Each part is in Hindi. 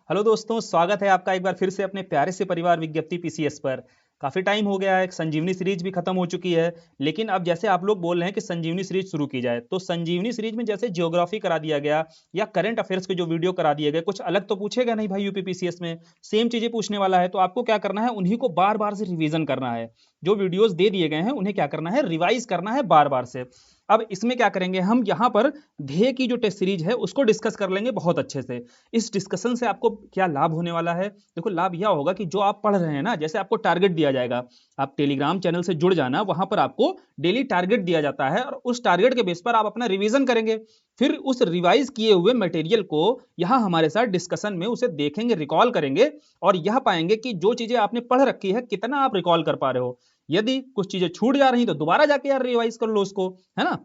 हेलो दोस्तों, स्वागत है आपका एक बार फिर से अपने प्यारे से परिवार विज्ञप्ति पीसीएस पर। काफ़ी टाइम हो गया है, संजीवनी सीरीज भी खत्म हो चुकी है। लेकिन अब जैसे आप लोग बोल रहे हैं कि संजीवनी सीरीज शुरू की जाए, तो संजीवनी सीरीज में जैसे ज्योग्राफी करा दिया गया या करंट अफेयर्स के जो वीडियो करा दिए गए, कुछ अलग तो पूछेगा नहीं भाई यूपी पीसीएस में। सेम चीज़ें पूछने वाला है, तो आपको क्या करना है, उन्हीं को बार बार से रिवीजन करना है। जो वीडियोस दे दिए गए हैं उन्हें क्या करना है, रिवाइज करना है बार बार से। अब इसमें क्या करेंगे, हम यहाँ पर ध्येय की जो टेस्ट सीरीज है उसको डिस्कस कर लेंगे बहुत अच्छे से। इस डिस्कशन से आपको क्या लाभ होने वाला है? देखो, लाभ यह होगा कि जो आप पढ़ रहे हैं ना, जैसे आपको टारगेट दिया जाएगा, आप टेलीग्राम चैनल से जुड़ जाना, वहां पर आपको डेली टारगेट दिया जाता है और उस टारगेट के बेस पर आप अपना रिवीजन करेंगे। फिर उस रिवाइज किए हुए मटेरियल को यहां हमारे साथ डिस्कशन में उसे देखेंगे, रिकॉल करेंगे और यह पाएंगे कि जो चीजें आपने पढ़ रखी है कितना आप रिकॉल कर पा रहे हो। यदि कुछ चीजें छूट जा रही तो दोबारा जाके यार रिवाइज कर लो उसको, है ना।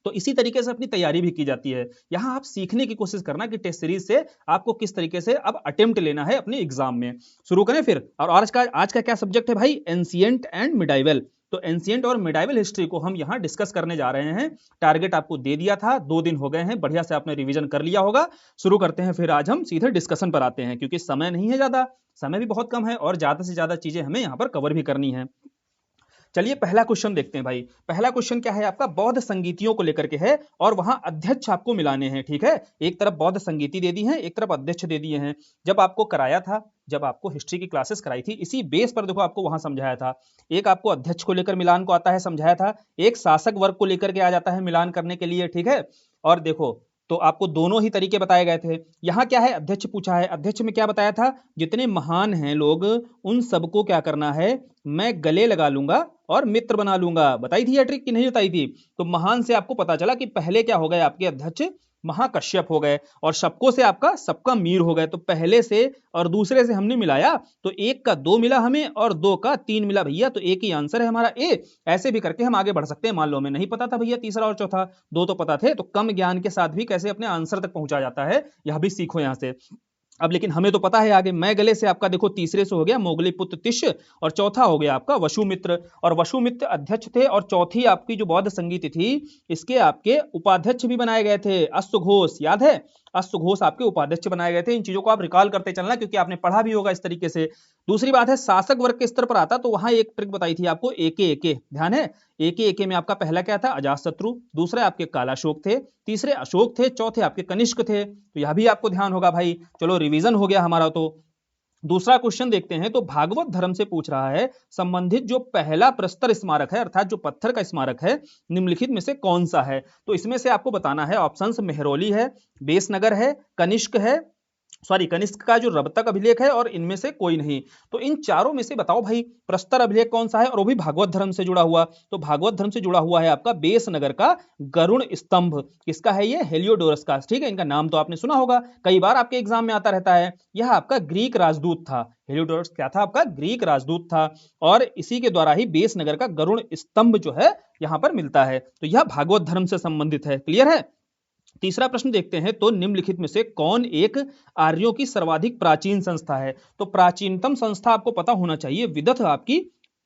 तो इसी तरीके से अपनी तैयारी भी की जाती है। यहां आप सीखने की कोशिश करना कि टेस्ट सीरीज से आपको किस तरीके से अब अटेम्प्ट लेना है अपने एग्जाम में। शुरू करें फिर। और आज का क्या सब्जेक्ट है भाई? Ancient and medieval. तो एंशिएंट और मिडाइवल हिस्ट्री को हम यहां डिस्कस करने जा रहे हैं। टारगेट आपको दे दिया था, 2 दिन हो गए हैं, बढ़िया से आपने रिवीजन कर लिया होगा। शुरू करते हैं फिर। आज हम सीधे डिस्कशन पर आते हैं, क्योंकि समय नहीं है ज्यादा, समय भी बहुत कम है और ज्यादा से ज्यादा चीजें हमें यहाँ पर कवर भी करनी है। चलिए पहला क्वेश्चन देखते हैं भाई। पहला क्वेश्चन क्या है आपका? बौद्ध संगीतियों को लेकर के है और वहां अध्यक्ष आपको मिलाने हैं, ठीक है। एक तरफ बौद्ध संगीति दे दी है, एक तरफ अध्यक्ष दे दिए हैं। जब आपको कराया था, जब आपको हिस्ट्री की क्लासेस कराई थी, इसी बेस पर देखो आपको वहां समझाया था। एक आपको अध्यक्ष को लेकर मिलान को आता है, समझाया था। एक शासक वर्ग को लेकर के आ जाता है मिलान करने के लिए, ठीक है। और देखो, तो आपको दोनों ही तरीके बताए गए थे। यहाँ क्या है, अध्यक्ष पूछा है। अध्यक्ष में क्या बताया था? जितने महान हैं लोग, उन सबको क्या करना है, मैं गले लगा लूंगा और मित्र बना लूंगा। बताई थी यह ट्रिक कि नहीं बताई थी? तो महान से आपको पता चला कि पहले क्या हो गए आपके अध्यक्ष, महाकश्यप हो गए, और शपको से आपका सबका मीर हो गए। तो पहले से और दूसरे से हमने मिलाया, तो 1 का 2 मिला हमें और 2 का 3 मिला भैया, तो एक ही आंसर है हमारा ए। ऐसे भी करके हम आगे बढ़ सकते हैं। मान लो हमें नहीं पता था भैया तीसरा और चौथा, 2 तो पता थे, तो कम ज्ञान के साथ भी कैसे अपने आंसर तक पहुंचा जाता है, यह भी सीखो यहां से। अब लेकिन हमें तो पता है आगे। मैं गले से आपका देखो तीसरे से हो गया मोगलीपुत्र तिष्य, और चौथा हो गया आपका वसुमित्र। और वसुमित्र अध्यक्ष थे, और चौथी आपकी जो बौद्ध संगीत थी, इसके आपके उपाध्यक्ष भी बनाए गए थे, अश्वघोष, याद है? अश्वघोष आपके उपाध्यक्ष बनाए गए थे। इन चीजों को आप रिकॉल करते चलना, क्योंकि आपने पढ़ा भी होगा इस तरीके से। दूसरी बात है, शासक वर्ग के स्तर पर आता, तो वहां एक ट्रिक बताई थी आपको, एके एके, ध्यान है? एके एके में आपका पहला क्या था? अजातशत्रु। दूसरे आपके कालाशोक थे। तीसरे अशोक थे। चौथे आपके कनिष्क थे। तो यह भी आपको ध्यान होगा भाई। चलो रिवीजन हो गया हमारा। तो दूसरा क्वेश्चन देखते हैं। तो भागवत धर्म से पूछ रहा है, संबंधित जो पहला प्रस्तर स्मारक है, अर्थात जो पत्थर का स्मारक है, निम्नलिखित में से कौन सा है? तो इसमें से आपको बताना है। ऑप्शंस मेहरौली है, बेसनगर है, कनिष्क है, सॉरी कनिष्क का जो रबतक अभिलेख है, और इनमें से कोई नहीं। तो इन चारों में से बताओ भाई, प्रस्तर अभिलेख कौन सा है, और वो भी भागवत धर्म से जुड़ा हुआ। तो भागवत धर्म से जुड़ा हुआ है आपका बेसनगर का गरुण स्तंभ। किसका है ये? हेलियोडोरस का, ठीक है। इनका नाम तो आपने सुना होगा, कई बार आपके एग्जाम में आता रहता है। यह आपका ग्रीक राजदूत था। हेलियोडोरस क्या था? आपका ग्रीक राजदूत था, और इसी के द्वारा ही बेसनगर का गरुण स्तंभ जो है यहां पर मिलता है। तो यह भागवत धर्म से संबंधित है। क्लियर है? तीसरा प्रश्न देखते हैं। तो निम्नलिखित में से कौन एक आर्यों की सर्वाधिक प्राचीन संस्था है? तो प्राचीनतम संस्था आपको पता होना चाहिए, विदथ आपकी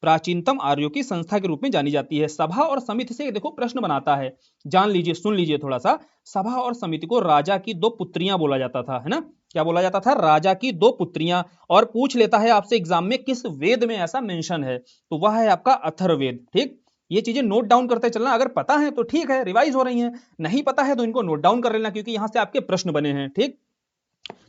प्राचीनतम आर्यों की संस्था के रूप में जानी जाती है। सभा और समिति से देखो प्रश्न बनाता है, जान लीजिए, सुन लीजिए थोड़ा सा। सभा और समिति को राजा की 2 पुत्रियां बोला जाता था, है ना। क्या बोला जाता था? राजा की 2 पुत्रियां। और पूछ लेता है आपसे एग्जाम में, किस वेद में ऐसा मेंशन है? तो वह है आपका अथर्ववेद, ठीक। ये चीजें नोट डाउन करते चलना। अगर पता है तो ठीक है, रिवाइज हो रही हैं। नहीं पता है तो इनको नोट डाउन कर लेना, क्योंकि यहां से आपके प्रश्न बने हैं, ठीक।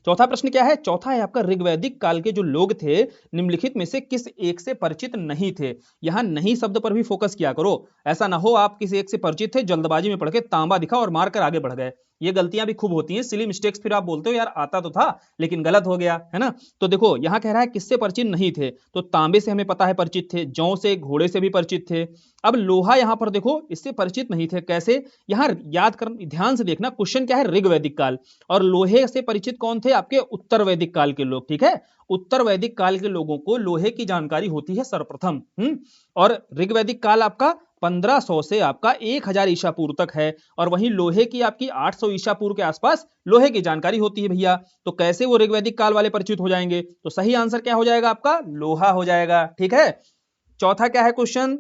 चौथा प्रश्न क्या है? चौथा है आपका, ऋग्वैदिक काल के जो लोग थे, निम्नलिखित में से किस एक से परिचित नहीं थे? यहां नहीं शब्द पर भी फोकस किया करो। ऐसा ना हो आप किसी एक से परिचित थे, जल्दबाजी में पढ़ के तांबा दिखा और मारकर आगे बढ़ गए। ये गलतियां भी खूब होती हैं, सिली मिस्टेक्स। फिर आप बोलते हो यार आता तो था लेकिन गलत हो गया, है ना। तो देखो यहां कह रहा है किससे परिचित नहीं थे, तो तांबे से हमें पता है परिचित थे, जौ से, घोड़े से भी परिचित थे। अब लोहा यहां पर देखो इससे परिचित नहीं थे। कैसे? यहां याद कर, ध्यान से देखना, क्वेश्चन क्या है? ऋग्वैदिक काल। और लोहे से परिचित कौन थे? आपके उत्तर वैदिक काल के लोग, ठीक है। उत्तर वैदिक काल के लोगों को लोहे की जानकारी होती है सर्वप्रथम। और ऋग्वैदिक काल आपका 1500 से आपका 1000 ईसा पूर्व तक है, और वहीं लोहे की आपकी 800 ईसा पूर्व के आसपास लोहे की जानकारी होती है भैया। तो कैसे वो ऋग्वैदिक काल वाले परिचित हो जाएंगे? तो सही आंसर क्या हो जाएगा आपका? लोहा हो जाएगा, ठीक है। चौथा क्या है क्वेश्चन?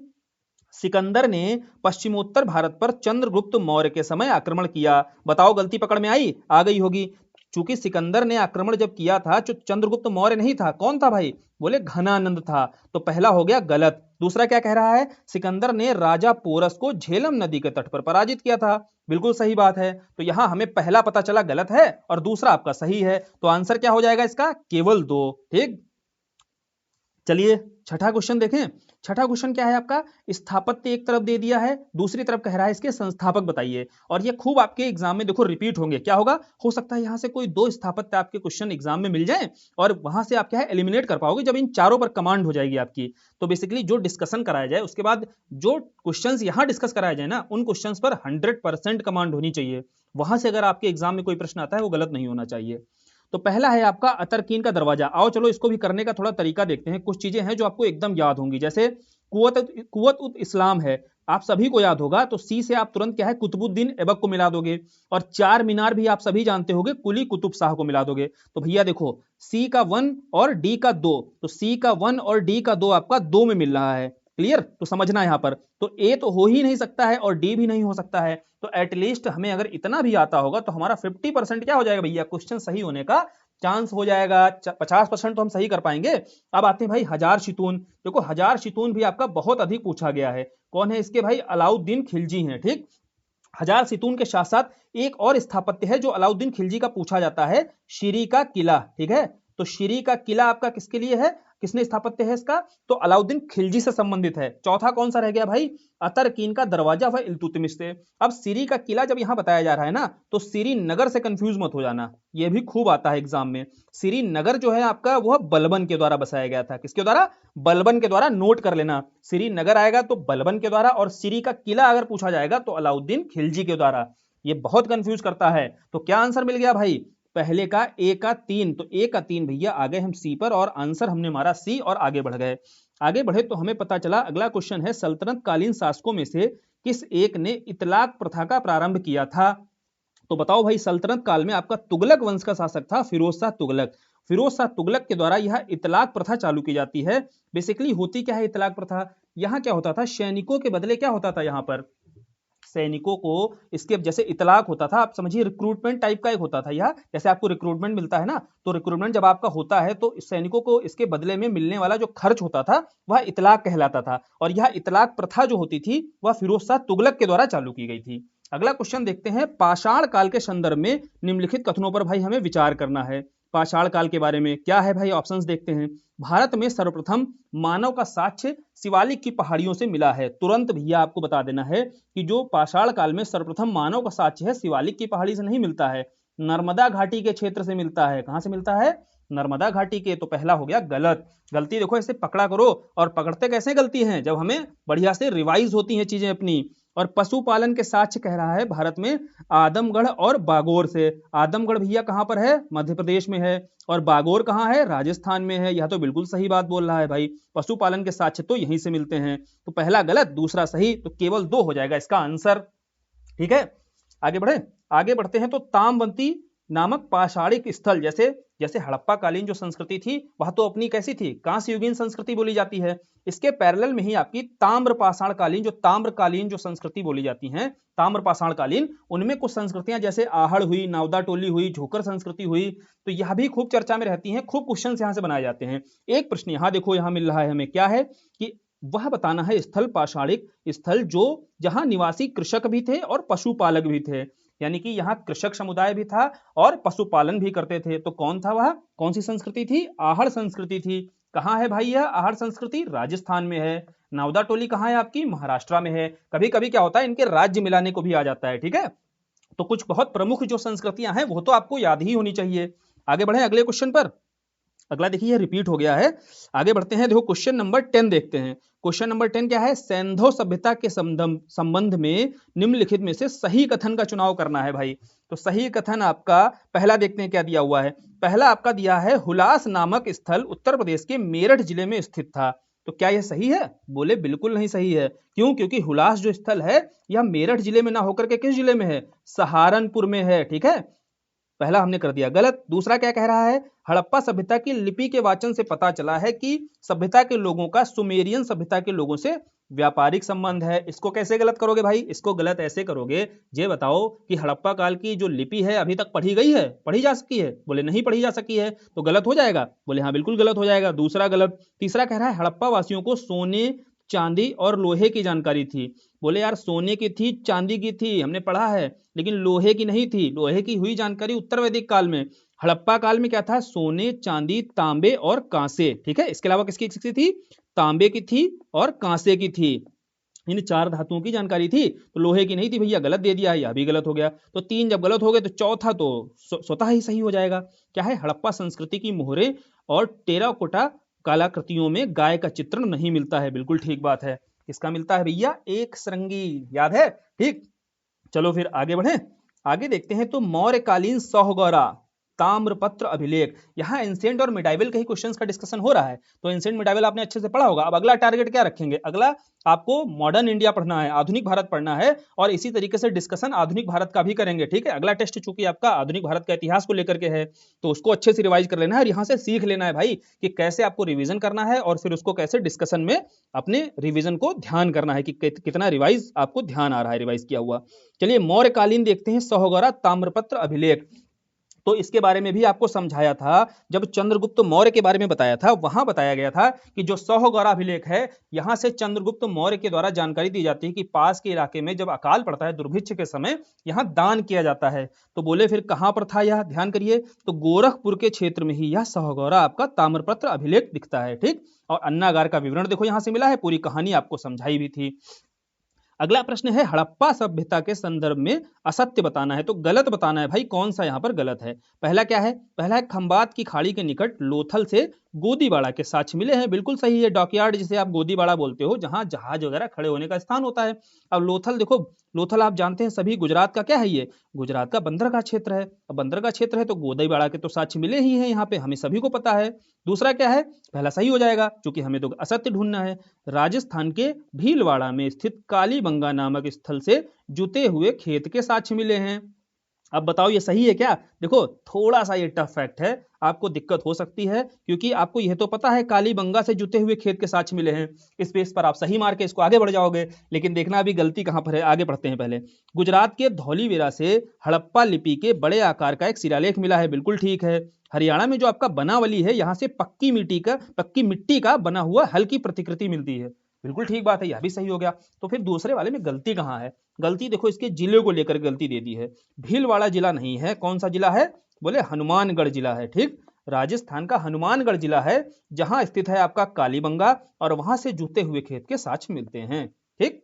सिकंदर ने पश्चिमोत्तर भारत पर चंद्रगुप्त मौर्य के समय आक्रमण किया। बताओ, गलती पकड़ में आई? आ गई होगी। चूंकि सिकंदर ने आक्रमण जब किया था तो चंद्रगुप्त मौर्य नहीं था, कौन था भाई? बोले घनानंद था। तो पहला हो गया गलत। दूसरा क्या कह रहा है? सिकंदर ने राजा पोरस को झेलम नदी के तट पर पराजित किया था। बिल्कुल सही बात है। तो यहां हमें पहला पता चला गलत है और दूसरा आपका सही है। तो आंसर क्या हो जाएगा इसका? केवल 2। ठीक, चलिए छठा क्वेश्चन देखें। छठा क्वेश्चन क्या है आपका? स्थापत्य एक तरफ दे दिया है, दूसरी तरफ कह रहा है इसके संस्थापक बताइए। और ये खूब आपके एग्जाम में देखो रिपीट होंगे। क्या होगा? हो सकता है यहां से कोई 2 स्थापत्य आपके क्वेश्चन एग्जाम में मिल जाए और वहां से आप क्या है एलिमिनेट कर पाओगे जब इन चारों पर कमांड हो जाएगी आपकी। तो बेसिकली जो डिस्कशन कराया जाए उसके बाद जो क्वेश्चन यहां डिस्कस कराया जाए ना, उन क्वेश्चन पर 100% कमांड होनी चाहिए। वहां से अगर आपके एग्जाम में कोई प्रश्न आता है वो गलत नहीं होना चाहिए। तो पहला है आपका अतरकीन का दरवाजा। आओ चलो इसको भी करने का थोड़ा तरीका देखते हैं। कुछ चीजें हैं जो आपको एकदम याद होंगी, जैसे कुवत उत इस्लाम है, आप सभी को याद होगा। तो सी से आप तुरंत क्या है कुतुबुद्दीन ऐबक को मिला दोगे। और चार मीनार भी आप सभी जानते होंगे, कुली कुतुब शाह को मिला दोगे। तो भैया देखो सी का 1 और डी का 2, तो सी का 1 और डी का 2 आपका 2 में मिल रहा है। क्लियर? तो समझना यहां पर तो ए तो हो ही नहीं सकता है और डी भी नहीं हो सकता है। तो एटलीस्ट हमें अगर इतना भी आता होगा तो हमारा 50% क्या हो जाएगा भैया? क्वेश्चन सही होने का चांस हो जाएगा। 50% तो हम सही कर पाएंगे। अब आते हैं भाई हजार शितून। देखो हजार शितून भी आपका बहुत अधिक पूछा गया है। कौन है इसके? भाई अलाउद्दीन खिलजी हैं। ठीक, हजार सितून के साथ साथ एक और स्थापत्य है जो अलाउद्दीन खिलजी का पूछा जाता है, शिरी का किला। ठीक है, तो शिरी का किला आपका किसके लिए है? किसने स्थापत्य है इसका? तो अलाउद्दीन खिलजी से संबंधित है। चौथा कौन सा रह गया भाई? अतरकीन का दरवाजा व इल्तुतमिश से। अब सिरी का किला जब यहां बताया जा रहा है ना, तो सिरी नगर से कंफ्यूज मत हो जाना, यह भी खूब आता है एग्जाम में। सिरी नगर जो है आपका वह बलबन के द्वारा बसाया गया था। किसके द्वारा? बलबन के द्वारा। नोट कर लेना, सिरी नगर आएगा तो बलबन के द्वारा, और सिरी का किला अगर पूछा जाएगा तो अलाउद्दीन खिलजी के द्वारा। ये बहुत कंफ्यूज करता है। तो क्या आंसर मिल गया भाई? पहले का ए का 3, तो ए का 3 भैया आ गए हम सी पर, और आंसर हमने मारा सी और आगे बढ़ गए। आगे बढ़े तो हमें पता चला अगला क्वेश्चन है, सल्तनत कालीन शासकों में से किस एक ने इतलाक प्रथा का प्रारंभ किया था? तो बताओ भाई, सल्तनत काल में आपका तुगलक वंश का शासक था फिरोज शाह तुगलक। फिरोज शाह तुगलक के द्वारा यह इतलाक प्रथा चालू की जाती है। बेसिकली होती क्या है इतलाक प्रथा? यहां क्या होता था, सैनिकों के बदले क्या होता था यहाँ पर? सैनिकों को इसके जैसे इतलाक होता था, आप समझिए रिक्रूटमेंट टाइप का एक होता था यह। जैसे आपको रिक्रूटमेंट मिलता है ना, तो रिक्रूटमेंट जब आपका होता है तो सैनिकों को इसके बदले में मिलने वाला जो खर्च होता था वह इतलाक कहलाता था। और यह इतलाक प्रथा जो होती थी वह फिरोज शाह तुगलक के द्वारा चालू की गई थी। अगला क्वेश्चन देखते हैं, पाषाण काल के संदर्भ में निम्नलिखित कथनों पर भाई हमें विचार करना है। पाषाण काल के बारे में क्या है भाई? ऑप्शंस देखते हैं। भारत में सर्वप्रथम मानव का साक्ष्य शिवालिक की पहाड़ियों से मिला है। तुरंत भैया आपको बता देना है कि जो पाषाण काल में सर्वप्रथम मानव का साक्ष्य है शिवालिक की पहाड़ी से नहीं मिलता है, नर्मदा घाटी के क्षेत्र से मिलता है। कहां से मिलता है? नर्मदा घाटी के। तो पहला हो गया गलत। गलती देखो ऐसे पकड़ा करो, और पकड़ते कैसे गलती हैं? जब हमें बढ़िया से रिवाइज होती हैं चीजें अपनी। और पशुपालन के साक्ष्य कह रहा है भारत में आदमगढ़ और बागोर से। आदमगढ़ भैया कहां पर है? मध्य प्रदेश में है। और बागोर कहां है? राजस्थान में है। यह तो बिल्कुल सही बात बोल रहा है भाई, पशुपालन के साक्ष्य तो यहीं से मिलते हैं। तो पहला गलत, दूसरा सही, तो केवल 2 हो जाएगा इसका आंसर। ठीक है, आगे बढ़े। आगे बढ़ते हैं तो तामवंती नामक पाषाणिक स्थल, जैसे जैसे हड़प्पा कालीन जो संस्कृति थी वह तो अपनी कैसी थी? कांस्य युगीन संस्कृति बोली जाती है। इसके पैरेलल में ही आपकी ताम्र पाषाण कालीन जो संस्कृति बोली जाती हैं, ताम्र पाषाण कालीन, उनमें कुछ संस्कृतियां जैसे आहड़ हुई, नावदा टोली हुई, झोकर संस्कृति हुई, तो यह भी खूब चर्चा में रहती हैं। खूब क्वेश्चन यहां से बनाए जाते हैं। एक प्रश्न यहां देखो, यहां मिल रहा है हमें, क्या है कि वह बताना है स्थल पाषाणिक स्थल जो जहां निवासी कृषक भी थे और पशुपालक भी थे, यानी कि यहाँ कृषक समुदाय भी था और पशुपालन भी करते थे। तो कौन था वह? कौन सी संस्कृति थी? आहड़ संस्कृति थी। कहाँ है भाई यह आहड़ संस्कृति? राजस्थान में है। नावदा टोली कहाँ है आपकी? महाराष्ट्र में है। कभी कभी क्या होता है इनके राज्य मिलाने को भी आ जाता है। ठीक है, तो कुछ बहुत प्रमुख जो संस्कृतियां हैं वो तो आपको याद ही होनी चाहिए। आगे बढ़े अगले क्वेश्चन पर। अगला देखिए रिपीट हो गया है। आगे बढ़ते हैं, देखो क्वेश्चन नंबर 10 देखते हैं। क्वेश्चन नंबर 10 क्या है? सैंधव सभ्यता के संबंध में निम्नलिखित में से सही कथन का चुनाव करना है भाई। तो सही कथन आपका पहला देखते हैं क्या दिया हुआ है। पहला आपका दिया है, हुलास नामक स्थल उत्तर प्रदेश के मेरठ जिले में स्थित था। तो क्या यह सही है? बोले बिल्कुल नहीं सही है। क्यों? क्योंकि हुलास जो स्थल है यह मेरठ जिले में ना होकर के किस जिले में है? सहारनपुर में है। ठीक है, पहला हमने कर दिया गलत। दूसरा क्या कह रहा है, हड़प्पा सभ्यता की लिपि के वाचन से पता चला है कि सभ्यता के लोगों का सुमेरियन सभ्यता के लोगों से व्यापारिक संबंध है। इसको कैसे गलत करोगे भाई, इसको गलत ऐसे करोगे, ये बताओ कि हड़प्पा काल की जो लिपि है अभी तक पढ़ी गई है, पढ़ी जा सकी है? बोले नहीं पढ़ी जा सकी है, तो गलत हो जाएगा। बोले हाँ बिल्कुल गलत हो जाएगा, दूसरा गलत। तीसरा कह रहा है हड़प्पा वासियों को सोने, चांदी और लोहे की जानकारी थी। बोले यार सोने की थी, चांदी की थी, हमने पढ़ा है, लेकिन लोहे की नहीं थी। लोहे की हुई जानकारी उत्तर वैदिक काल में। हड़प्पा काल में क्या था, सोने, चांदी, तांबे और कांसे। ठीक है, इसके अलावा किसकी किसकी थी, तांबे की थी और कांसे की थी। इन चार धातुओं की जानकारी थी, तो लोहे की नहीं थी भैया, गलत दे दिया, यह भी गलत हो गया। तो तीन जब गलत हो गए तो चौथा तो स्वतः ही सही हो जाएगा। क्या है, हड़प्पा संस्कृति की मोहरे और टेराकोटा कलाकृतियों में गाय का चित्रण नहीं मिलता है। बिल्कुल ठीक बात है, किसका मिलता है भैया, एक श्रृंगी, याद है? ठीक, चलो फिर आगे बढ़े। आगे देखते हैं तो मौर्यकालीन सौगौरा ताम्रपत्र अभिलेख। यहाँ एंशिएंट और मिडाइवल के ही क्वेश्चंस का डिस्कशन हो रहा है, तो एंशिएंट मिडाइवल आपने अच्छे से पढ़ा होगा। अब अगला टारगेट क्या रखेंगे, अगला आपको मॉडर्न इंडिया पढ़ना है, आधुनिक भारत पढ़ना है, और इसी तरीके से डिस्कशन आधुनिक भारत का भी करेंगे। ठीक है, अगला टेस्ट चूंकि आपका आधुनिक भारत का इतिहास को लेकर के है, तो उसको अच्छे से रिवाइज कर लेना है और यहाँ से सीख लेना है भाई कि कैसे आपको रिवीजन करना है और फिर उसको कैसे डिस्कशन में अपने रिवीजन को ध्यान करना है कि कितना रिवाइज आपको ध्यान आ रहा है रिवाइज किया हुआ। चलिए मौर्यकालीन देखते हैं, सौगौरा ताम्रपत्र अभिलेख। तो इसके बारे में भी आपको समझाया था, जब चंद्रगुप्त मौर्य के बारे में बताया था, वहां बताया गया था कि जो सौगौरा अभिलेख है, यहां से चंद्रगुप्त मौर्य के द्वारा जानकारी दी जाती है कि पास के इलाके में जब अकाल पड़ता है, दुर्भिक्ष के समय, यहां दान किया जाता है। तो बोले फिर कहां पर था यह, ध्यान करिए, तो गोरखपुर के क्षेत्र में ही यह सौगौरा आपका ताम्रपत्र अभिलेख दिखता है। ठीक, और अन्नागार का विवरण देखो यहां से मिला है, पूरी कहानी आपको समझाई भी थी। अगला प्रश्न है, हड़प्पा सभ्यता के संदर्भ में असत्य बताना है, तो गलत बताना है भाई, कौन सा यहां पर गलत है। पहला क्या है, पहला है खंबात की खाड़ी के निकट लोथल से गोदीबाड़ा के साक्ष्य मिले हैं। बिल्कुल सही है, डॉकयार्ड जिसे आप गोदीबाड़ा बोलते हो, जहां जहाज वगैरह खड़े होने का स्थान होता है। अब लोथल देखो, लोथल आप जानते हैं सभी, गुजरात का क्या है, ये गुजरात का बंदरगाह क्षेत्र है। अब बंदरगाह क्षेत्र है तो गोदीबाड़ा के तो साक्ष्य मिले ही हैं यहाँ पे, हमें सभी को पता है। दूसरा क्या है, पहला सही हो जाएगा क्योंकि हमें तो असत्य ढूंढना है। राजस्थान के भीलवाड़ा में स्थित कालीबंगा नामक स्थल से जुते हुए खेत के साक्ष्य मिले हैं। अब बताओ ये सही है क्या? देखो थोड़ा सा ये टफ फैक्ट है, आपको दिक्कत हो सकती है, क्योंकि आपको यह तो पता है कालीबंगा से जुते हुए खेत के साक्ष्य मिले हैं, इस बेस पर आप सही मार के इसको आगे बढ़ जाओगे। लेकिन देखना अभी गलती कहां पर है, आगे बढ़ते हैं। पहले गुजरात के धौलीवेरा से हड़प्पा लिपि के बड़े आकार का एक शिलालेख मिला है। बिल्कुल ठीक है। हरियाणा में जो आपका बनावली है, यहां से पक्की मिट्टी का बना हुआ हल्की प्रतिकृति मिलती है। बिल्कुल ठीक बात है, यह भी सही हो गया। तो फिर दूसरे वाले में गलती कहां है? गलती देखो इसके जिले को लेकर गलती दे दी है। भीलवाड़ा जिला नहीं है, कौन सा जिला है? बोले हनुमानगढ़ जिला है। ठीक, राजस्थान का हनुमानगढ़ जिला है, जहां स्थित है आपका कालीबंगा, और वहां से जुते हुए खेत के साक्ष्य मिलते हैं। ठीक,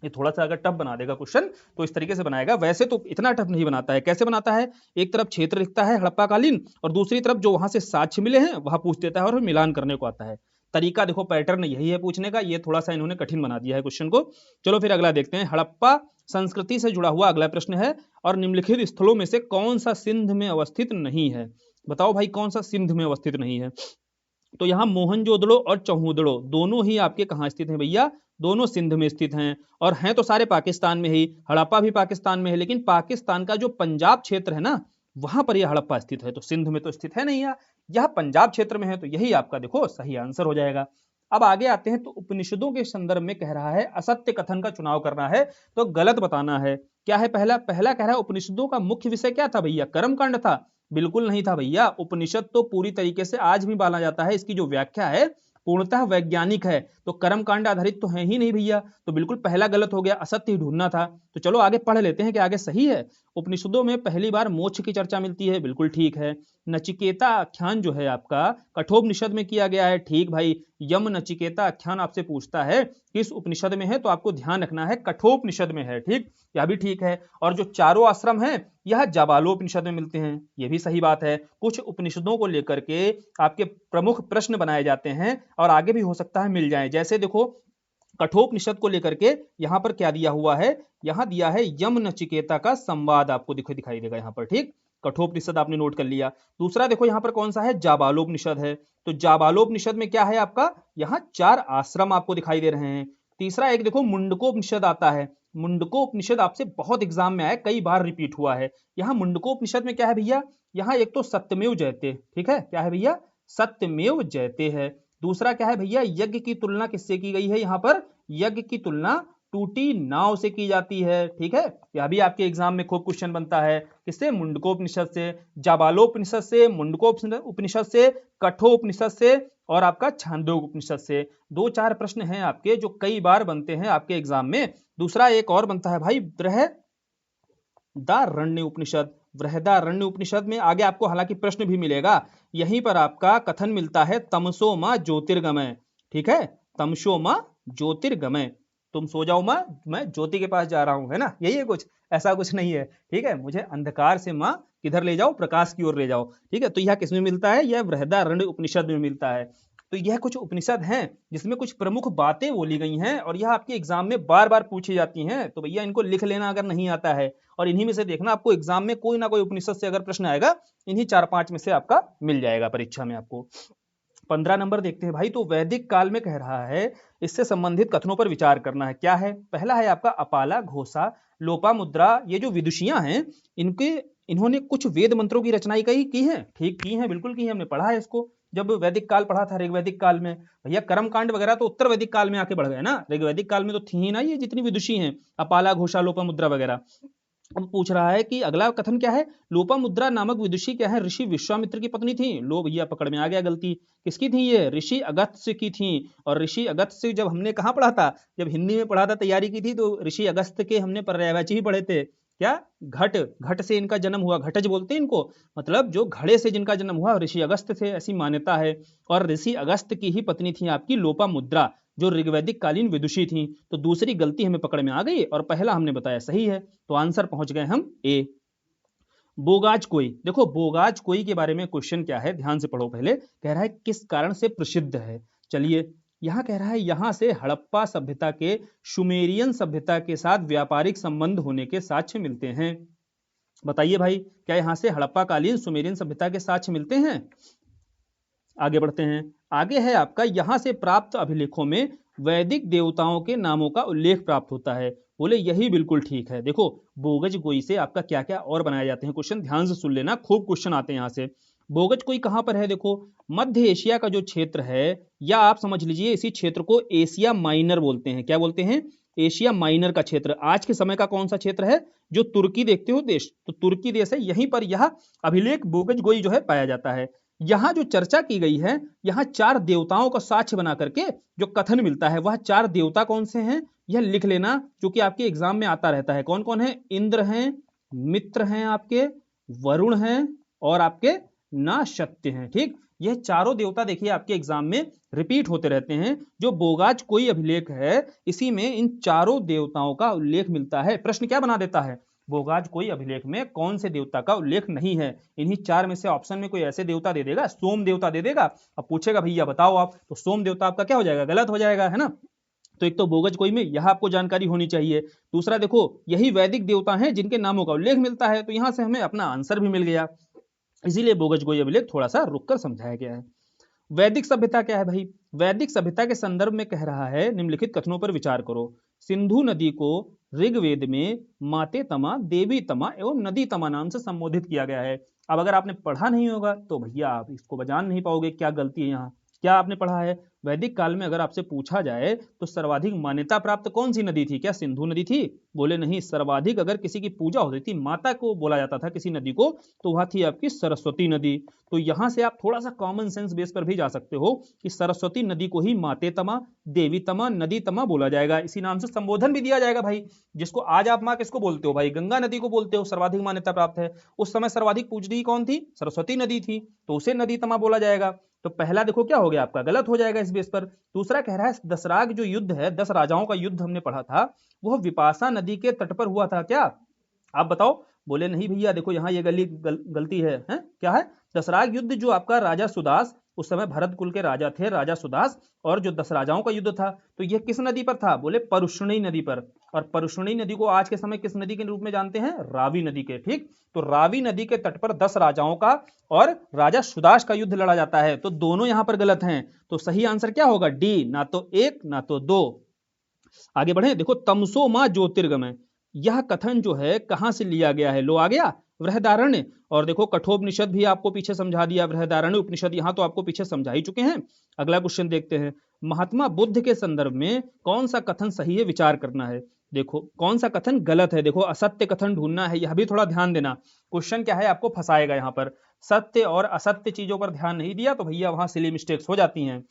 ये थोड़ा सा अगर टफ बना देगा क्वेश्चन तो इस तरीके से बनाएगा, वैसे तो इतना टफ नहीं बनाता है। कैसे बनाता है, एक तरफ क्षेत्र लिखता है हड़प्पा कालीन, और दूसरी तरफ जो वहां से साक्ष्य मिले हैं वहां पूछ देता है और मिलान करने को आता है। तरीका देखो, पैटर्न यही है पूछने का, ये थोड़ा सा इन्होंने कठिन बना दिया है क्वेश्चन को। चलो फिर अगला देखते हैं, हड़प्पा संस्कृति से जुड़ा हुआ अगला प्रश्न है, और निम्नलिखित स्थलों में से कौन सा सिंध में अवस्थित नहीं है? बताओ भाई कौन सा सिंध में अवस्थित नहीं है? तो यहाँ मोहनजोदड़ो और चौहूदड़ो दोनों ही आपके कहाँ स्थित हैं भैया? दोनों सिंध में स्थित हैं, और हैं तो सारे पाकिस्तान में ही। हड़प्पा भी पाकिस्तान में है, लेकिन पाकिस्तान का जो पंजाब क्षेत्र है ना, वहां पर यह हड़प्पा स्थित है, तो सिंध में तो स्थित है नहीं। यह पंजाब क्षेत्र में है, तो यही आपका देखो सही आंसर हो जाएगा। अब आगे आते हैं, तो उपनिषदों के संदर्भ में कह रहा है असत्य कथन का चुनाव करना है, तो गलत बताना है। क्या है, पहला कह रहा है उपनिषदों का मुख्य विषय क्या था भैया? कर्मकांड था। बिल्कुल नहीं था भैया, उपनिषद तो पूरी तरीके से आज भी माना जाता है, इसकी जो व्याख्या है पूर्णतः वैज्ञानिक है, तो कर्मकांड आधारित तो है ही नहीं भैया, तो बिल्कुल पहला गलत हो गया, असत्य ही ढूंढना था। तो चलो आगे पढ़ लेते हैं कि आगे सही है। उपनिषदों में पहली बार मोक्ष की चर्चा मिलती है, बिल्कुल ठीक है। नचिकेता आख्यान जो है आपका कठोपनिषद में किया गया है, ठीक भाई। यम नचिकेता आख्यान आपसे पूछता है किस उपनिषद में है, तो आपको ध्यान रखना है कठोपनिषद में है। ठीक, यह भी ठीक है। और जो चारों आश्रम हैं यह जाबालोपनिषद में मिलते हैं, यह भी सही बात है। कुछ उपनिषदों को लेकर के आपके प्रमुख प्रश्न बनाए जाते हैं और आगे भी हो सकता है मिल जाए। जैसे देखो कठोपनिषद को लेकर के यहाँ पर क्या दिया हुआ है, यहाँ दिया है यम नचिकेता का संवाद, आपको दिखाई देगा यहाँ पर। ठीक, कठोपनिषद आपने नोट कर लिया। दूसरा देखो यहाँ पर कौन सा है, जाबालोपनिषद है, तो जाबालोपनिषद में क्या है आपका, यहाँ 4 आश्रम आपको दिखाई दे रहे हैं। तीसरा एक देखो मुंडकोपनिषद आता है, मुंडकोपनिषद आपसे बहुत एग्जाम में आया, कई बार रिपीट हुआ है। यहाँ मुंडकोपनिषद में क्या है भैया, यहाँ एक तो सत्यमेव जयते, ठीक है, क्या है भैया, सत्यमेव जयते है। दूसरा क्या है भैया, यज्ञ की तुलना किससे की गई है, यहाँ पर यज्ञ की तुलना टूटी नाव से की जाती है, ठीक है। यह भी आपके एग्जाम में खूब क्वेश्चन बनता है, किससे, मुंडकोपनिषद से, जाबालोपनिषद से, मुंडकोपनिषद से, कठोपनिषद से और आपका छांदोग्य उपनिषद से। 2-4 प्रश्न हैं आपके जो कई बार बनते हैं आपके एग्जाम में। दूसरा एक और बनता है भाई, बृहदारण्य उपनिषद। बृहदारण्य उपनिषद में आगे आपको हालांकि प्रश्न भी मिलेगा, यहीं पर आपका कथन मिलता है तमसो मां ज्योतिर्गमय, ठीक है, तमसो मां ज्योतिर्गमय, तुम सो जाओ मां, मैं ज्योति के पास जा रहा हूं, है ना, यही है कुछ, ऐसा कुछ नहीं है, ठीक है, मुझे अंधकार से मां किधर ले जाओ, प्रकाश की ओर ले जाओ, ठीक है। तो यह किसमें मिलता है, यह बृहदारण्य उपनिषद में मिलता है। तो यह कुछ उपनिषद हैं जिसमें कुछ प्रमुख बातें बोली गई हैं और यह आपके एग्जाम में बार बार पूछी जाती हैं, तो भैया इनको लिख लेना अगर नहीं आता है, और इन्हीं में से देखना आपको एग्जाम में कोई ना कोई उपनिषद से अगर प्रश्न आएगा, इन्हीं 4-5 में से आपका मिल जाएगा परीक्षा में आपको। 15 नंबर देखते हैं भाई, तो वैदिक काल में कह रहा है इससे संबंधित कथनों पर विचार करना है। क्या है, पहला है आपका अपाला, घोषा, लोपामुद्रा, ये जो विदुषियां हैं इन्होंने कुछ वेद मंत्रों की रचना की है, ठीक की है, बिल्कुल की है, हमने पढ़ा है इसको जब वैदिक काल पढ़ा था, ऋग्वैदिक काल में। भैया कर्म कांड वगैरह तो उत्तर वैदिक काल में आके बढ़ गए ना, ऋग्वैदिक काल में तो थी ही ना ये जितनी विदुषी हैं, अपाला, घोषा, लोपामुद्रा वगैरह। अब पूछ रहा है कि अगला कथन क्या है, लोपामुद्रा नामक विदुषी क्या है, ऋषि विश्वामित्र की पत्नी थी। लो भैया पकड़ में आ गया, गलती किसकी थी, ये ऋषि अगस्त्य की थी। और ऋषि अगस्त्य जब हमने कहाँ पढ़ा था, जब हिंदी में पढ़ा था, तैयारी की थी, तो ऋषि अगस्त्य के हमने पर्यायवाची ही पढ़े थे, क्या, घट से इनका जन्म हुआ, घटज बोलते हैं इनको, मतलब जो घड़े से जिनका जन्म हुआ ऋषि अगस्त्य थे, ऐसी मान्यता है। और ऋषि अगस्त्य की ही पत्नी थी आपकी लोपामुद्रा, जो ऋग्वैदिक कालीन विदुषी थी। तो दूसरी गलती हमें पकड़ में आ गई और पहला हमने बताया सही है, तो आंसर पहुंच गए हम ए। बोगाज कोई, देखो बोगाज कोई के बारे में क्वेश्चन क्या है, ध्यान से पढ़ो पहले। कह रहा है किस कारण से प्रसिद्ध है, चलिए यहां कह रहा है यहां से हड़प्पा सभ्यता के सुमेरियन सभ्यता के साथ व्यापारिक संबंध होने के साक्ष्य मिलते हैं। बताइए भाई, क्या यहां से हड़प्पा कालीन सुमेरियन सभ्यता के साक्ष्य मिलते हैं। आगे बढ़ते हैं, आगे है आपका, यहां से प्राप्त अभिलेखों में वैदिक देवताओं के नामों का उल्लेख प्राप्त होता है। बोले यही बिल्कुल ठीक है। देखो बोगज गोई से आपका क्या क्या और बनाए जाते हैं क्वेश्चन, ध्यान से सुन लेना, खूब क्वेश्चन आते हैं यहां से। बोगज कोई कहां पर है, देखो मध्य एशिया का जो क्षेत्र है, या आप समझ लीजिए इसी क्षेत्र को एशिया माइनर बोलते हैं। क्या बोलते हैं, एशिया माइनर का क्षेत्र। आज के समय का कौन सा क्षेत्र है, जो तुर्की देखते हो देश, तो तुर्की देश है, यहीं पर यह अभिलेख बोगज गोई जो है पाया जाता है। यहां जो चर्चा की गई है, यहां 4 देवताओं का साक्ष्य बना करके जो कथन मिलता है, वह 4 देवता कौन से हैं, यह लिख लेना, क्योंकि आपके एग्जाम में आता रहता है। कौन कौन है, इंद्र हैं, मित्र हैं आपके, वरुण हैं और आपके नाशत्य हैं, ठीक। यह चारों देवता देखिए आपके एग्जाम में रिपीट होते रहते हैं। जो बोगाज कोई अभिलेख है, इसी में इन चारों देवताओं का उल्लेख मिलता है। प्रश्न क्या बना देता है, बोगाज कोई अभिलेख में कौन से देवता का उल्लेख नहीं है। इन्हीं 4 में से ऑप्शन में कोई ऐसे देवता दे देगा, सोम देवता दे देगा, अब पूछेगा भैया बताओ आप, तो सोम देवता आपका क्या हो जाएगा, गलत हो जाएगा, है ना। तो एक तो बोगज कोई में यह आपको जानकारी होनी चाहिए। दूसरा देखो यही वैदिक देवता हैं जिनके नामों का उल्लेख मिलता है, तो यहां से हमें अपना आंसर भी मिल गया। इसीलिए बोगज कोई अभिलेख थोड़ा सा रुककर समझाया गया है। वैदिक सभ्यता क्या है भाई, वैदिक सभ्यता के संदर्भ में कह रहा है निम्नलिखित कथनों पर विचार करो। सिंधु नदी को ऋग्वेद में माते तमा, देवी तमा एवं नदी तमा नाम से संबोधित किया गया है। अब अगर आपने पढ़ा नहीं होगा तो भैया आप इसको जान नहीं पाओगे क्या गलती है यहाँ। क्या आपने पढ़ा है, वैदिक काल में अगर आपसे पूछा जाए तो सर्वाधिक मान्यता प्राप्त कौन सी नदी थी, क्या सिंधु नदी थी। बोले नहीं, सर्वाधिक अगर किसी की पूजा होती थी, माता को बोला जाता था किसी नदी को, तो वह थी आपकी सरस्वती नदी। तो यहां से आप थोड़ा सा कॉमन सेंस बेस पर भी जा सकते हो कि सरस्वती नदी को ही माते तमा, देवी तमा, नदी तमा बोला जाएगा, इसी नाम से संबोधन भी दिया जाएगा भाई। जिसको आज आप माँ किसको बोलते हो भाई, गंगा नदी को बोलते हो, सर्वाधिक मान्यता प्राप्त है। उस समय सर्वाधिक पूजनीय कौन थी, सरस्वती नदी थी, तो उसे नदी तमा बोला जाएगा। तो पहला देखो क्या हो गया आपका, गलत हो जाएगा इस बेस पर। दूसरा कह रहा है दसराग जो युद्ध है, 10 राजाओं का युद्ध हमने पढ़ा था, वह विपाशा नदी के तट पर हुआ था, क्या आप बताओ। बोले नहीं भैया, देखो यहाँ ये गलती है, क्या है, दसराग युद्ध जो आपका राजा सुदास, उस समय भरत कुल के राजा थे राजा सुदास, और जो 10 राजाओं का युद्ध था, तो यह किस नदी पर था, बोले परुष्णी नदी पर। और परुष्णी नदी को आज के समय किस नदी के रूप में जानते हैं, रावी नदी के, ठीक। तो रावी नदी के तट पर 10 राजाओं का और राजा सुदास का युद्ध लड़ा जाता है, तो दोनों यहां पर गलत हैं। तो सही आंसर क्या होगा, डी, ना तो 1 ना तो 2। आगे बढ़े, देखो तमसो मां ज्योतिर्गमय, यह कथन जो है कहां से लिया गया है, लो आ गया बृहदारण्य। और देखो कठोपनिषद भी आपको पीछे समझा दिया, बृहदारण्य उपनिषद यहां तो आपको पीछे समझा ही चुके हैं। अगला क्वेश्चन देखते हैं, महात्मा बुद्ध के संदर्भ में कौन सा कथन सही है, विचार करना है। देखो कौन सा कथन गलत है, देखो असत्य कथन ढूंढना है, यह भी थोड़ा ध्यान देना। क्वेश्चन क्या है, आपको फंसाएगा यहाँ पर, सत्य और असत्य चीजों पर ध्यान नहीं दिया तो भैया वहां सिली मिस्टेक्स हो जाती हैं।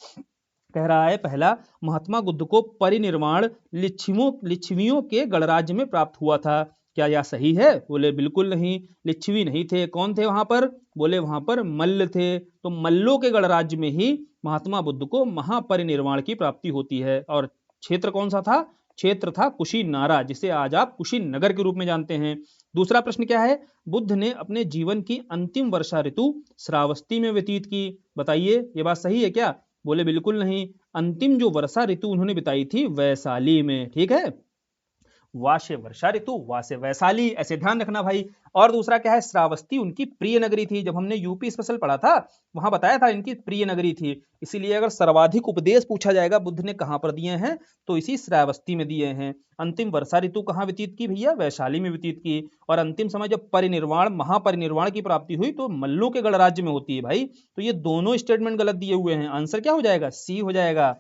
कह रहा है पहला, महात्मा बुद्ध को परिनिर्वाण लिच्छवियों के गणराज्य में प्राप्त हुआ था, क्या यह सही है, बोले बिल्कुल नहीं, लिच्छवी नहीं थे, कौन थे वहां पर, बोले वहां पर मल्ल थे, तो मल्लों के गणराज्य में ही महात्मा बुद्ध को महापरिनिर्वाण की प्राप्ति होती है। और क्षेत्र कौन सा था, क्षेत्र था कुशीनारा, जिसे आज आप कुशीनगर के रूप में जानते हैं। दूसरा प्रश्न क्या है, बुद्ध ने अपने जीवन की अंतिम वर्षा ऋतु श्रावस्ती में व्यतीत की, बताइए ये बात सही है क्या, बोले बिल्कुल नहीं, अंतिम जो वर्षा ऋतु उन्होंने बिताई थी वैशाली में, ठीक है, वाष्य वर्षा ऋतु वाष्य वैशाली, ऐसे ध्यान रखना भाई। और दूसरा क्या है, श्रावस्ती उनकी प्रिय नगरी थी, जब हमने यूपी स्पेशल पढ़ा था वहां बताया था इनकी प्रिय नगरी थी, इसीलिए अगर सर्वाधिक उपदेश पूछा जाएगा बुद्ध ने कहां पर दिए हैं तो इसी श्रावस्ती में दिए हैं। अंतिम वर्षा ऋतु कहां व्यतीत की भैया, वैशाली में व्यतीत की। और अंतिम समय जब परिनिर्वाण महापरिनिर्वाण की प्राप्ति हुई तो मल्लों के गणराज्य में होती है भाई, तो ये दोनों स्टेटमेंट गलत दिए हुए हैं, आंसर क्या हो जाएगा, सी हो जाएगा।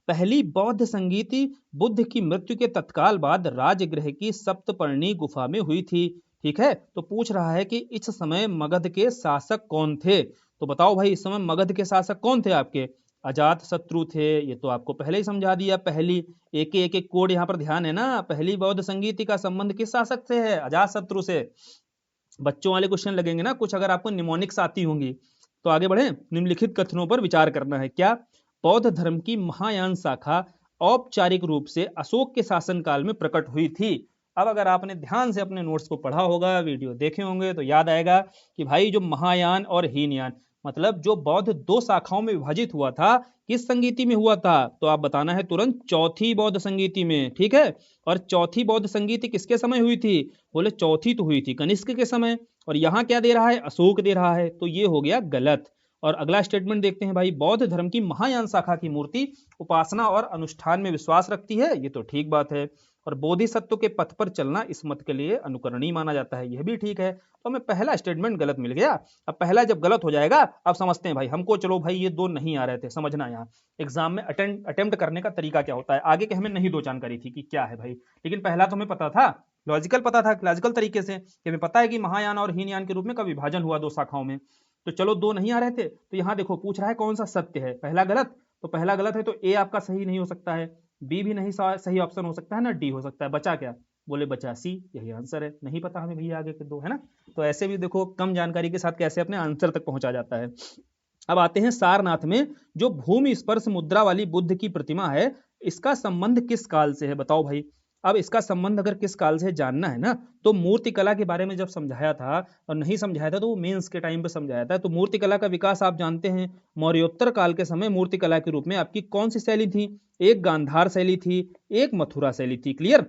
पहली बौद्ध संगीति बुद्ध की मृत्यु के तत्काल बाद राजगृह की सप्तपर्णी गुफा में हुई थी, ठीक है। तो पूछ रहा है कि इस समय मगध के शासक कौन थे, तो बताओ भाई इस समय मगध के शासक कौन थे आपके, अजात शत्रु थे, ये तो आपको पहले ही समझा दिया। पहली एक कोड यहाँ पर ध्यान है ना, पहली बौद्ध संगीति का संबंध किस शासक से है, अजात शत्रु से। बच्चों वाले क्वेश्चन लगेंगे ना कुछ, अगर आपको निमोनिक्स आती होंगी तो। आगे बढ़े, निम्नलिखित कथनों पर विचार करना है, क्या बौद्ध धर्म की महायान शाखा औपचारिक रूप से अशोक के शासनकाल में प्रकट हुई थी। अब अगर आपने ध्यान से अपने नोट्स को पढ़ा होगा, वीडियो देखे होंगे तो याद आएगा कि भाई जो महायान और हीनयान, मतलब जो बौद्ध दो शाखाओं में विभाजित हुआ था, किस संगीति में हुआ था, तो आप बताना है तुरंत, चौथी बौद्ध संगीति में, ठीक है। और चौथी बौद्ध संगीति किसके समय हुई थी, बोले चौथी तो हुई थी कनिष्क के समय, और यहाँ क्या दे रहा है, अशोक दे रहा है, तो ये हो गया गलत। और अगला स्टेटमेंट देखते हैं भाई, बौद्ध धर्म की महायान शाखा की मूर्ति उपासना और अनुष्ठान में विश्वास रखती है, ये तो ठीक बात है। और बोधिसत्व के पथ पर चलना इस मत के लिए अनुकरणीय माना जाता है, यह भी ठीक है। तो हमें पहला स्टेटमेंट गलत मिल गया। अब पहला जब गलत हो जाएगा, अब समझते हैं भाई हमको, चलो भाई ये दो नहीं आ रहे थे, समझना यहाँ एग्जाम में अटेम्प्ट करने का तरीका क्या होता है, आगे के हमें नहीं दो जानकारी थी कि क्या है भाई, लेकिन पहला तो हमें पता था, लॉजिकल पता था, लॉजिकल तरीके से कि हमें पता है कि महायान और हीनयान के रूप में का विभाजन हुआ दो शाखाओं में। तो चलो दो नहीं आ रहे थे, तो यहाँ देखो पूछ रहा है कौन सा सत्य है, पहला गलत, तो पहला गलत है तो ए आपका सही नहीं हो सकता है, बी भी नहीं सही ऑप्शन हो सकता है ना, डी हो सकता है, बचा क्या, बोले बचा सी, यही आंसर है, नहीं पता हमें भैया आगे के दो, है ना। तो ऐसे भी देखो कम जानकारी के साथ कैसे अपने आंसर तक पहुंचा जाता है। अब आते हैं सारनाथ में जो भूमि स्पर्श मुद्रा वाली बुद्ध की प्रतिमा है, इसका संबंध किस काल से है, बताओ भाई। अब इसका संबंध अगर किस काल से जानना है ना, तो मूर्ति कला के बारे में जब समझाया था, और नहीं समझाया था तो वो मेंस के टाइम पे समझाया था। तो मूर्ति कला का विकास आप जानते हैं, मौर्योत्तर काल के समय मूर्ति कला के रूप में आपकी कौन सी शैली थी, एक गांधार शैली थी, एक मथुरा शैली थी, क्लियर।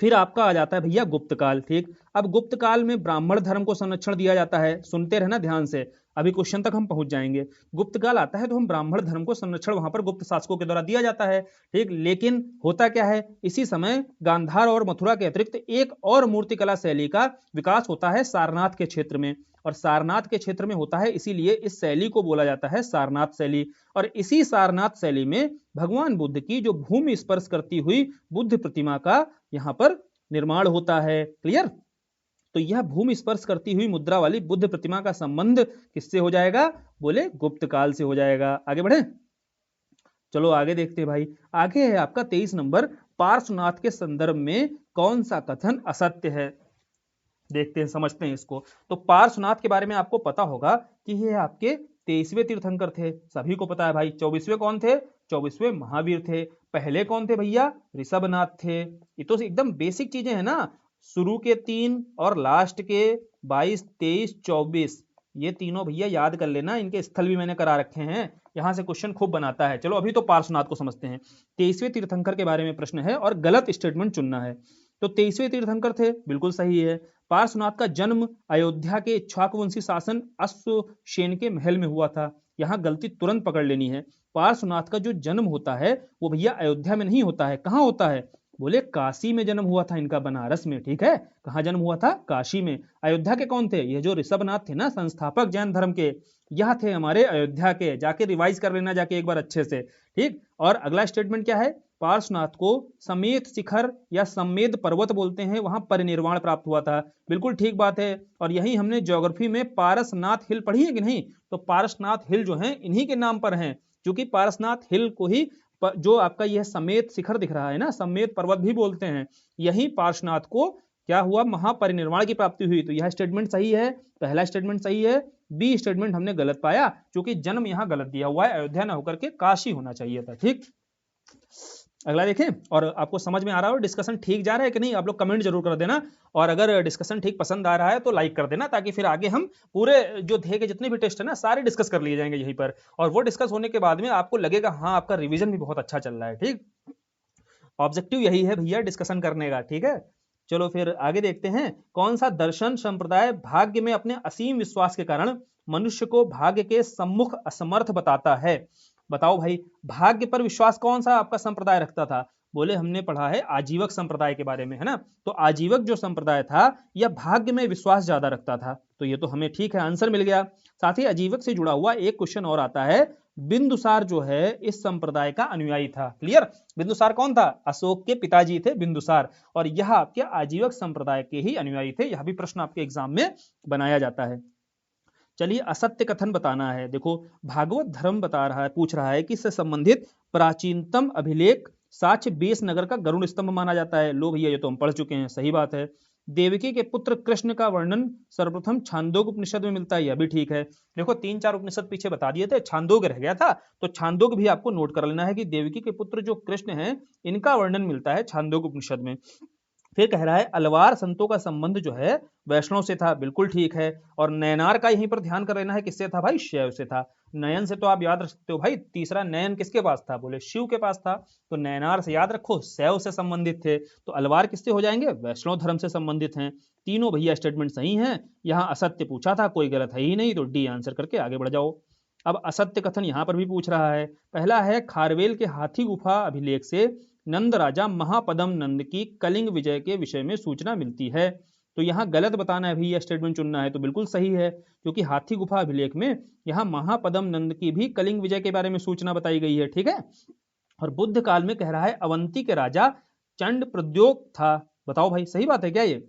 फिर आपका आ जाता है भैया गुप्त काल, ठीक। अब गुप्त काल में ब्राह्मण धर्म को संरक्षण दिया जाता है, सुनते रहना ध्यान से, अभी क्वेश्चन तक हम पहुंच जाएंगे। गुप्त काल आता है तो हम ब्राह्मण धर्म को संरक्षण वहां पर गुप्त शासकों के द्वारा दिया जाता है, ठीक। लेकिन होता क्या है, इसी समय गांधार और मथुरा के अतिरिक्त एक और मूर्तिकला शैली का विकास होता है सारनाथ के क्षेत्र में, और सारनाथ के क्षेत्र में होता है, इसीलिए इस शैली को बोला जाता है सारनाथ शैली। और इसी सारनाथ शैली में भगवान बुद्ध की जो भूमि स्पर्श करती हुई बुद्ध प्रतिमा का यहां पर निर्माण होता है, क्लियर। तो यह भूमि स्पर्श करती हुई मुद्रा वाली बुद्ध प्रतिमा का संबंध किससे हो जाएगा, बोले गुप्त काल से हो जाएगा। आगे बढ़े, चलो आगे देखते हैं भाई। आगे है आपका 23 नंबर, पार्श्वनाथ के संदर्भ में कौन सा कथन असत्य है, देखते हैं समझते हैं इसको। तो पार्श्वनाथ के बारे में आपको पता होगा कि ये आपके 23वें तीर्थंकर थे, सभी को पता है भाई। 24वें कौन थे, 24वें महावीर थे। पहले कौन थे भैया, ऋषभनाथ थे। ये तो एकदम बेसिक चीजें हैं ना, शुरू के 3 और लास्ट के 22, 23, 24, ये तीनों भैया याद कर लेना, इनके स्थल भी मैंने करा रखे हैं, यहां से क्वेश्चन खूब बनाता है। चलो अभी तो पार्श्वनाथ को समझते हैं। 23वें तीर्थंकर के बारे में प्रश्न है और गलत स्टेटमेंट चुनना है। तो 23वें तीर्थंकर थे, बिल्कुल सही है। पार्श्वनाथ का जन्म अयोध्या के इक्ष्वाकुवंशी शासन अश्वसेन के महल में हुआ था। यहाँ गलती तुरंत पकड़ लेनी है। पार्श्वनाथ का जो जन्म होता है वो भैया अयोध्या में नहीं होता है। कहाँ होता है? बोले काशी में जन्म हुआ था इनका, बनारस में। ठीक है, कहाँ जन्म हुआ था? काशी में। अयोध्या के कौन थे? ये जो ऋषभनाथ थे ना, संस्थापक जैन धर्म के, यह थे हमारे अयोध्या के। जाके रिवाइज कर लेना जाके एक बार अच्छे से। ठीक, और अगला स्टेटमेंट क्या है? पार्श्वनाथ को समेत शिखर या समेत पर्वत बोलते हैं, वहां परिनिर्वाण प्राप्त हुआ था। बिल्कुल ठीक बात है। और यही हमने ज्योग्राफी में पारसनाथ हिल पढ़ी है कि नहीं? तो पारसनाथ हिल जो है इन्हीं के नाम पर हैं, क्योंकि पारसनाथ हिल को ही जो आपका यह समेत शिखर दिख रहा है ना, समेत पर्वत भी बोलते हैं। यही पार्श्वनाथ को क्या हुआ? महापरिनिर्वाण की प्राप्ति हुई। तो यह स्टेटमेंट सही है, पहला स्टेटमेंट सही है। बी स्टेटमेंट हमने गलत पाया, क्योंकि जन्म यहां गलत दिया हुआ है, अयोध्या ना होकर के काशी होना चाहिए था। ठीक, अगला देखें। और आपको समझ में आ रहा हो, डिस्कशन ठीक जा रहा है कि नहीं? आप लोग कमेंट जरूर कर देना, और अगर डिस्कशन ठीक पसंद आ रहा है तो लाइक कर देना, ताकि फिर आगे हम पूरे जो थे के जितने भी टेस्ट है ना, सारे डिस्कस कर लिए जाएंगे यहीं पर। और वो डिस्कस होने के बाद में आपको लगेगा हाँ आपका रिवीजन भी बहुत अच्छा चल रहा है। ठीक, ऑब्जेक्टिव यही है भैया, डिस्कशन करने का। ठीक है, चलो फिर आगे देखते हैं। कौन सा दर्शन संप्रदाय भाग्य में अपने असीम विश्वास के कारण मनुष्य को भाग्य के सम्मुख असमर्थ बताता है? बताओ भाई, भाग्य पर विश्वास कौन सा आपका संप्रदाय रखता था? बोले हमने पढ़ा है आजीवक संप्रदाय के बारे में, है ना। तो आजीवक जो संप्रदाय था यह भाग्य में विश्वास ज्यादा रखता था। तो ये तो हमें ठीक है, आंसर मिल गया। साथ ही आजीवक से जुड़ा हुआ एक क्वेश्चन और आता है। बिंदुसार जो है इस संप्रदाय का अनुयायी था। क्लियर? बिंदुसार कौन था? अशोक के पिताजी थे बिंदुसार, और यह आपके आजीवक संप्रदाय के ही अनुयायी थे। यह भी प्रश्न आपके एग्जाम में बनाया जाता है। चलिए, असत्य कथन बताना है। देखो, भागवत धर्म बता रहा है, पूछ रहा है कि इससे संबंधित प्राचीनतम अभिलेख साक्ष्य बेस नगर का गरुड़ स्तंभ माना जाता है। लो भैया, ये तो हम पढ़ चुके हैं, सही बात है। देवकी के पुत्र कृष्ण का वर्णन सर्वप्रथम छांदोग उपनिषद में मिलता है, यह भी ठीक है। देखो, 3-4 उपनिषद पीछे बता दिए थे, छांदोग रह गया था, तो छांदोग भी आपको नोट कर लेना है कि देवकी के पुत्र जो कृष्ण हैं इनका वर्णन मिलता है छांदोग उपनिषद में। फिर कह रहा है अलवार संतों का संबंध जो है वैष्णव से था, बिल्कुल ठीक है। और नयनार का यहीं पर ध्यान कर लेना है, किससे था भाई? शैव से था। नयन से तो आप याद रख सकते हो भाई, तीसरा नयन किसके पास था? बोले शिव के पास था। तो नयनार से याद रखो, शैव से संबंधित थे। तो अलवार किससे हो जाएंगे? वैष्णव धर्म से संबंधित हैं। तीनों भैया स्टेटमेंट सही हैं। यहाँ असत्य पूछा था, कोई गलत है ही नहीं, तो डी आंसर करके आगे बढ़ जाओ। अब असत्य कथन यहाँ पर भी पूछ रहा है। पहला है खारवेल के हाथी गुफा अभिलेख से नंद राजा महापदम नंद की कलिंग विजय के विषय में सूचना मिलती है। तो यहाँ गलत बताना है भैया, स्टेटमेंट चुनना है। तो बिल्कुल सही है, क्योंकि हाथी गुफा अभिलेख में यहाँ महापदम नंद की भी कलिंग विजय के बारे में सूचना बताई गई है। ठीक है, और बुद्ध काल में कह रहा है अवंती के राजा चंड प्रद्योत था। बताओ भाई, सही बात है क्या ये?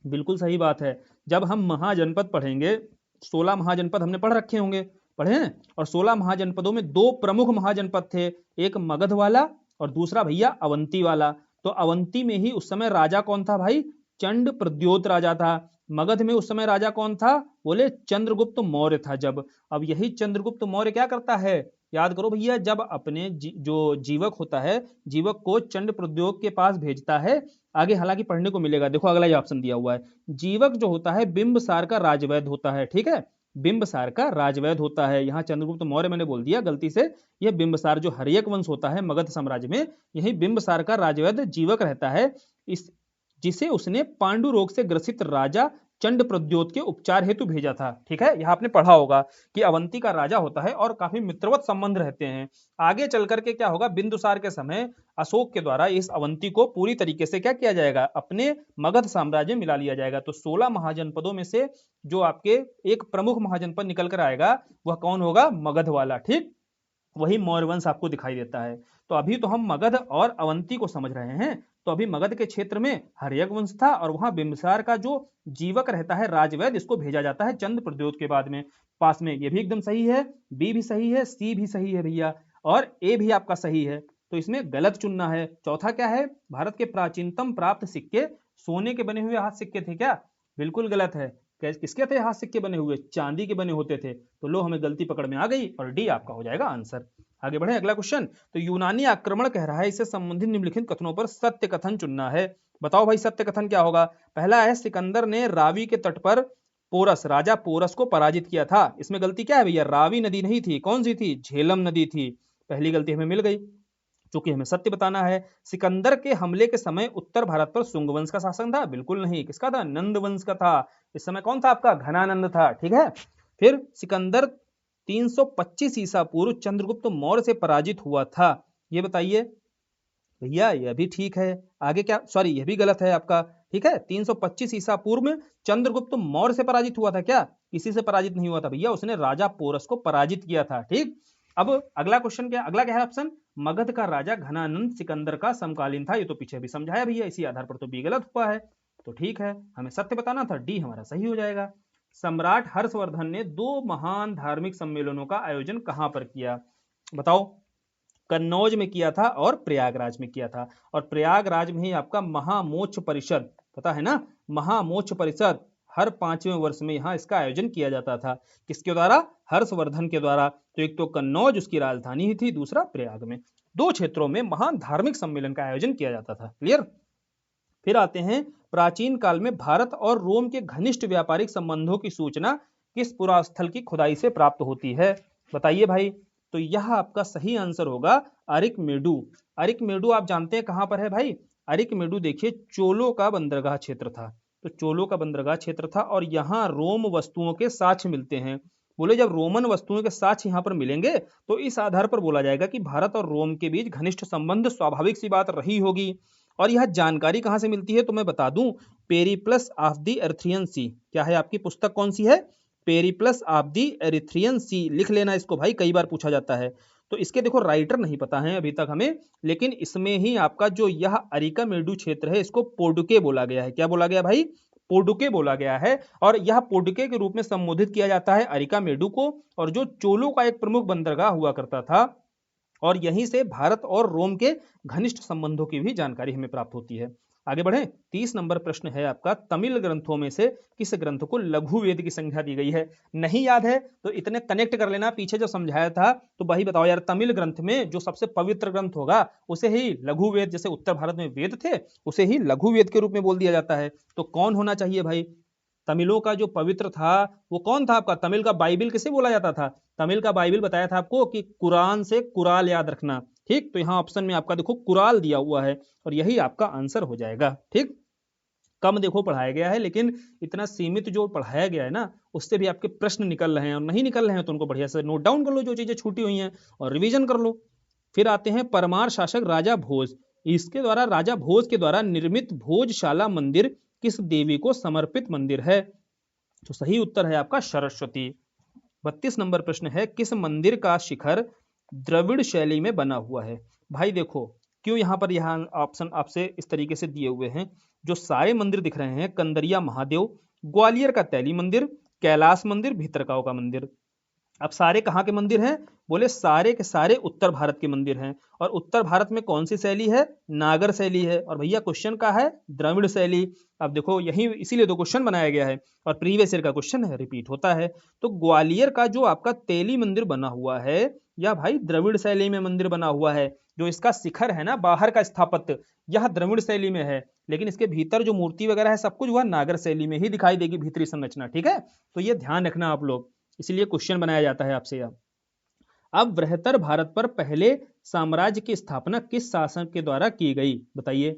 बिल्कुल सही बात है। जब हम महाजनपद पढ़ेंगे, 16 महाजनपद हमने पढ़ रखे होंगे, पढ़े हैं। और 16 महाजनपदों में 2 प्रमुख महाजनपद थे, एक मगध वाला और दूसरा भैया अवंती वाला। तो अवंती में ही उस समय राजा कौन था भाई? चंड प्रद्योत राजा था। मगध में उस समय राजा कौन था? बोले चंद्रगुप्त मौर्य था। जब अब यही चंद्रगुप्त मौर्य क्या करता है? याद करो भैया, जब अपने जो जीवक होता है, जीवक को चंड प्रद्योत के पास भेजता है। आगे हालांकि पढ़ने को मिलेगा, देखो अगला ही ऑप्शन दिया हुआ है। जीवक जो होता है बिंबसार का राजवैद होता है। ठीक है, बिंबसार का राजवैद होता है। यहाँ चंद्रगुप्त मौर्य मैंने बोल दिया गलती से, यह बिंबसार जो हर्यक वंश होता है मगध साम्राज्य में, यही बिंबसार का राजवैद जीवक रहता है। इस जिसे उसने पांडु रोग से ग्रसित राजा चंड प्रद्योत के उपचार हेतु भेजा था। ठीक है, यह आपने पढ़ा होगा कि अवंती का राजा होता है और काफी मित्रवत संबंध रहते हैं। आगे चल करके क्या होगा? बिंदुसार के समय अशोक के द्वारा इस अवंती को पूरी तरीके से क्या किया जाएगा? अपने मगध साम्राज्य में मिला लिया जाएगा। तो 16 महाजनपदों में से जो आपके एक प्रमुख महाजनपद निकल कर आएगा वह कौन होगा? मगध वाला। ठीक, वही मौर्य वंश आपको दिखाई देता है। तो अभी तो हम मगध और अवंती को समझ रहे हैं। तो अभी मगध के क्षेत्र में हर्यक वंश था और वहां बिंबिसार का जो जीवक रहता है राजवैद, इसको भेजा जाता है चंद प्रद्योत के बाद में पास में। ये भी एकदम सही है, बी भी सही है, सी भी सही है भैया, और ए भी आपका सही है। तो इसमें गलत चुनना है। चौथा क्या है? भारत के प्राचीनतम प्राप्त सिक्के सोने के बने हुए हाथ सिक्के थे क्या? बिल्कुल गलत है। किसके थे हाथ सिक्के बने हुए? चांदी के बने होते थे। तो लो, हमें गलती पकड़ में आ गई और डी आपका हो जाएगा आंसर। आगे बढ़े, अगला क्वेश्चन। तो यूनानी आक्रमण कह रहा है, इससे संबंधित निम्नलिखित कथनों पर सत्य कथन चुनना है। बताओ भाई, सत्य कथन क्या होगा? पहला है सिकंदर ने रावी के तट पर पोरस, राजा पोरस को पराजित किया था। इसमें गलती क्या है भैया? रावी नदी नहीं थी, कौन सी थी? झेलम नदी थी। पहली गलती हमें मिल गई, चूंकि हमें सत्य बताना है। सिकंदर के हमले के समय उत्तर भारत पर शुंग वंश का शासन था? बिल्कुल नहीं। किसका था? नंद वंश का था। इस समय कौन था आपका? घनानंद था। ठीक है, फिर सिकंदर 325 ईसा पूर्व चंद्रगुप्त मौर्य से पराजित हुआ था? ये बताइए भैया। यह भी ठीक है, आगे क्या, सॉरी यह भी गलत है आपका। ठीक है, 325 ईसा पूर्व में चंद्रगुप्त मौर्य से पराजित हुआ था क्या? किसी से पराजित नहीं हुआ था भैया, उसने राजा पोरस को पराजित किया था। ठीक, अब अगला क्वेश्चन क्या, अगला क्या है ऑप्शन, मगध का राजा घनानंद सिकंदर का समकालीन था। ये तो पीछे भी समझाया भैया, इसी आधार पर तो बी गलत हुआ है। तो ठीक है, हमें सत्य बताना था, डी हमारा सही हो जाएगा। सम्राट हर्षवर्धन ने 2 महान धार्मिक सम्मेलनों का आयोजन कहां पर किया? बताओ। कन्नौज में किया था और प्रयागराज में किया था। और प्रयागराज में ही आपका महामोक्ष परिषद, पता है ना, महामोक्ष परिषद हर 5वें वर्ष में यहाँ इसका आयोजन किया जाता था। किसके द्वारा? हर्षवर्धन के द्वारा। तो एक तो कन्नौज उसकी राजधानी ही थी, दूसरा प्रयाग में। 2 क्षेत्रों में महान धार्मिक सम्मेलन का आयोजन किया जाता था। क्लियर। फिर आते हैं, प्राचीन काल में भारत और रोम के घनिष्ठ व्यापारिक संबंधों की सूचना किस पुरास्थल की खुदाई से प्राप्त होती है? बताइए भाई। तो यह आपका सही आंसर होगा अरिकमेडु। अरिकमेडु आप जानते हैं कहां पर है भाई? अरिकमेडु देखिए चोलों का बंदरगाह क्षेत्र था। तो चोलों का बंदरगाह क्षेत्र था और यहाँ रोम वस्तुओं के साक्ष्य मिलते हैं। बोले जब रोमन वस्तुओं के साक्ष्य यहाँ पर मिलेंगे तो इस आधार पर बोला जाएगा कि भारत और रोम के बीच घनिष्ठ संबंध स्वाभाविक सी बात रही होगी। और यह जानकारी कहां से मिलती है तो मैं बता दूं, पेरिप्लस ऑफ द एरिथ्रियन सी। क्या है आपकी पुस्तक, कौन सी है? पेरिप्लस ऑफ द एरिथ्रियन सी। लिख लेना इसको भाई, कई बार पूछा जाता है। तो इसके देखो राइटर नहीं पता है अभी तक हमें, लेकिन इसमें ही आपका जो यह अरिकामेडु क्षेत्र है इसको पोडुके बोला गया है। क्या बोला गया भाई? पोडुके बोला गया है। और यह पोडुके के रूप में संबोधित किया जाता है अरिकामेडु को। और जो चोलों का एक प्रमुख बंदरगाह हुआ करता था, और यहीं से भारत और रोम के घनिष्ठ संबंधों की भी जानकारी हमें प्राप्त होती है। आगे बढ़े। 30 नंबर प्रश्न है आपका, तमिल ग्रंथों में से किस ग्रंथ को लघु वेद की संज्ञा दी गई है? नहीं याद है तो इतने कनेक्ट कर लेना, पीछे जो समझाया था। तो भाई बताओ यार, तमिल ग्रंथ में जो सबसे पवित्र ग्रंथ होगा उसे ही लघु वेद, जैसे उत्तर भारत में वेद थे उसे ही लघु वेद के रूप में बोल दिया जाता है। तो कौन होना चाहिए भाई? तमिलों का जो पवित्र था वो कौन था आपका? तमिल का बाइबिल किसे बोला जाता था? तमिल का बाइबिल बताया था आपको कि कुरान से कुराल याद रखना। ठीक, तो यहाँ ऑप्शन में आपका देखो कुराल दिया हुआ है और यही आपका आंसर हो जाएगा। ठीक, कम देखो पढ़ाया गया है, लेकिन इतना सीमित जो पढ़ाया गया है ना उससे भी आपके प्रश्न निकल रहे हैं, और नहीं निकल रहे हैं तो उनको बढ़िया से नोट डाउन कर लो जो चीजें छूटी हुई हैं और रिवीजन कर लो। फिर आते हैं परमार शासक राजा भोज, इसके द्वारा राजा भोज के द्वारा निर्मित भोजशाला मंदिर किस देवी को समर्पित मंदिर है? तो सही उत्तर है आपका सरस्वती। 32 नंबर प्रश्न है, किस मंदिर का शिखर द्रविड़ शैली में बना हुआ है? भाई देखो क्यों यहाँ पर यहाँ ऑप्शन आपसे इस तरीके से दिए हुए हैं। जो सारे मंदिर दिख रहे हैं, कंदरिया महादेव, ग्वालियर का तैली मंदिर, कैलाश मंदिर, भीतरकाव का मंदिर। अब सारे कहाँ के मंदिर हैं? बोले सारे के सारे उत्तर भारत के मंदिर हैं। और उत्तर भारत में कौन सी शैली है? नागर शैली है। और भैया क्वेश्चन का है द्रविड़ शैली। अब देखो यही इसीलिए तो क्वेश्चन बनाया गया है और प्रीवियस ईयर का क्वेश्चन है, रिपीट होता है। तो ग्वालियर का जो आपका तेली मंदिर बना हुआ है या भाई द्रविड़ शैली में मंदिर बना हुआ है, जो इसका शिखर है ना बाहर का स्थापत्य, यह द्रविड़ शैली में है, लेकिन इसके भीतर जो मूर्ति वगैरह है सब कुछ वह नागर शैली में ही दिखाई देगी, भीतरी संरचना। ठीक है, तो ये ध्यान रखना आप लोग, इसलिए क्वेश्चन बनाया जाता है आपसे। अब बृहत्तर भारत पर पहले साम्राज्य की स्थापना किस शासक के द्वारा की गई? बताइए।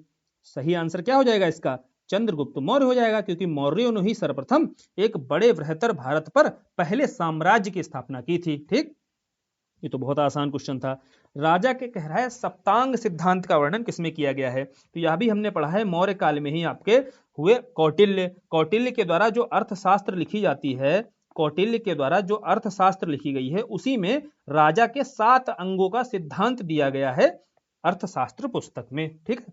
सही आंसर क्या हो जाएगा इसका? चंद्रगुप्त मौर्य हो जाएगा, क्योंकि मौर्यों ने ही सर्वप्रथम एक बड़े बृहत्तर भारत पर पहले साम्राज्य की स्थापना की थी। ठीक, ये तो बहुत आसान क्वेश्चन था। राजा के कह रहा है सप्तांग सिद्धांत का वर्णन किसमें किया गया है? तो यह भी हमने पढ़ा है मौर्य काल में ही आपके हुए कौटिल्य। कौटिल्य के द्वारा जो अर्थशास्त्र लिखी जाती है, कौटिल्य के द्वारा जो अर्थशास्त्र लिखी गई है उसी में राजा के 7 अंगों का सिद्धांत दिया गया है अर्थशास्त्र पुस्तक में। ठीक है,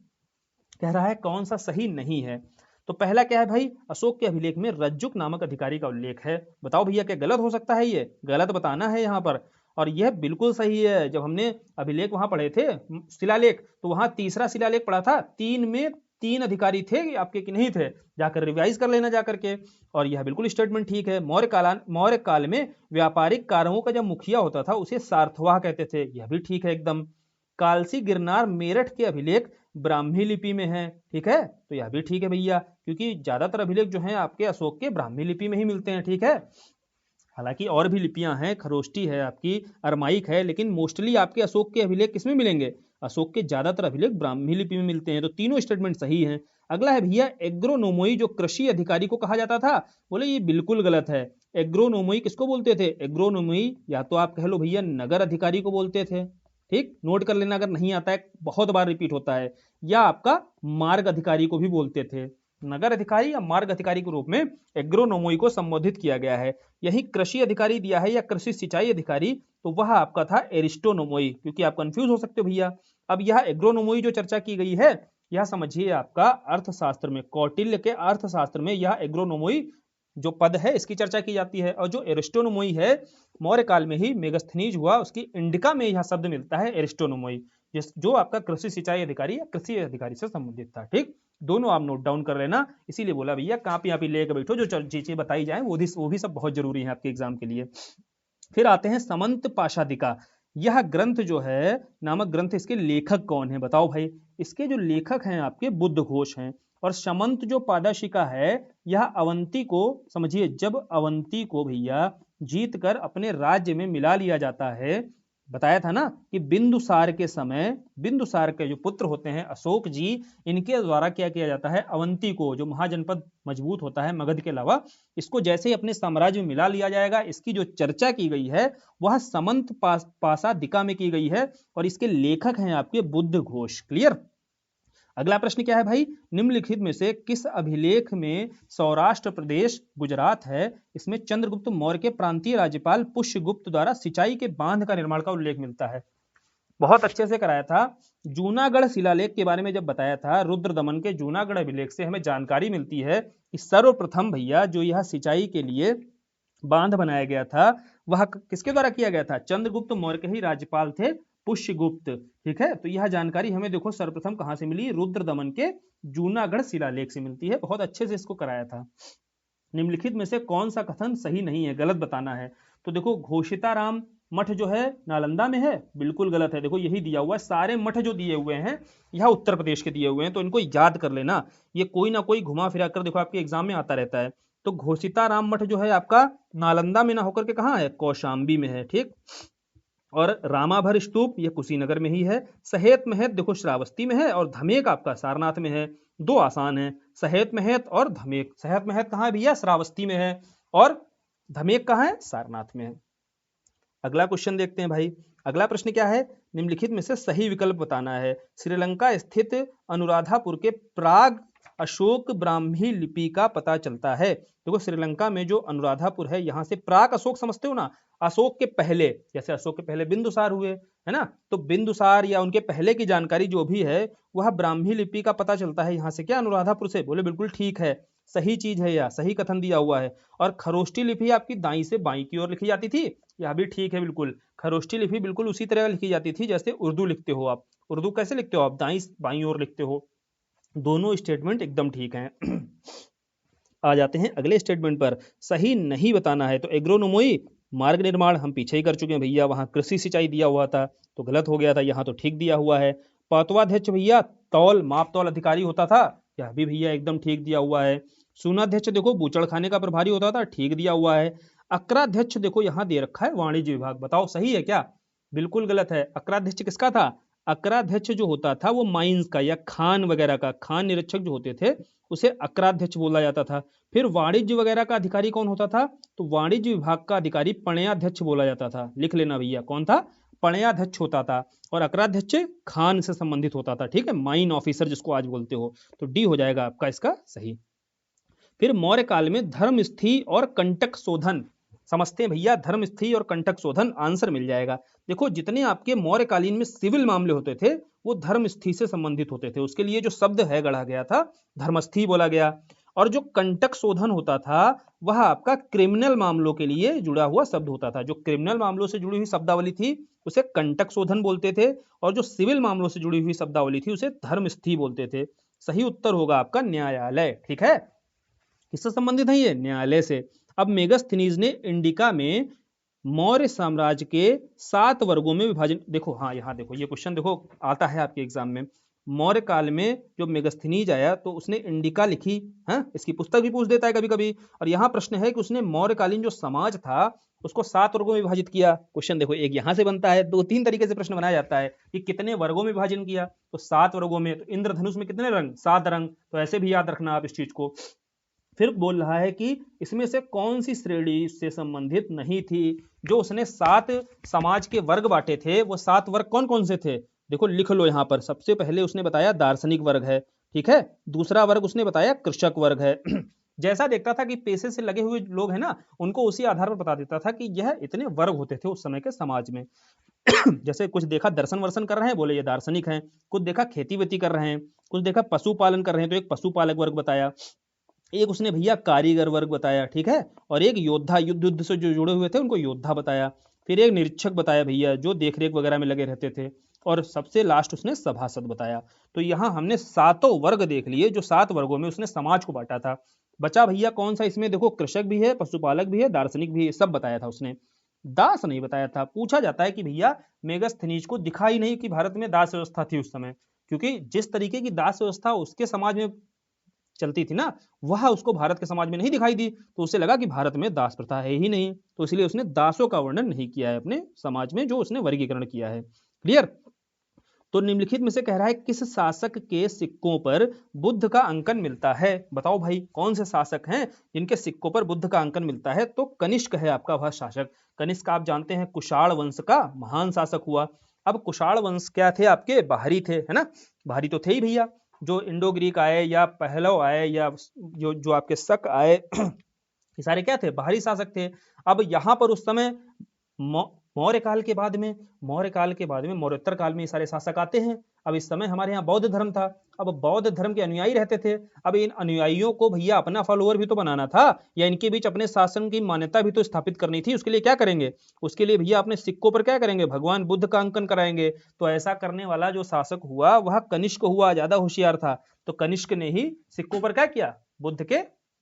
कह रहा है कौन सा सही नहीं है? तो पहला क्या है भाई? अशोक के अभिलेख में रज्जुक नामक अधिकारी का उल्लेख है। बताओ भैया क्या गलत हो सकता है? ये गलत बताना है यहाँ पर, और यह बिल्कुल सही है। जब हमने अभिलेख वहां पढ़े थे शिलालेख, तो वहां तीसरा शिलालेख पढ़ा था, 3 में 3 अधिकारी थे आपके कि नहीं थे, जाकर रिवाइज कर लेना जाकर के। और यह बिल्कुल स्टेटमेंट ठीक है। मौर्य काल में व्यापारिक कार्यों का जब मुखिया होता था उसे सार्थवाह कहते थे, यह भी ठीक है एकदम। कालसी गिरनार मेरठ के अभिलेख ब्राह्मी लिपि में है। ठीक है, तो यह भी ठीक है भैया, क्योंकि ज्यादातर अभिलेख जो हैं आपके अशोक के ब्राह्मी लिपि में ही मिलते हैं। ठीक है, हालांकि और भी लिपियां हैं, खरोष्टी है आपकी, अरमाइक है, लेकिन मोस्टली आपके अशोक के अभिलेख किसमें मिलेंगे? अशोक के ज्यादातर अभिलेख ब्राह्मी लिपि में मिलते हैं। तो तीनों स्टेटमेंट सही हैं। अगला है भैया एग्रोनोमोई जो कृषि अधिकारी को कहा जाता था, बोले ये बिल्कुल गलत है। एग्रोनोमोई किसको बोलते थे? एग्रोनोमोई या तो आप कह लो भैया नगर अधिकारी को बोलते थे, ठीक, नोट कर लेना अगर नहीं आता है, बहुत बार रिपीट होता है, या आपका मार्ग अधिकारी को भी बोलते थे। नगर अधिकारी या मार्ग अधिकारी के रूप में एग्रोनोमोई को संबोधित किया गया है। यही कृषि अधिकारी दिया है या कृषि सिंचाई अधिकारी, तो वह आपका था एरिस्टोनोमोई, क्योंकि आप कंफ्यूज हो सकते हो भैया। अब यह एग्रोनोमोई जो चर्चा की गई है, यह समझिए आपका अर्थशास्त्र में, कौटिल्य के अर्थशास्त्र में यह एग्रोनोमोई जो पद है इसकी चर्चा की जाती है। और जो एरिस्टोनोमोई है, मौर्य काल में ही मेगस्थनीज हुआ, उसकी इंडिका में यह शब्द मिलता है एरिस्टोनोमोई, जो आपका कृषि सिंचाई अधिकारी या कृषि अधिकारी से संबंधित था। ठीक, दोनों आप नोट डाउन कर लेना, इसीलिए बोला भैया कापी आप लेकर बैठो, जो चीजें बताई जाए वो भी सब बहुत जरूरी है आपके एग्जाम के लिए। फिर आते हैं समंत पाशादिका। यह ग्रंथ जो है, नामक ग्रंथ, इसके लेखक कौन है बताओ भाई? इसके जो लेखक हैं आपके बुद्ध घोष हैं। और समंत जो पादाशिका है, यह अवंती को, समझिए जब अवंती को भैया जीत कर अपने राज्य में मिला लिया जाता है, बताया था ना कि बिंदुसार के समय, बिंदुसार के जो पुत्र होते हैं अशोक जी, इनके द्वारा क्या किया जाता है, अवंती को, जो महाजनपद मजबूत होता है मगध के अलावा, इसको जैसे ही अपने साम्राज्य में मिला लिया जाएगा, इसकी जो चर्चा की गई है वह समंत पाशादिका में की गई है। और इसके लेखक हैं आपके बुद्ध घोष। क्लियर? अगला प्रश्न क्या है भाई? निम्नलिखित में से किस अभिलेख में सौराष्ट्र प्रदेश गुजरात है, इसमें चंद्रगुप्त मौर्य के प्रांतीय राज्यपाल पुष्यगुप्त द्वारा सिंचाई के बांध का निर्माण का उल्लेख मिलता है? बहुत अच्छे से कराया था। जूनागढ़ शिलालेख के बारे में जब बताया था, रुद्रदमन के जूनागढ़ अभिलेख से हमें जानकारी मिलती है कि सर्वप्रथम भैया जो यह सिंचाई के लिए बांध बनाया गया था, वह किसके द्वारा किया गया था? चंद्रगुप्त मौर्य के ही राज्यपाल थे पुष्यगुप्त। ठीक है, तो यह जानकारी हमें देखो सर्वप्रथम कहां से मिली? रुद्रदमन के जूनागढ़ शिलालेख से मिलती है। बहुत अच्छे से इसको कराया था। निम्नलिखित में से कौन सा कथन सही नहीं है, गलत बताना है? तो देखो घोषिताराम मठ जो है नालंदा में है, बिल्कुल गलत है। देखो यही दिया हुआ है, सारे मठ जो दिए हुए हैं यह उत्तर प्रदेश के दिए हुए हैं, तो इनको याद कर लेना। ये कोई ना कोई घुमा फिरा कर देखो आपके एग्जाम में आता रहता है। तो घोषिताराम मठ जो है आपका नालंदा में ना होकर के कहाँ है? कौशाम्बी में है। ठीक, और रामाभर स्तूप ये कुशीनगर में ही है। सहेत महत देखो श्रावस्ती में है, और धमेक आपका सारनाथ में है। दो आसान है, सहेत महत और धमेक। सहेत महत कहाँ है भैया? श्रावस्ती में है। और धमेक कहाँ है? सारनाथ में है। अगला क्वेश्चन देखते हैं भाई। अगला प्रश्न क्या है? निम्नलिखित में से सही विकल्प बताना है। श्रीलंका स्थित अनुराधापुर के प्राग अशोक ब्राह्मी लिपि का पता चलता है। देखो श्रीलंका में जो अनुराधापुर है, यहाँ से प्राग अशोक समझते हो ना, अशोक के पहले, जैसे अशोक के पहले बिंदुसार हुए है ना, तो बिंदुसार या उनके पहले की जानकारी जो भी है वह ब्राह्मी लिपि का पता चलता है यहाँ से। क्या? अनुराधापुर से। बोले बिल्कुल ठीक है, सही चीज है, या सही कथन दिया हुआ है। और खरोष्टी लिपि आपकी दाई से बाई की ओर लिखी जाती थी, यह भी ठीक है बिल्कुल। खरोष्टी लिपि बिल्कुल उसी तरह लिखी जाती थी जैसे उर्दू लिखते हो आप। उर्दू कैसे लिखते हो आप? दाई बाई ओर लिखते हो। दोनों स्टेटमेंट एकदम ठीक हैं। आ जाते हैं अगले स्टेटमेंट पर। सही नहीं बताना है। तो एग्रोनोमोई मार्ग निर्माण हम पीछे ही कर चुके हैं भैया, वहां कृषि सिंचाई दिया हुआ था तो गलत हो गया था, यहाँ तो ठीक दिया हुआ है। पातवाध्यक्ष भैया तौल माप तौल अधिकारी होता था, यह भी भैया एकदम ठीक दिया हुआ है। सूनाध्यक्ष देखो बूचड़खाने का प्रभारी होता था, ठीक दिया हुआ है। अक्राध्यक्ष देखो यहाँ दे रखा है वाणिज्य विभाग, बताओ सही है क्या? बिल्कुल गलत है। अक्राध्यक्ष किसका था? अक्राध्यक्ष जो होता था वो माइंस का या खान वगैरह का, खान निरीक्षक जो होते थे उसे अक्राध्यक्ष बोला जाता था। फिर वाणिज्य वगैरह का अधिकारी कौन होता था? तो वाणिज्य विभाग का अधिकारी पणयाध्यक्ष बोला जाता था। लिख लेना भैया, कौन था? पणयाध्यक्ष होता था। और अक्राध्यक्ष खान से संबंधित होता था। ठीक है, माइन ऑफिसर जिसको आज बोलते हो। तो डी हो जाएगा आपका इसका सही। फिर मौर्य काल में धर्मस्थी और कंटक शोधन समझते हैं भैया। धर्मस्थी और कंटक शोधन आंसर मिल जाएगा। देखो जितने आपके मौर्यकालीन में सिविल मामले होते थे वो धर्मस्थी से संबंधित होते थे, उसके लिए जो शब्द है गढ़ा गया था धर्मस्थी बोला गया। और जो कंटक शोधन होता था वह आपका क्रिमिनल मामलों के लिए जुड़ा हुआ शब्द होता था। जो क्रिमिनल मामलों से जुड़ी हुई शब्दावली थी उसे कंटक शोधन बोलते थे, और जो सिविल मामलों से जुड़ी हुई शब्दावली थी उसे धर्मस्थी बोलते थे। सही उत्तर होगा आपका न्यायालय। ठीक है, किससे संबंधित है ये? न्यायालय से। अब मेगास्थनीज ने इंडिका में मौर्य साम्राज्य के 7 वर्गों में विभाजन, देखो हाँ यहाँ देखो ये क्वेश्चन देखो आता है आपके एग्जाम में। मौर्य काल में जो मेगास्थनीज आया तो उसने इंडिका लिखी, हाँ इसकी पुस्तक भी पूछ देता है कभी कभी। और यहाँ प्रश्न है कि उसने मौर्यकालीन जो समाज था उसको 7 वर्गों में विभाजित किया। क्वेश्चन देखो एक यहां से बनता है, 2-3 तरीके से प्रश्न बनाया जाता है कि कितने वर्गों में विभाजन किया, तो 7 वर्गों में। तो इंद्रधनुष में कितने रंग, 7 रंग, तो ऐसे भी याद रखना आप इस चीज को। फिर बोल रहा है कि इसमें से कौन सी श्रेणी से संबंधित नहीं थी, जो उसने 7 समाज के वर्ग बांटे थे, वो 7 वर्ग कौन कौन से थे, देखो लिख लो यहां पर। सबसे पहले उसने बताया दार्शनिक वर्ग है, ठीक है। दूसरा वर्ग उसने बताया कृषक वर्ग है। जैसा देखता था कि पेशे से लगे हुए लोग हैं ना, उनको उसी आधार पर बता देता था कि यह इतने वर्ग होते थे उस समय के समाज में। जैसे कुछ देखा दर्शन वर्शन कर रहे हैं, बोले ये दार्शनिक हैं। कुछ देखा खेती वेती कर रहे हैं, कुछ देखा पशुपालन कर रहे हैं, तो एक पशुपालक वर्ग बताया। एक उसने भैया कारीगर वर्ग बताया, ठीक है। और एक योद्धा, युद्ध से जो जुड़े हुए थे उनको योद्धा बताया। फिर एक निरीक्षक बताया भैया, जो देखरेख वगैरह में लगे रहते थे। और सबसे लास्ट उसने सभासद बताया। तो यहाँ हमने 7 वर्ग देख लिए, जो 7 वर्गों में उसने समाज को बांटा था। बचा भैया कौन सा, इसमें देखो कृषक भी है, पशुपालक भी है, दार्शनिक भी है, सब बताया था उसने। दास नहीं बताया था। पूछा जाता है कि भैया मेगास्थनीज को दिखा ही नहीं कि भारत में दास व्यवस्था थी उस समय, क्योंकि जिस तरीके की दास व्यवस्था उसके समाज में चलती थी ना, वह उसको भारत के समाज में नहीं दिखाई दी। तो उसे लगा कि भारत में दास प्रथा है ही नहीं, तो इसलिए उसने दासों का वर्णन नहीं किया है अपने समाज में, जो उसने वर्गीकरण किया है। क्लियर। तो निम्नलिखित में से कह रहा है किस शासक के सिक्कों पर बुद्ध का अंकन मिलता है। बताओ भाई कौन से शासक हैं जिनके सिक्कों पर बुद्ध का अंकन मिलता है। तो कनिष्क है आपका वह शासक। कनिष्क आप जानते हैं कुषाण वंश का महान शासक हुआ। अब कुषाण वंश क्या थे आपके, बाहरी थे, है ना। बाहरी तो थे ही भैया। जो इंडो ग्रीक आए या पहलव आए या जो जो आपके शक आए, ये सारे क्या थे, बाहरी शासक थे। अब यहाँ पर उस समय मौर्य काल के बाद में, मौर्योत्तर काल में ये सारे शासक आते हैं। अब इस समय हमारे यहाँ बौद्ध धर्म था। अब बौद्ध धर्म के अनुयायी रहते थे। अब इन अनुयायियों को भैया अपना फॉलोअर भी तो बनाना था, या इनके बीच अपने शासन की मान्यता भी तो स्थापित करनी थी। उसके लिए क्या करेंगे, उसके लिए भैया अपने सिक्कों पर क्या करेंगे, भगवान बुद्ध का अंकन कराएंगे। तो ऐसा करने वाला जो शासक हुआ वह कनिष्क हुआ, ज्यादा होशियार था। तो कनिष्क ने ही सिक्कों पर क्या किया,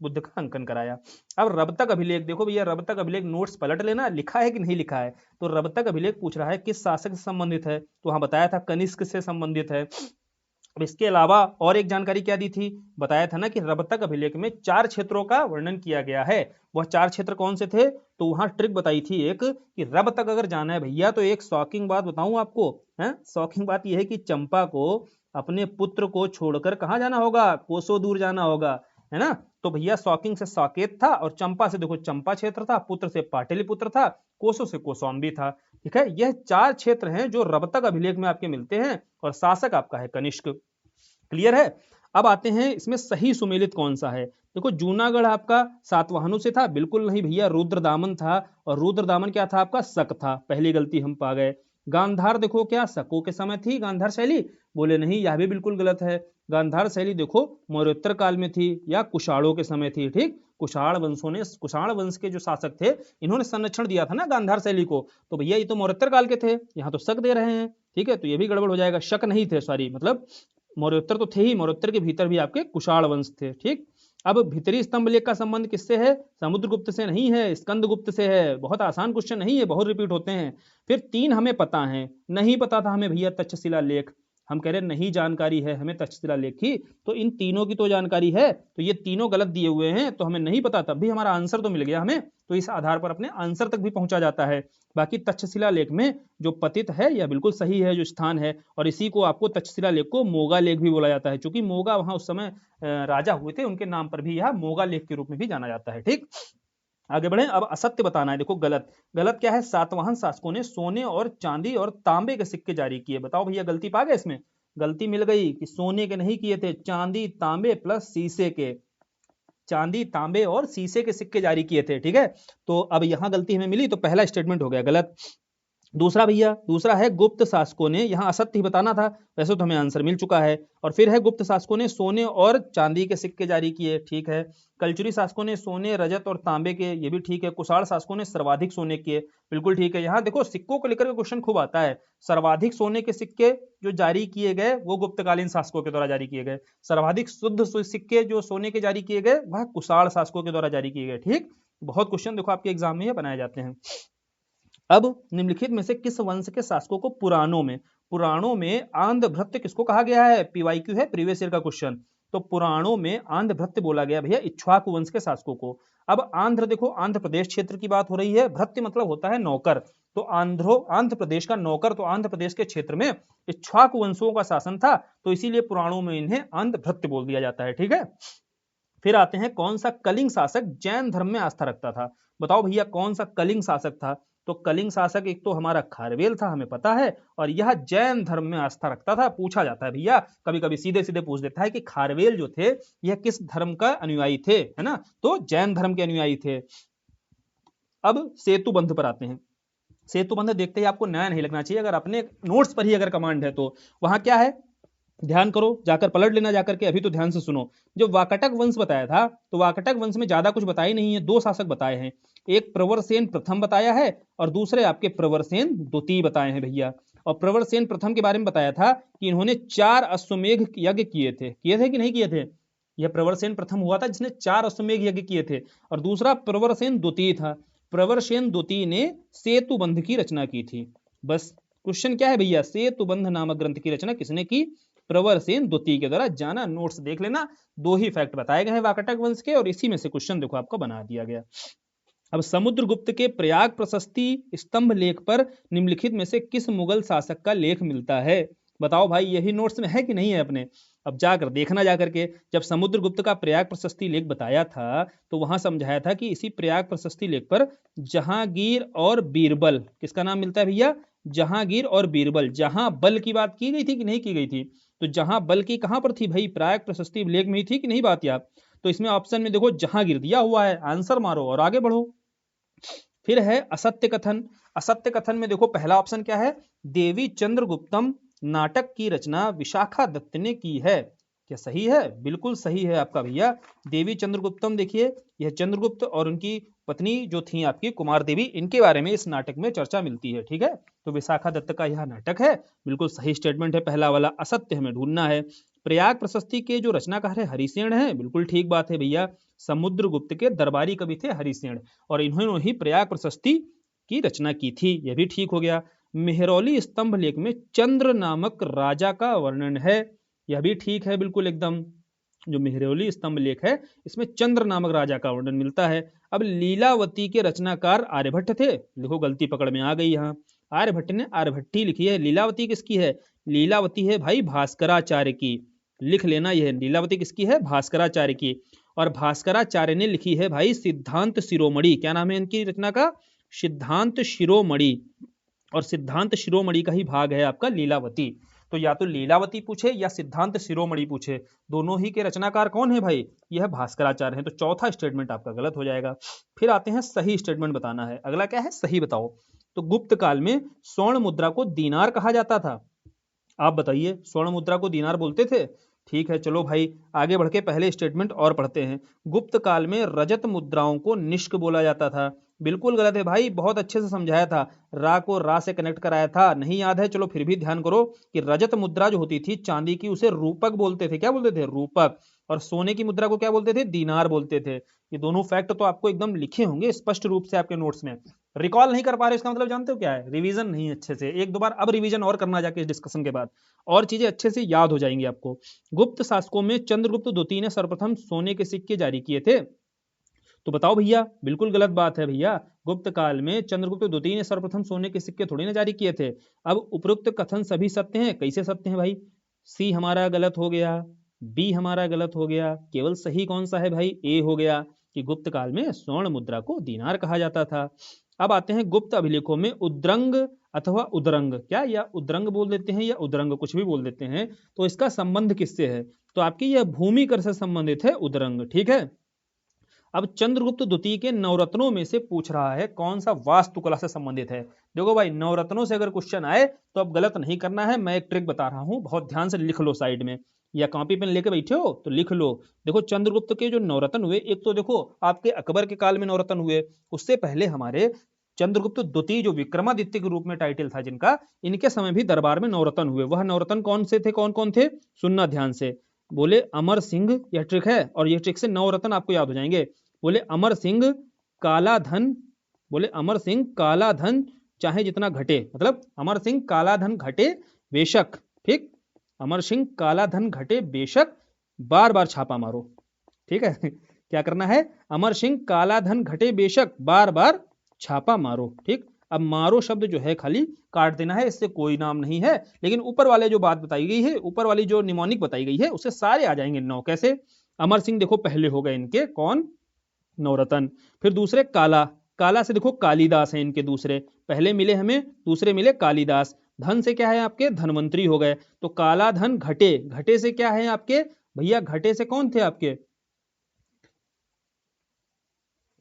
बुद्ध का अंकन कराया। अब रब तक अभिलेख देखो भैया, रब तक अभिलेख नोट्स पलट लेना, लिखा है कि नहीं लिखा है। तो रब तक अभिलेख पूछ रहा है किस शासक से संबंधित है, तो वहां बताया था कनिष्क से संबंधित है। अब इसके अलावा और एक जानकारी क्या दी थी, बताया था ना कि रब तक अभिलेख में 4 क्षेत्रों का वर्णन किया गया है। वह 4 क्षेत्र कौन से थे, तो वहां ट्रिक बताई थी एक, कि रब तक अगर जाना है भैया, तो एक शॉकिंग बात बताऊं आपको, है शॉकिंग बात यह है कि चंपा को अपने पुत्र को छोड़कर कहाँ जाना होगा, कोसों दूर जाना होगा, है ना। तो भैया शॉकिंग से साकेत था, और चंपा से देखो चंपा क्षेत्र था, पुत्र से पाटलिपुत्र था, कोसों से कौशाम्बी था। ठीक है, यह 4 क्षेत्र हैं जो रब तक अभिलेख में आपके मिलते हैं, और शासक आपका है कनिष्क। क्लियर है। अब आते हैं इसमें सही सुमेलित कौन सा है। देखो जूनागढ़ आपका सातवाहनों से था, बिल्कुल नहीं भैया, रुद्रदामन था। और रुद्रदामन क्या था आपका, शक था। पहली गलती हम पा गए। गांधार देखो क्या शकों के समय थी गांधार शैली, बोले नहीं, यह भी बिल्कुल गलत है। गांधार शैली देखो मौर्योत्तर काल में थी या कुषाणों के समय थी। ठीक, कुषाण वंश के जो शासक थे, इन्होंने संरक्षण दिया था ना गांधार शैली को। तो भैया ये तो मौर्योत्तर काल के थे, यहाँ तो शक दे रहे हैं। ठीक है, तो ये भी गड़बड़ हो जाएगा, शक नहीं थे, सॉरी, मतलब मौर्योत्तर तो थे ही, मौर्योत्तर के भीतर भी आपके कुषाण वंश थे। ठीक, अब भीतरी स्तंभ लेख का संबंध किससे है, समुद्रगुप्त से नहीं है, स्कंदगुप्त से है। बहुत आसान क्वेश्चन नहीं है, बहुत रिपीट होते हैं। फिर 3 हमें पता है, नहीं पता था हमें भैया तक्षशिला लेख। हम कह रहे नहीं जानकारी है हमें तक्षशिला लेख की, तो इन तीनों की तो जानकारी है। तो ये तीनों गलत दिए हुए हैं, तो हमें नहीं पता, तब भी हमारा आंसर तो मिल गया हमें। तो इस आधार पर अपने आंसर तक भी पहुंचा जाता है। बाकी तक्षशिला लेख में जो पतित है यह बिल्कुल सही है, जो स्थान है। और इसी को आपको तक्षशिला लेख को मोगा लेख भी बोला जाता है, क्योंकि मोगा वहां उस समय राजा हुए थे, उनके नाम पर भी यह मोगा लेख के रूप में भी जाना जाता है। ठीक, आगे बढ़े। अब असत्य बताना है। देखो गलत, गलत क्या है, सातवाहन शासकों ने सोने और चांदी और तांबे के सिक्के जारी किए। बताओ भैया गलती पा गए इसमें, गलती मिल गई कि सोने के नहीं किए थे, चांदी तांबे प्लस शीशे के, चांदी तांबे और शीशे के सिक्के जारी किए थे। ठीक है, तो अब यहां गलती हमें मिली, तो पहला स्टेटमेंट हो गया गलत। दूसरा भैया, दूसरा है गुप्त शासकों ने, यहां असत्य ही बताना था, वैसे तो हमें आंसर मिल चुका है। और फिर है गुप्त शासकों ने सोने और चांदी के सिक्के जारी किए, ठीक है। कलचुरी शासकों ने सोने रजत और तांबे के, ये भी ठीक है। कुषाण शासकों ने सर्वाधिक सोने के, बिल्कुल ठीक है। यहाँ देखो सिक्कों को लेकर के क्वेश्चन खूब आता है। सर्वाधिक सोने के सिक्के जो जारी किए गए वो गुप्तकालीन शासकों के द्वारा जारी किए गए। सर्वाधिक शुद्ध सिक्के जो सोने के जारी किए गए वह कुषाण शासकों के द्वारा जारी किए गए। ठीक, बहुत क्वेश्चन देखो आपके एग्जाम में बनाए जाते हैं। अब निम्नलिखित में से किस वंश के शासकों को पुराणों में आंध्रभृत्य किसको कहा गया है, पीवाईक्यू है, प्रीवियस ईयर का क्वेश्चन। तो पुराणों में आंध्रभृत्य बोला गया भैया इक्ष्वाकु वंश के शासकों को। अब आंध्र, देखो आंध्र प्रदेश क्षेत्र की बात हो रही है, भृत्य मतलब होता है नौकर, तो आंध्र प्रदेश का नौकर, तो आंध्र प्रदेश के क्षेत्र में इक्ष्वाकु वंशों का शासन था, तो इसीलिए पुराणों में इन्हें आंध्र भृत्य बोल दिया जाता है। ठीक है, फिर आते हैं कौन सा कलिंग शासक जैन धर्म में आस्था रखता था। बताओ भैया कौन सा कलिंग शासक था। तो कलिंग शासक एक तो हमारा खारवेल था, हमें पता है, और यह जैन धर्म में आस्था रखता था। पूछा जाता है भैया, कभी कभी सीधे सीधे पूछ देता है कि खारवेल जो थे यह किस धर्म का अनुयायी थे, है ना, तो जैन धर्म के अनुयायी थे। अब सेतु बंध पर आते हैं। सेतु बंध देखते ही आपको नया नहीं लगना चाहिए, अगर अपने नोट्स पर ही अगर कमांड है तो वहां क्या है, ध्यान करो, जाकर पलट लेना जाकर के, अभी तो ध्यान से सुनो। जो वाकटक वंश बताया था, तो वाकटक वंश में ज्यादा कुछ बताया नहीं है, दो शासक बताए हैं, एक प्रवरसेन प्रथम बताया है और दूसरे आपके प्रवरसेन द्वितीय बताए हैं भैया। और प्रवरसेन प्रथम के बारे में बताया था कि इन्होंने 4 अश्वमेघ यज्ञ किए थे कि नहीं किए थे। यह प्रवरसेन प्रथम हुआ था जिसने 4 अश्वमेघ यज्ञ किए थे, और दूसरा प्रवरसेन द्वितीय था। प्रवरसेन द्वितीय ने सेतु बंध की रचना की थी। बस क्वेश्चन क्या है भैया, सेतु बंध नामक ग्रंथ की रचना किसने की, प्रवरसेन द्वितीय के द्वारा। जाना, नोट्स देख लेना, दो ही फैक्ट बताए गए हैं वाकटक वंश के, और इसी में से क्वेश्चन देखो आपको बना दिया गया। अब समुद्रगुप्त के प्रयाग प्रशस्ति स्तंभ लेख पर निम्नलिखित में से किस मुगल शासक का लेख मिलता है। बताओ भाई, यही नोट्स में है कि नहीं है अपने। अब जाकर देखना जाकर के, जब समुद्रगुप्त का प्रयाग प्रशस्ति लेख बताया था तो वहां समझाया था कि इसी प्रयाग प्रशस्ति लेख पर जहांगीर और बीरबल, किसका नाम मिलता है भैया, जहांगीर और बीरबल। जहां बल की बात की गई थी कि नहीं की गई थी, तो जहां बल की कहां पर थी भाई, प्रयाग प्रशस्ति लेख में ही थी कि नहीं बात याद। तो इसमें ऑप्शन में देखो जहांगीर दिया हुआ है, आंसर मारो और आगे बढ़ो। फिर है असत्य कथन। असत्य कथन में देखो पहला ऑप्शन क्या है, देवी चंद्रगुप्तम नाटक की रचना विशाखा दत्त ने की है। क्या सही है, बिल्कुल सही है आपका भैया। देवी चंद्रगुप्तम, देखिए यह चंद्रगुप्त और उनकी पत्नी जो थी आपकी कुमार देवी, इनके बारे में इस नाटक में चर्चा मिलती है। ठीक है, तो विशाखा दत्त का यह नाटक है, बिल्कुल सही स्टेटमेंट है पहला वाला। असत्य हमें ढूंढना है। प्रयाग प्रशस्ति के जो रचनाकार है हरिसेन है, बिल्कुल ठीक बात है भैया, समुद्रगुप्त के दरबारी कवि थे हरिसेन, और इन्होंने ही प्रयाग प्रशस्ति की रचना की थी, यह भी ठीक हो गया। मेहरौली स्तंभ लेख में चंद्र नामक राजा का वर्णन है, यह भी ठीक है बिल्कुल एकदम। जो मेहरौली स्तंभ लेख है इसमें चंद्र नामक राजा का वर्णन मिलता है। अब लीलावती के रचनाकार आर्यभट्ट थे, देखो गलती पकड़ में आ गई यहाँ, आर्यभट्ट ने आर्यभट्टी लिखी है। लीलावती किसकी है, लीलावती है भाई भास्कराचार्य की, लिख लेना, यह लीलावती किसकी है, भास्कराचार्य की। और भास्कराचार्य ने लिखी है भाई सिद्धांत शिरोमणि, क्या नाम है इनकी रचना का, सिद्धांत शिरोमणि, और सिद्धांत शिरोमणि का ही भाग है आपका लीलावती। तो या तो लीलावती पूछे या सिद्धांत शिरोमणि पूछे, दोनों ही के रचनाकार कौन है भाई, यह भास्कराचार्य है। तो चौथा स्टेटमेंट आपका गलत हो जाएगा। फिर आते हैं सही स्टेटमेंट बताना है, अगला क्या है, सही बताओ। तो गुप्त काल में स्वर्ण मुद्रा को दीनार कहा जाता था, आप बताइए, स्वर्ण मुद्रा को दीनार बोलते थे। ठीक है, चलो भाई आगे बढ़ के पहले स्टेटमेंट और पढ़ते हैं। गुप्त काल में रजत मुद्राओं को निष्क बोला जाता था, बिल्कुल गलत है भाई, बहुत अच्छे से समझाया था, रा को रा से कनेक्ट कराया था, नहीं याद है, चलो फिर भी ध्यान करो कि रजत मुद्रा जो होती थी चांदी की, उसे रूपक बोलते थे, क्या बोलते थे, रूपक। और सोने की मुद्रा को क्या बोलते थे, दीनार बोलते थे। ये दोनों फैक्ट तो आपको एकदम लिखे होंगे स्पष्ट रूप से आपके नोट्स में, रिकॉल नहीं कर पा रहे इसका मतलब जानते हो क्या है, रिवीजन नहीं अच्छे से, एक दो बार अब रिवीजन और करना जाके इस डिस्कशन के बाद, और चीजें अच्छे से याद हो जाएंगी आपको। गुप्त शासकों में चंद्रगुप्त द्वितीय ने सर्वप्रथम सोने के सिक्के जारी किए थे, तो बताओ भैया, बिल्कुल गलत बात है भैया, गुप्त काल में चंद्रगुप्त द्वितीय ने सर्वप्रथम सोने के सिक्के थोड़ी ना जारी किए थे। अब उपरोक्त कथन सभी सत्य हैं, कैसे सत्य हैं भाई, सी हमारा गलत हो गया, बी हमारा गलत हो गया, केवल सही कौन सा है भाई, ए हो गया, कि गुप्त काल में स्वर्ण मुद्रा को दीनार कहा जाता था। अब आते हैं गुप्त अभिलेखों में उद्रंग अथवा उद्रंग, क्या या उद्रंग बोल देते हैं या उद्रंग, कुछ भी बोल देते हैं, तो इसका संबंध किससे है, तो आपकी यह भूमि कर से संबंधित है उद्रंग। ठीक है, अब चंद्रगुप्त द्वितीय के नवरत्नों में से पूछ रहा है कौन सा वास्तुकला से संबंधित है। देखो भाई, नवरत्नों से अगर क्वेश्चन आए तो अब गलत नहीं करना है, मैं एक ट्रिक बता रहा हूं, बहुत ध्यान से लिख लो साइड में, या कॉपी पेन लेके बैठे हो तो लिख लो। देखो चंद्रगुप्त के जो नवरत्न हुए, एक तो देखो आपके अकबर के काल में नवरत्न हुए, उससे पहले हमारे चंद्रगुप्त द्वितीय जो विक्रमादित्य के रूप में टाइटल था जिनका, इनके समय भी दरबार में नवरत्न हुए। वह नवरत्न कौन से थे, कौन कौन थे, सुनना ध्यान से। बोले अमर सिंह, यह ट्रिक है, और यह ट्रिक से नवरत्न आपको याद हो जाएंगे। बोले अमर सिंह काला धन, बोले अमर सिंह काला धन चाहे जितना घटे, मतलब अमर सिंह काला धन घटे बेशक, ठीक, अमर सिंह काला धन घटे बेशक, बार बार छापा मारो, ठीक है। क्या करना है, अमर सिंह काला धन घटे बेशक बार बार छापा मारो। ठीक, अब मारो शब्द जो है खाली काट देना है, इससे कोई नाम नहीं है, लेकिन ऊपर वाले जो बात बताई गई है, ऊपर वाली जो निमोनिक बताई गई है, उससे सारे आ जाएंगे 9। कैसे, अमर सिंह देखो पहले हो गए इनके कौन, नवरत्न। फिर दूसरे काला, काला से देखो कालिदास है इनके दूसरे, पहले मिले हमें, दूसरे मिले कालिदास। धन से क्या है आपके, धनवंतरी हो गए, तो काला धन घटे, घटे से क्या है आपके भैया, घटे से कौन थे आपके,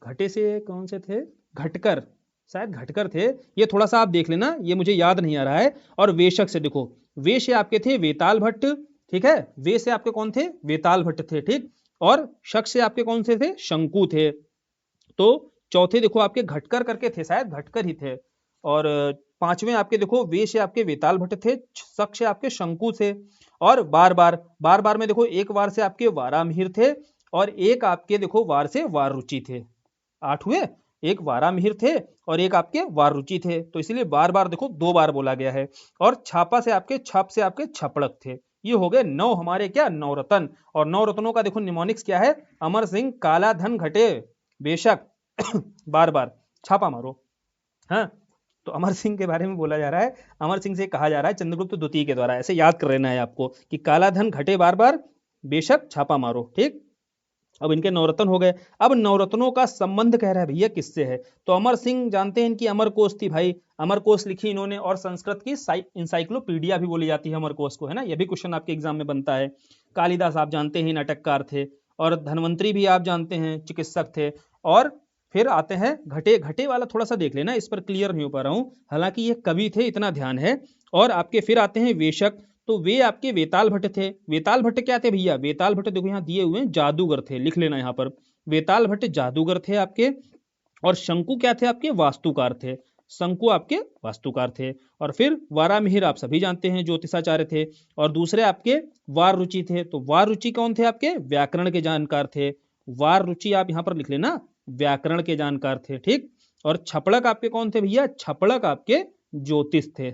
घटे से कौन से थे, घटकर, शायद घटकर थे, ये थोड़ा सा आप देख लेना, ये मुझे याद नहीं आ रहा है। और वेशक से देखो, वे से आपके थे वेताल भट्ट, ठीक है, वे से आपके कौन थे, वेताल भट्ट थे, ठीक, और शक से आपके कौन से थे, शंकु थे। तो चौथे देखो आपके घटकर करके थे, शायद घटकर ही थे। और पांचवें आपके देखो वे से आपके वेताल भट्ट थे, शक से आपके शंकु थे। और बार बार, बार बार में देखो एक वार से आपके वारामिहिर थे, और एक आपके देखो वार से वार रुचि थे। 8 हुए, एक वारामिहिर थे और एक आपके वार रुचि थे, तो इसलिए बार बार देखो 2 बार बोला गया है। और छापा से आपके, छप से आपके छपड़क थे। ये हो गए 9 हमारे क्या, नवरत्न। और नवरत्नों का देखो निमोनिक्स क्या है, अमर सिंह काला धन घटे बेशक बार बार छापा मारो। हाँ, तो अमर सिंह के बारे में बोला जा रहा है, अमर सिंह से कहा जा रहा है चंद्रगुप्त द्वितीय के द्वारा, ऐसे याद कर लेना है आपको कि काला धन घटे बार बार बेशक छापा मारो। ठीक, अब इनके नवरत्न हो गए। अब नवरत्नों का संबंध कह रहा है भैया किससे है, तो अमर सिंह जानते हैं इनकी अमर कोश थी भाई, अमर कोश लिखी इन्होंने, और संस्कृत की इंसाइक्लोपीडिया भी बोली जाती है अमर कोश को, है ना, यह भी क्वेश्चन आपके एग्जाम में बनता है। कालिदास आप जानते हैं नाटककार थे, और धनवंतरी भी आप जानते हैं चिकित्सक थे। और फिर आते हैं घटे, घटे वाला थोड़ा सा देख लेना, इस पर क्लियर नहीं हो पा रहा हूं, हालांकि ये कवि थे इतना ध्यान है। और आपके फिर आते हैं वेशक, तो वे आपके वेताल भट्ट थे। वेताल भट्ट क्या थे भैया, वेताल भट्ट देखो यहाँ दिए हुए हैं जादूगर थे, लिख लेना यहाँ पर, वेताल भट्ट जादूगर थे आपके। और शंकु क्या थे आपके, वास्तुकार थे, शंकु आपके वास्तुकार थे। और फिर वारामिहिर आप सभी जानते हैं ज्योतिषाचार्य थे। और दूसरे आपके वार रुचि थे, तो वार रुचि कौन थे आपके, व्याकरण के जानकार थे। वार रुचि आप यहाँ पर लिख लेना, व्याकरण के जानकार थे। ठीक, और छपड़क आपके कौन थे भैया, छपड़क आपके ज्योतिष थे।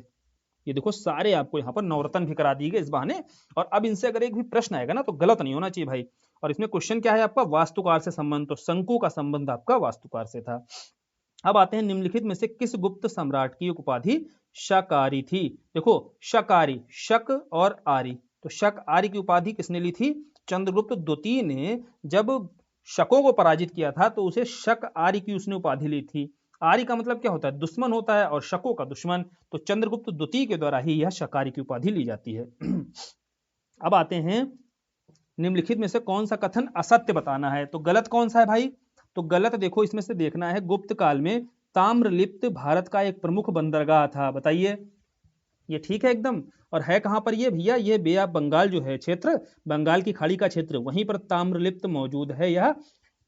ये देखो सारे आपको यहाँ पर नवरत्न भी करा दिए गए इस बहाने। और अब इनसे अगर एक भी प्रश्न आएगा ना तो गलत नहीं होना चाहिए भाई। और इसमें क्वेश्चन क्या है आपका, वास्तुकार से संबंध, तो शंकु का संबंध आपका वास्तुकार से था। अब आते हैं निम्नलिखित में से किस गुप्त सम्राट की उपाधि शकारी थी। देखो शकारी, शक और आरी, तो शक आरी की उपाधि किसने ली थी, चंद्रगुप्त द्वितीय ने जब शकों को पराजित किया था तो उसे शक आरी की उसने उपाधि ली थी। आरी का मतलब क्या होता है, दुश्मन होता है, और शकों का दुश्मन, तो चंद्रगुप्त द्वितीय के द्वारा ही यह शकारी की उपाधि ली जाती है। अब आते हैं निम्नलिखित में से कौन सा कथन असत्य बताना है, तो गलत कौन सा है भाई, तो गलत देखो इसमें से देखना है, गुप्त काल में ताम्रलिप्त भारत का एक प्रमुख बंदरगाह था, बताइए ये ठीक है एकदम। और है कहां पर ये भैया, ये बे ऑफ बंगाल जो है क्षेत्र, बंगाल की खाड़ी का क्षेत्र, वहीं पर ताम्रलिप्त मौजूद है यह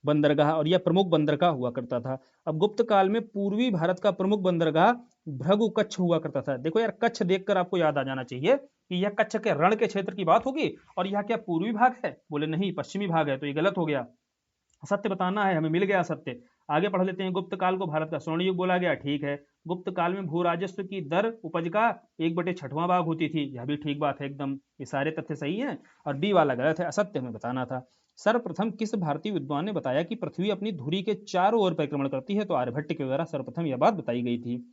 बंदरगाह, और यह प्रमुख बंदरगाह हुआ करता था। अब गुप्त काल में पूर्वी भारत का प्रमुख बंदरगाह भृगु कच्छ हुआ करता था। देखो यार कच्छ देखकर आपको याद आ जाना चाहिए कि यह कच्छ के रण के क्षेत्र की बात होगी, और यह क्या पूर्वी भाग है, बोले नहीं पश्चिमी भाग है, तो ये गलत हो गया। सत्य बताना है, हमें मिल गया सत्य। आगे पढ़ लेते हैं, गुप्त काल को भारत का स्वर्ण युग बोला गया, ठीक है। गुप्त काल में भू राजस्व की दर उपज का 1/6वां भाग होती थी, यह भी ठीक बात है एकदम, ये सारे तथ्य सही हैं। और बी वाला गलत है, असत्य हमें बताना था। सर्वप्रथम किस भारतीय विद्वान ने बताया कि पृथ्वी अपनी धुरी के चारों ओर परिक्रमण करती है, तो आर्यभट्ट के द्वारा सर्वप्रथम यह बात बताई गई थी।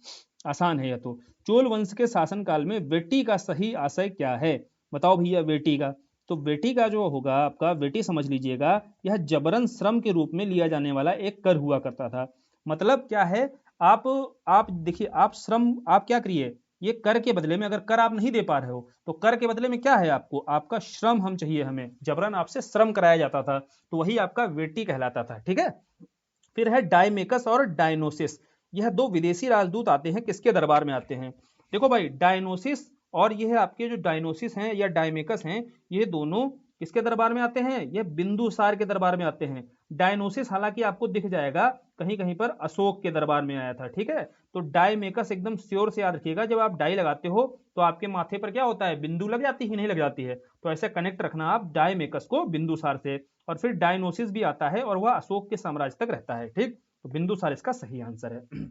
आसान है यह तो। चोल वंश के शासनकाल में वेटी का सही आशय क्या है, बताओ भैया वेटी का, तो वेटी का जो होगा आपका, वेटी समझ लीजिएगा, यह जबरन श्रम के रूप में लिया जाने वाला एक कर हुआ करता था। मतलब क्या है, आप देखिए, आप श्रम आप क्या करिए, ये कर के बदले में, अगर कर आप नहीं दे पा रहे हो तो कर के बदले में क्या है, आपको आपका श्रम हम चाहिए, हमें जबरन आपसे श्रम कराया जाता था, तो वही आपका वेटी कहलाता था। ठीक है, फिर है डायमेकस और डायनोसिस, यह दो विदेशी राजदूत आते हैं, किसके दरबार में आते हैं, देखो भाई डायनोसिस और यह आपके जो डायनोसिस हैं या डायमेकस हैं, ये दोनों किसके दरबार में आते हैं, ये बिंदुसार के दरबार में आते हैं। डायनोसिस हालांकि आपको दिख जाएगा कहीं कहीं पर अशोक के दरबार में आया था। ठीक है, तो डायमेकस एकदम श्योर से याद रखिएगा, जब आप डाई लगाते हो तो आपके माथे पर क्या होता है, बिंदु लग जाती है, नहीं लग जाती है, तो ऐसे कनेक्ट रखना आप डायमेकस को बिंदुसार से। और फिर डायनोसिस भी आता है और वह अशोक के साम्राज्य तक रहता है। ठीक, तो बिंदुसार इसका सही आंसर है।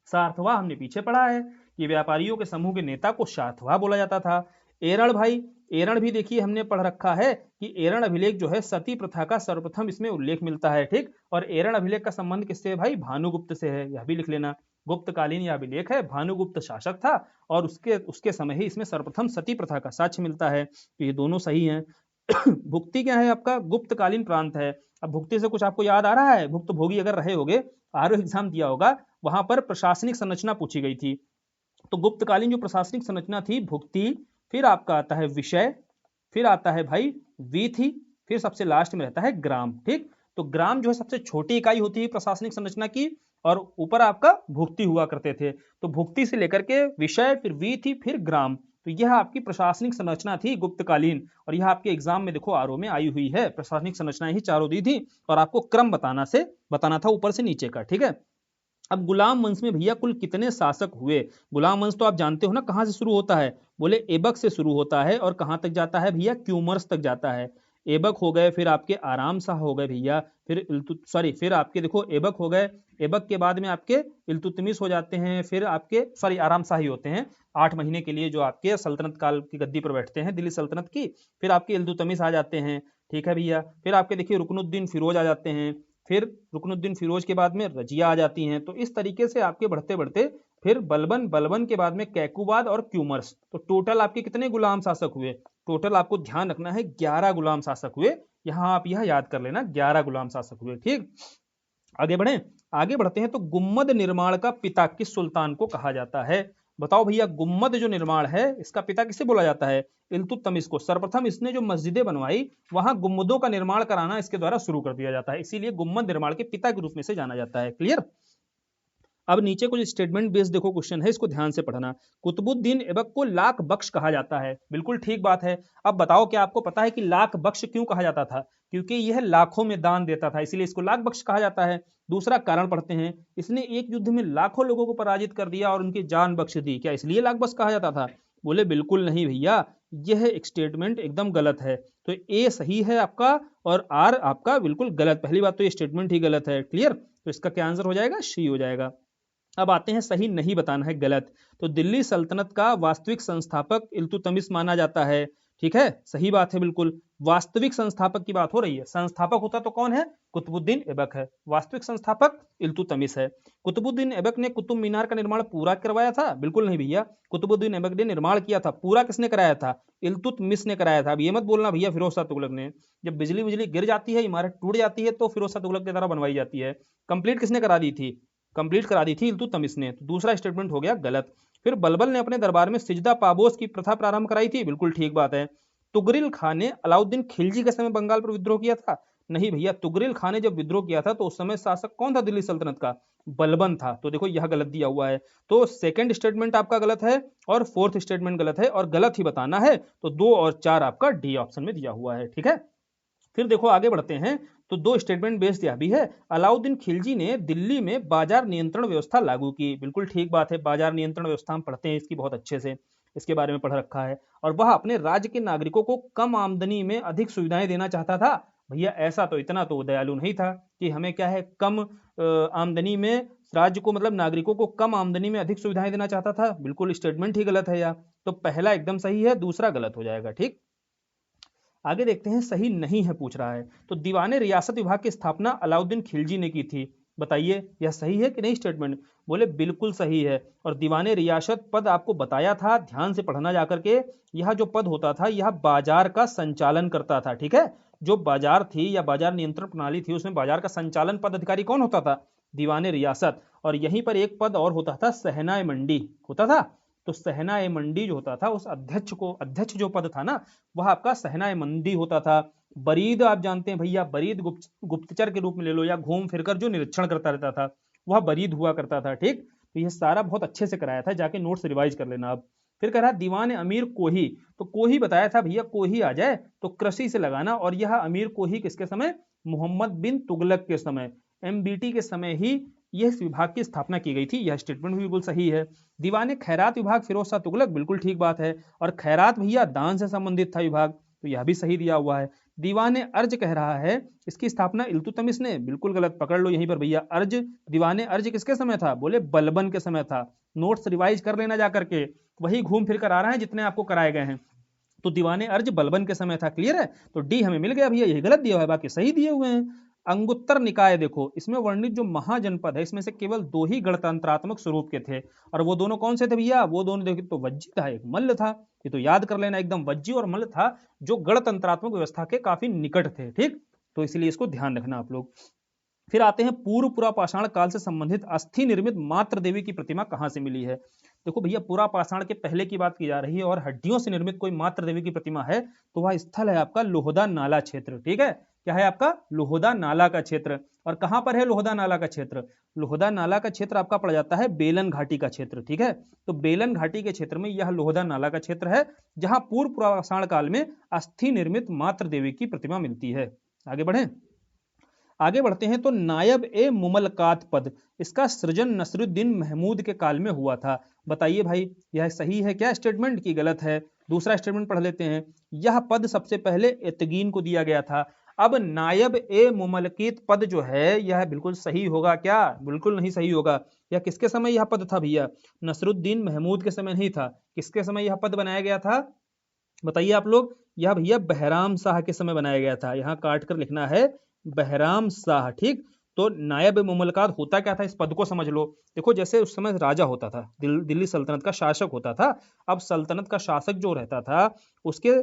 सार्थवा हमने पीछे पढ़ा है कि व्यापारियों के समूह के नेता को सार्थवा बोला जाता था। एरण भाई, एरण भी देखिए हमने पढ़ रखा है कि एरण अभिलेख जो है सती प्रथा का सर्वप्रथम इसमें उल्लेख मिलता है, ठीक। और एरण अभिलेख का संबंध किससे है भाई? भानुगुप्त से है, यह भी लिख लेना। गुप्तकालीन यह अभिलेख है, भानुगुप्त शासक था और उसके उसके समय ही इसमें सर्वप्रथम सती प्रथा का साक्ष्य मिलता है। तो ये दोनों सही हैं। भुक्ति क्या है आपका? गुप्तकालीन प्रांत है। अब भुक्ति से कुछ आपको याद आ रहा है? भुक्त भोगी अगर रहे होगे, आरओ एग्जाम दिया होगा, वहां पर प्रशासनिक संरचना पूछी गई थी। तो गुप्तकालीन जो प्रशासनिक संरचना थी, भुक्ति, फिर आपका आता है विषय, फिर आता है भाई वीथी, फिर सबसे लास्ट में रहता है ग्राम, ठीक। तो ग्राम जो है सबसे छोटी इकाई होती है प्रशासनिक संरचना की, और ऊपर आपका भुक्ति हुआ करते थे। तो भुक्ति से लेकर के विषय, फिर वीथी, फिर ग्राम, तो यह आपकी प्रशासनिक संरचना थी गुप्तकालीन। और यह आपके एग्जाम में देखो आरओ में आई हुई है, प्रशासनिक संरचनाएं ही चारों दी थी और आपको क्रम बताना था ऊपर से नीचे का, ठीक है। अब गुलाम वंश में भैया कुल कितने शासक हुए? गुलाम वंश तो आप जानते हो ना कहां से शुरू होता है? बोले एबक से शुरू होता है और कहां तक जाता है भैया? क्यूमर्स तक जाता है। एबक हो गए, फिर आपके आराम शाह हो गए भैया, फिर आपके देखो एबक हो गए, एबक के बाद में आपके इल्तुतमिश हो जाते हैं, फिर आपके आराम शाह ही होते हैं 8 महीने के लिए, जो आपके सल्तनत काल की गद्दी पर बैठते हैं दिल्ली सल्तनत की। फिर आपके इल्तुतमिश आ जाते हैं, ठीक है भैया। फिर आपके देखिए रुकनुद्दीन फिरोज आ जाते हैं, फिर रुकनुद्दीन फिरोज के बाद में रजिया आ जाती हैं। तो इस तरीके से आपके बढ़ते बढ़ते फिर बलबन, बलबन के बाद में कैकुबाद और क्यूमर्स। तो टोटल आपके कितने गुलाम शासक हुए? टोटल आपको ध्यान रखना है 11 गुलाम शासक हुए। यहां आप यह याद कर लेना 11 गुलाम शासक हुए, ठीक। आगे बढ़े, आगे बढ़ते हैं। तो गुम्मद निर्माण का पिता किस सुल्तान को कहा जाता है? बताओ भैया, गुम्मद जो निर्माण है इसका पिता किसे बोला जाता है? इल्तुतमिश को। सर्वप्रथम इसने जो मस्जिदें बनवाई, वहां गुम्मदों का निर्माण कराना इसके द्वारा शुरू कर दिया जाता है, इसीलिए गुम्मद निर्माण के पिता के रूप में से जाना जाता है। क्लियर? अब नीचे कुछ स्टेटमेंट बेस्ड देखो क्वेश्चन है, इसको ध्यान से पढ़ना। कुतुबुद्दीन ऐबक को लाख बख्श कहा जाता है, बिल्कुल ठीक बात है। अब बताओ, क्या आपको पता है कि लाख बख्श क्यों कहा जाता था? क्योंकि यह लाखों में दान देता था, इसीलिए इसको लाख बख्श कहा जाता है। दूसरा कारण पढ़ते हैं, इसने एक युद्ध में लाखों लोगों को पराजित कर दिया और उनकी जान बख्श दी, क्या इसलिए लाख बख्श कहा जाता था? बोले बिल्कुल नहीं भैया, यह एक स्टेटमेंट एकदम गलत है। तो ए सही है आपका और आर आपका बिल्कुल गलत। पहली बात तो ये स्टेटमेंट ही गलत है। क्लियर? तो इसका क्या आंसर हो जाएगा? सी हो जाएगा। अब आते हैं, सही नहीं बताना है, गलत। तो दिल्ली सल्तनत का वास्तविक संस्थापक इल्तुतमिश माना जाता है, ठीक है, सही बात है बिल्कुल। वास्तविक संस्थापक की बात हो रही है, संस्थापक होता तो कौन है? कुतुबुद्दीन ऐबक है। वास्तविक संस्थापक इल्तुतमिश है। कुतुबुद्दीन ऐबक ने कुतुब मीनार का निर्माण पूरा करवाया था? बिल्कुल नहीं भैया, कुतुबुद्दीन ऐबक ने निर्माण किया था। पूरा किसने कराया था? इल्तुतमिश ने कराया था। अब ये मत बोलना भैया फिरोज शाह तुगलक ने। जब बिजली बिजली गिर जाती है, इमारत टूट जाती है, तो फिरोज शाह तुगलक के द्वारा बनवाई जाती है। कंप्लीट किसने करा दी थी? कंप्लीट करा दी थी इल्तुतमिश ने। तो दूसरा स्टेटमेंट हो गया गलत। फिर बलबल ने अपने दरबार में सिजदा पाबोस की प्रथा प्रारंभ कराई थी, बिल्कुल ठीक बात है। तुगरिल खान ने अलाउद्दीन खिलजी के समय बंगाल पर विद्रोह किया था? नहीं भैया, तुगरिल खान ने जब विद्रोह किया था तो उस समय शासक कौन था दिल्ली सल्तनत का? बलबन था। तो देखो यह गलत दिया हुआ है। तो सेकंड स्टेटमेंट आपका गलत है और फोर्थ स्टेटमेंट गलत है, और गलत ही बताना है। तो 2 और 4 आपका डी ऑप्शन में दिया हुआ है, ठीक है। फिर देखो आगे बढ़ते हैं। तो 2 स्टेटमेंट बेस्ड यह भी है, अलाउद्दीन खिलजी ने दिल्ली में बाजार नियंत्रण व्यवस्था लागू की, बिल्कुल ठीक बात है। बाजार नियंत्रण व्यवस्था हम पढ़ते हैं इसकी बहुत अच्छे से, इसके बारे में पढ़ रखा है। और वह अपने राज्य के नागरिकों को कम आमदनी में अधिक सुविधाएं देना चाहता था। भैया ऐसा तो इतना तो दयालु नहीं था कि हमें क्या है, कम आमदनी में राज्य को, मतलब नागरिकों को कम आमदनी में अधिक सुविधाएं देना चाहता था। बिल्कुल स्टेटमेंट ही गलत है यार। तो पहला एकदम सही है, दूसरा गलत हो जाएगा, ठीक। आगे देखते हैं, सही नहीं है पूछ रहा है। तो दीवाने रियासत विभाग की स्थापना अलाउद्दीन खिलजी ने की थी, बताइए यह सही है कि नहीं स्टेटमेंट? बोले बिल्कुल सही है। और दीवाने रियासत पद आपको बताया था, ध्यान से पढ़ना जाकर के। यह जो पद होता था, यह बाजार का संचालन करता था, ठीक है। जो बाजार थी या बाजार नियंत्रण प्रणाली थी, उसमें बाजार का संचालन पद अधिकारी कौन होता था? दीवाने रियासत। और यहीं पर एक पद और होता था, सहनाय मंडी होता था। तो सहनाय मंडी जो होता था, उस अध्यक्ष जो पद था ना, वह आपका सहनाय मंडी होता था। बरीद आप जानते हैं भैया, बरीद गुप्तचर के रूप में ले लो, या घूम फिरकर जो निरीक्षण करता रहता था, वह बरीद हुआ करता था, ठीक। तो यह सारा बहुत अच्छे से कराया था, जाके नोट्स रिवाइज कर लेना अब। फिर कह रहा दीवान अमीर कोही, तो कोही बताया था भैया, कोही आ जाए तो कृषि से लगाना। और यह अमीर कोही किसके समय? मोहम्मद बिन तुगलक के समय, एमबीटी के समय ही यह इस विभाग की स्थापना की गई थी। यह स्टेटमेंट भी बिल्कुल सही है। दीवाने खैरात विभाग फिरोज शाह तुगलक, बिल्कुल ठीक बात है। और खैरात भैया दान से संबंधित था विभाग, तो यह भी सही दिया हुआ है। दीवाने अर्ज कह रहा है इसकी स्थापना इल्तुतमिश ने, बिल्कुल गलत, पकड़ लो यहीं पर भैया। अर्ज, दीवाने अर्ज किसके समय था? बोले बलबन के समय था। नोट्स रिवाइज कर लेना जाकर के, वही घूम फिर कर आ रहे हैं जितने आपको कराए गए हैं। तो दीवाने अर्ज बलबन के समय था। क्लियर है? तो डी हमें मिल गया भैया, यही गलत दिया हुआ है, बाकी सही दिए हुए हैं। अंगुत्तर निकाय देखो, इसमें वर्णित जो महाजनपद है इसमें से केवल 2 ही गणतंत्रात्मक स्वरूप के थे, और वो दोनों कौन से थे भैया? वो दोनों देखिए, तो वज्जी था, एक मल्ल था। ये तो याद कर लेना, एकदम वज्जी और मल्ल था जो गणतंत्रात्मक व्यवस्था के काफी निकट थे। ठीक, तो इसलिए इसको ध्यान रखना आप लोग। फिर आते हैं पूर्व पुरापाषाण काल से संबंधित अस्थि निर्मित मात्र देवी की प्रतिमा कहां से मिली है। देखो भैया, पुरापाषाण के पहले की बात की जा रही है और हड्डियों से निर्मित कोई मात्र देवी की प्रतिमा है तो वह स्थल है आपका लोहदा नाला क्षेत्र। ठीक है, क्या है आपका? लोहदा नाला का क्षेत्र। और कहां पर है लोहदा नाला का क्षेत्र? लोहदा नाला का क्षेत्र आपका पड़ जाता है बेलन घाटी का क्षेत्र। ठीक है, तो बेलन घाटी के क्षेत्र में यह लोहदा नाला का क्षेत्र है जहां पूर्व पुरापाषाण काल में अस्थि निर्मित मात्र देवी की प्रतिमा मिलती है। आगे बढ़े, आगे बढ़ते हैं। तो नायब ए मुमलकात पद, इसका सृजन नसरुद्दीन महमूद के काल में हुआ था। बताइए भाई, यह सही है क्या स्टेटमेंट की गलत है? दूसरा स्टेटमेंट पढ़ लेते हैं। यह पद सबसे पहले एतगीन को दिया गया था। अब नायब ए मुमलकीत पद जो है यह बिल्कुल सही होगा क्या? बिल्कुल नहीं सही होगा। यह किसके समय यह पद था भैया? नसरुद्दीन महमूद के समय नहीं था। किसके समय यह पद बनाया गया था? बताइए आप लोग। यह भैया बहराम शाह के समय बनाया गया था। यहाँ काट कर लिखना है बहराम शाह। ठीक, तो नायब मुमलकात होता क्या था, इस पद को समझ लो। देखो, जैसे उस समय राजा होता था, दिल्ली सल्तनत का शासक होता था। अब सल्तनत का शासक जो रहता था उसके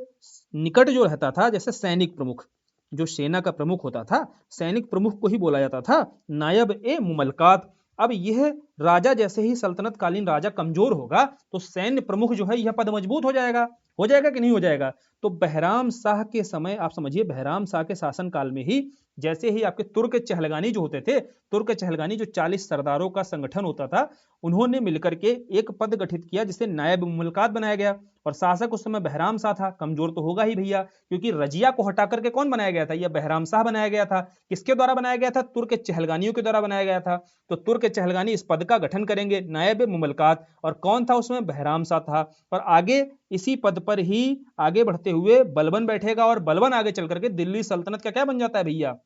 निकट जो रहता था, जैसे सैनिक प्रमुख, जो सेना का प्रमुख होता था, सैनिक प्रमुख को ही बोला जाता था नायब ए मुमलकात। अब यह राजा, जैसे ही सल्तनत कालीन राजा कमजोर होगा तो सैन्य प्रमुख जो है यह पद मजबूत हो जाएगा कि नहीं हो जाएगा? तो बहराम शाह के समय आप समझिए, बहराम शाह के शासन काल में ही जैसे ही आपके तुर्क चहलगानी जो होते थे, तुर्क चहलगानी जो 40 सरदारों का संगठन होता था, उन्होंने मिलकर के एक पद गठित किया जिसे नायब मुमलकात बनाया गया। और शासक उस समय बहराम शाह था, कमजोर तो होगा ही भैया, क्योंकि रजिया को हटा करके कौन बनाया गया था? यह बहराम शाह बनाया गया था। किसके द्वारा बनाया गया था? तुर्क चहलगानियों के द्वारा बनाया गया था। तो तुर्क चहलगानी इस पद का गठन करेंगे नायब मुमलकात, और कौन था उसमें? बहराम शाह था। और आगे इसी पद पर ही आगे बढ़ते हुए बलबन बैठेगा, और बलबन आगे चल करके दिल्ली सल्तनत का क्या बन जाता है भैया?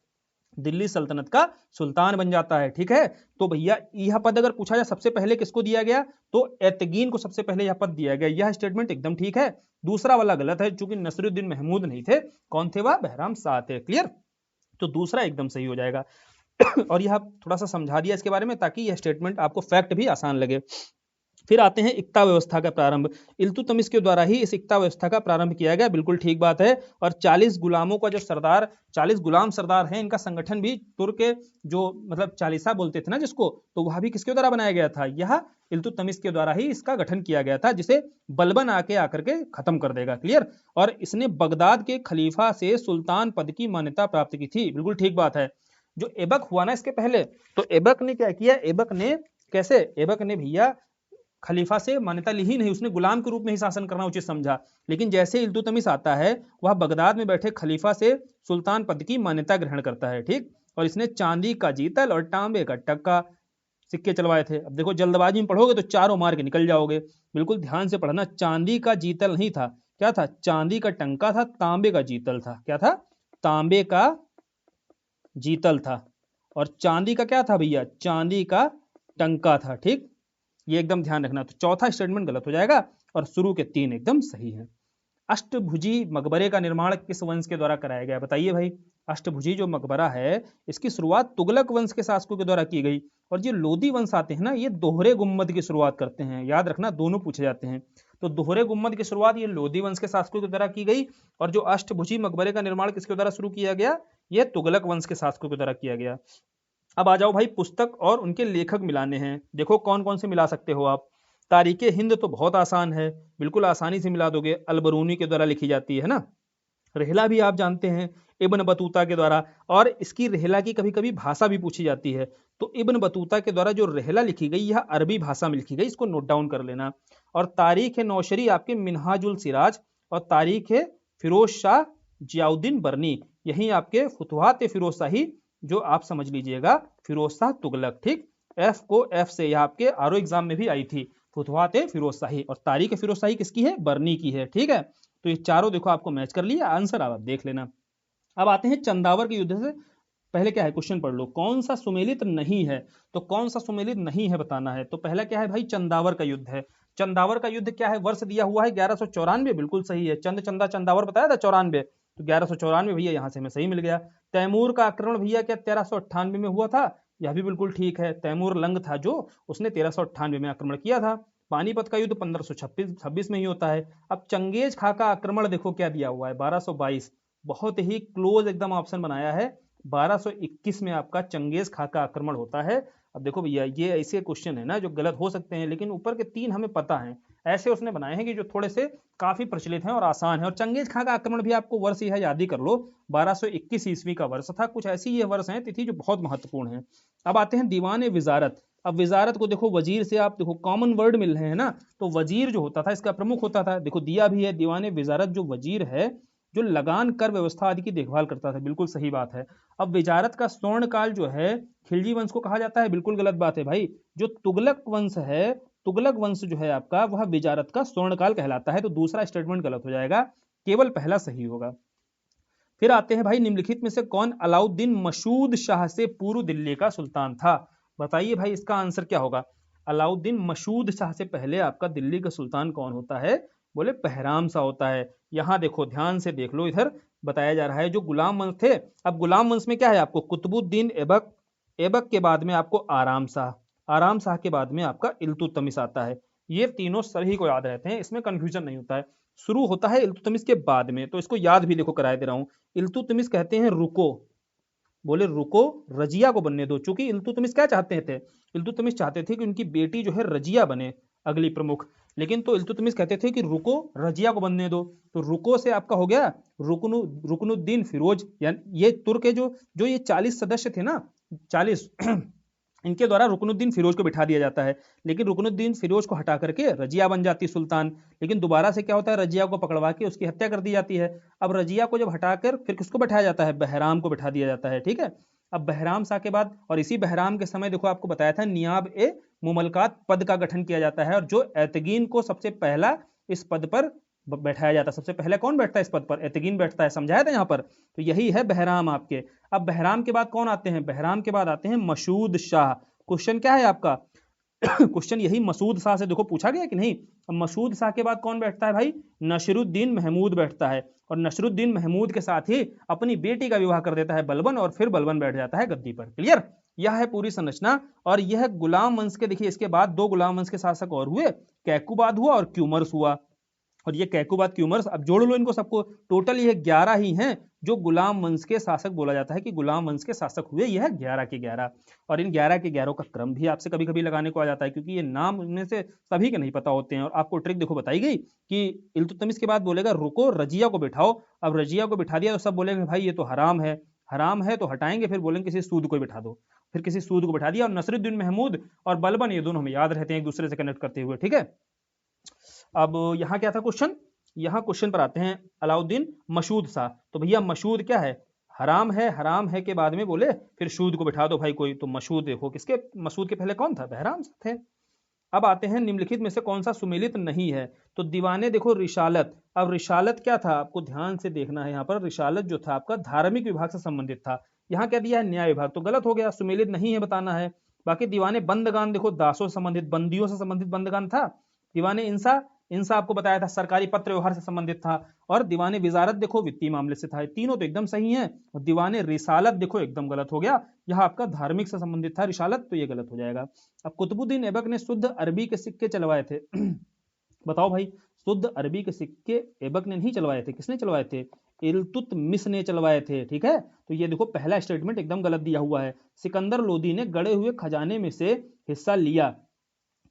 दिल्ली सल्तनत का सुल्तान बन जाता है। ठीक है, तो भैया यह पद अगर पूछा जाए सबसे पहले किसको दिया गया, तो एतगीन को सबसे पहले यह पद दिया गया। यह स्टेटमेंट एकदम ठीक है। दूसरा वाला गलत है, चूंकि नसरुद्दीन महमूद नहीं थे। कौन थे? वह बहराम शाह थे। क्लियर? तो दूसरा एकदम सही हो जाएगा। और यह थोड़ा सा समझा दिया इसके बारे में ताकि यह स्टेटमेंट आपको फैक्ट भी आसान लगे। फिर आते हैं इक्ता व्यवस्था का प्रारंभ। इल्तुतमिश के द्वारा ही इस इक्ता व्यवस्था का प्रारंभ किया गया, बिल्कुल ठीक बात है। और 40 गुलामों का जो सरदार, 40 गुलाम सरदार हैं, इनका संगठन भी तुर्क के जो मतलब चालीसा बोलते थे ना जिसको, तो वह भी किसके द्वारा बनाया गया था? यह इल्तुतमिश के द्वारा ही इसका गठन किया गया था, जिसे बलबन आकर के खत्म कर देगा। क्लियर? और इसने बगदाद के खलीफा से सुल्तान पद की मान्यता प्राप्त की थी। बिल्कुल ठीक बात है। जो ऐबक हुआ ना इसके पहले, तो ऐबक ने क्या किया? ऐबक ने कैसे? ऐबक ने भैया खलीफा से मान्यता ली ही नहीं, उसने गुलाम के रूप में ही शासन करना उचित समझा। लेकिन जैसे इल्तुतमिश आता है, वह बगदाद में बैठे खलीफा से सुल्तान पद की मान्यता ग्रहण करता है। ठीक, और इसने चांदी का जीतल और तांबे का टक्का सिक्के चलवाए थे। अब देखो, जल्दबाजी में पढ़ोगे तो चारों मार के निकल जाओगे। बिल्कुल ध्यान से पढ़ना। चांदी का जीतल नहीं था, क्या था? चांदी का टंका था, तांबे का जीतल था। क्या था? तांबे का जीतल था। और चांदी का क्या था भैया? चांदी का टंका था। ठीक, ये एकदम ध्यान रखना। तो चौथा स्टेटमेंट गलत हो जाएगा और शुरू के 3 एकदम सही है। अष्टभुजी मकबरे का निर्माण किस वंश के द्वारा कराया गया? बताइए भाई। अष्टभुजी जो मकबरा है इसकी शुरुआत तुगलक वंश के शासकों के द्वारा की गई। और जो लोदी वंश आते हैं ना, ये दोहरे गुम्मद की शुरुआत करते हैं। याद रखना, दोनों पूछे जाते हैं। तो दोहरे गुम्मद की शुरुआत ये लोदी वंश के शासकों के द्वारा की गई, और जो अष्टभुजी मकबरे का निर्माण किसके द्वारा शुरू किया गया? ये तुगलक वंश के शासकों के द्वारा किया गया। अब आ जाओ भाई, पुस्तक और उनके लेखक मिलाने हैं। देखो कौन कौन से मिला सकते हो आप। तारीख हिंद तो बहुत आसान है, बिल्कुल आसानी से मिला दोगे, अलबरूनी के द्वारा लिखी जाती है ना। रेहला भी आप जानते हैं, इब्न बतूता के द्वारा। और इसकी रेहला की कभी कभी भाषा भी पूछी जाती है। तो इब्न बतूता के द्वारा जो रेहला लिखी गई यह अरबी भाषा में लिखी गई, इसको नोट डाउन कर लेना। और तारीख है नौशरी आपके मिनहाजुल सिराज, और तारीख है फिरोज शाह जियाउद्दीन बरनी, यही आपके फुतुहात फिरोज शाही, जो आप समझ लीजिएगा फिरोज शाह तुगलक। ठीक, एफ से यह आपके आरओ एग्जाम में भी आई थी, फुतुहात फिरोज शाही। और तारीख फिरोज शाही किसकी है? बरनी की है। ठीक है, तो ये चारों देखो आपको मैच कर लिया। आंसर आप देख लेना। अब आते हैं चंदावर के युद्ध से पहले क्या है, क्वेश्चन पढ़ लो। कौन सा सुमेलित नहीं है? तो कौन सा सुमेलित नहीं है बताना है। तो पहला क्या है भाई? चंदावर का युद्ध है। चंदावर का युद्ध क्या है, वर्ष दिया हुआ है 1194, बिल्कुल सही है। चंद चंदा चंदावर बताया था 94, तो 1194 भैया यहाँ से हमें सही मिल गया। तैमूर का आक्रमण भैया क्या 1398 में हुआ था, यह भी बिल्कुल ठीक है। तैमूर लंग था जो, उसने 1398 में आक्रमण किया था। पानीपत का युद्ध 1526 में ही होता है। अब चंगेज खां का आक्रमण देखो क्या दिया हुआ है, 1222, बहुत ही क्लोज एकदम ऑप्शन बनाया है। 1221 में आपका चंगेज खां का आक्रमण होता है। अब देखो भैया ये ऐसे क्वेश्चन है ना जो गलत हो सकते हैं, लेकिन ऊपर के 3 हमें पता है, ऐसे उसने बनाए हैं कि जो थोड़े से काफी प्रचलित हैं और आसान है। और चंगेज खां का आक्रमण भी आपको वर्ष यह याद ही कर लो, 1221 ईस्वी का वर्ष था। कुछ ऐसी ये वर्ष हैं तिथि जो बहुत महत्वपूर्ण है। अब आते हैं दीवान विजारत। अब विजारत को देखो वजीर से आप देखो कॉमन वर्ड मिल रहे हैं ना, तो वजीर जो होता था इसका प्रमुख होता था, देखो दिया भी है दीवान विजारत जो वजीर है जो लगान कर व्यवस्था आदि की देखभाल करता था, बिल्कुल सही बात है। अब विजारत का स्वर्ण काल जो है खिलजी वंश को कहा जाता है, बिल्कुल गलत बात है भाई। जो तुगलक वंश है, तुगलक वंश जो है आपका वह विजारत का स्वर्ण काल कहलाता है, तो दूसरा स्टेटमेंट गलत हो जाएगा, केवल पहला सही होगा। फिर आते हैं भाई निम्नलिखित में से कौन अलाउद्दीन मसूद शाह से पूर्व दिल्ली का सुल्तान था, बताइए भाई इसका आंसर क्या होगा। अलाउद्दीन मसूद शाह से पहले आपका दिल्ली का सुल्तान कौन होता है, बोले बहराम शाह होता है। यहां देखो ध्यान से देख लो, इधर बताया जा रहा है जो गुलाम वंश थे। अब गुलाम वंश में क्या है आपको कुतुबुद्दीन ऐबक, ऐबक के बाद में आपको आराम शाह, आराम शाह के बाद में आपका इल्तुतमिश आता है। ये तीनों सभी को याद रहते हैं, इसमें कंफ्यूजन नहीं होता है। शुरू होता है इल्तुतमिश के बाद में, तो इसको याद भी देखो कराए दे रहा हूं। इल्तुतमिश कहते हैं रुको, बोले रुको रजिया को बनने दो। चूंकि इल्तुतमिश क्या चाहते थे, इल्तुतमिश चाहते थे कि उनकी बेटी जो है रजिया बने अगली प्रमुख, लेकिन तो इल्तुतमिश कहते थे कि रुको रजिया को बनने दो। तो रुको से आपका हो गया रुकनुद्दीन फिरोज, यानी ये तुर्क के जो जो ये 40 सदस्य थे ना, 40 इनके द्वारा रुकनुद्दीन फिरोज को बिठा दिया जाता है। लेकिन रुकनुद्दीन फिरोज को हटा करके रजिया बन जाती सुल्तान। लेकिन दोबारा से क्या होता है, रजिया को पकड़वा के उसकी हत्या कर दी जाती है। अब रजिया को जब हटाकर फिर किसको बैठाया जाता है, बहराम को बैठा दिया जाता है, ठीक है। अब बहराम शाह के बाद, और इसी बहराम के समय देखो आपको बताया था नियाब ए मुमलकात पद का गठन किया जाता है, और जो एतगीन को सबसे पहला इस पद पर बैठाया जाता है। सबसे पहले कौन बैठता है इस पद पर, एतगीन बैठता है, समझाया था यहाँ पर। तो यही है बहराम आपके। अब बहराम के बाद कौन आते हैं, बहराम के बाद आते हैं मसूद शाह। क्वेश्चन क्या है आपका क्वेश्चन यही मसूद शाह से देखो पूछा गया कि नहीं। अब मसूद शाह के बाद कौन बैठता है भाई, नसरुद्दीन महमूद बैठता है। और नसरुद्दीन महमूद के साथ ही अपनी बेटी का विवाह कर देता है बलबन, और फिर बलबन बैठ जाता है गद्दी पर। क्लियर, यह है पूरी संरचना। और यह गुलाम वंश के, देखिए इसके बाद 2 गुलाम वंश के शासक और हुए, कैकुबाद हुआ और क्यूमर्स हुआ। और ये कैकुबाद क्यूमर्स, अब जोड़ लो इनको सबको, टोटल ये 11 ही हैं जो गुलाम वंश के शासक बोला जाता है कि गुलाम वंश के शासक हुए, यह 11 के 11। और इन 11 के 11 का क्रम भी आपसे कभी कभी लगाने को आ जाता है, क्योंकि ये नाम में से सभी के नहीं पता होते हैं। और आपको ट्रिक देखो बताई गई कि इल्तुतमिश के बाद बोलेगा रुको रजिया को बिठाओ। अब रजिया को बिठा दिया तो सब बोलेंगे भाई ये तो हराम है, हराम है तो हटाएंगे, फिर बोलेंगे किसी सूद को बिठा दो, फिर किसी सूद को बिठा दिया। और नसरुद्दीन महमूद और बलबन ये दोनों हमें याद रहते हैं एक दूसरे से कनेक्ट करते हुए, ठीक है। अब यहाँ क्या था क्वेश्चन, यहाँ क्वेश्चन पर आते हैं अलाउद्दीन मसूद शाह। तो भैया मसूद क्या है, हराम है, हराम है के बाद में बोले फिर सूद को बिठा दो भाई कोई, तो मसूद देखो किसके, मसूद के पहले कौन था, बहराम थे। अब आते हैं निम्नलिखित में से कौन सा सुमेलित नहीं है, तो दीवाने देखो रिसालत। अब रिसालत क्या था, आपको ध्यान से देखना है यहाँ पर। रिसालत जो था आपका धार्मिक विभाग से संबंधित था, यहाँ क्या दिया है न्याय विभाग, तो गलत हो गया, सुमेलित नहीं है बताना है। बाकी दीवाने बंदगान देखो दासों से संबंधित, बंदियों से संबंधित बंदगान था। दीवाने इंसा, इंसा आपको बताया था सरकारी पत्र व्यवहार से संबंधित था। और दीवाने विजारत देखो वित्तीय मामले से था। तीनों तो एकदम सही हैं। और दीवाने रिसालत देखो एकदम गलत हो गया, यह आपका धार्मिक से संबंधित था रिसालत, तो ये गलत हो जाएगा। अब कुतुबुद्दीन ऐबक ने शुद्ध अरबी के सिक्के चलवाए थे बताओ भाई, शुद्ध अरबी के सिक्के ऐबक ने नहीं चलवाए थे, किसने चलवाए थे, इल्तुतमिश ने चलवाए थे, ठीक है। तो ये देखो पहला स्टेटमेंट एकदम गलत दिया हुआ है। सिकंदर लोदी ने गड़े हुए खजाने में से हिस्सा लिया,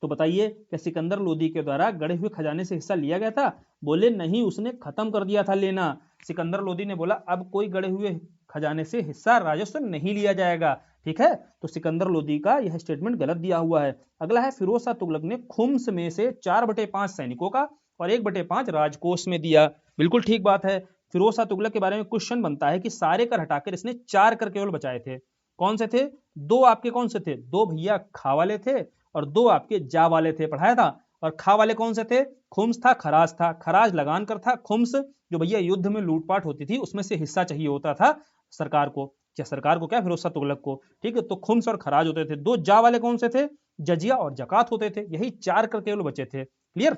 तो बताइए क्या सिकंदर लोदी के द्वारा गड़े हुए खजाने से हिस्सा लिया गया था, बोले नहीं, उसने खत्म कर दिया था लेना। सिकंदर लोदी ने बोला अब कोई गड़े हुए खजाने से हिस्सा राजस्व नहीं लिया जाएगा, ठीक है। तो सिकंदर लोदी का यह स्टेटमेंट गलत दिया हुआ है। अगला है फिरोज शाह तुगलक ने खुम्स में से 4/5 सैनिकों का और 1/5 राजकोष में दिया, बिल्कुल ठीक बात है। फिरोज शाह तुगलक के बारे में क्वेश्चन बनता है कि सारे कर हटाकर इसने 4 कर केवल बचाए थे। कौन से थे, 2 आपके कौन से थे, 2 भैया खा वाले थे और 2 आपके जा वाले थे, पढ़ाया था। और खा वाले कौन से थे, खुम्स था, खराज था। खराज लगान कर था, खुम्स जो भैया युद्ध में लूटपाट होती थी उसमें से हिस्सा चाहिए होता था सरकार को, क्या सरकार को, क्या फिरोज शाह तुगलक को, ठीक है। तो खुम्स और खराज होते थे। 2 जा वाले कौन से थे, जजिया और जकात होते थे। यही 4 कर केवल बचे थे। क्लियर।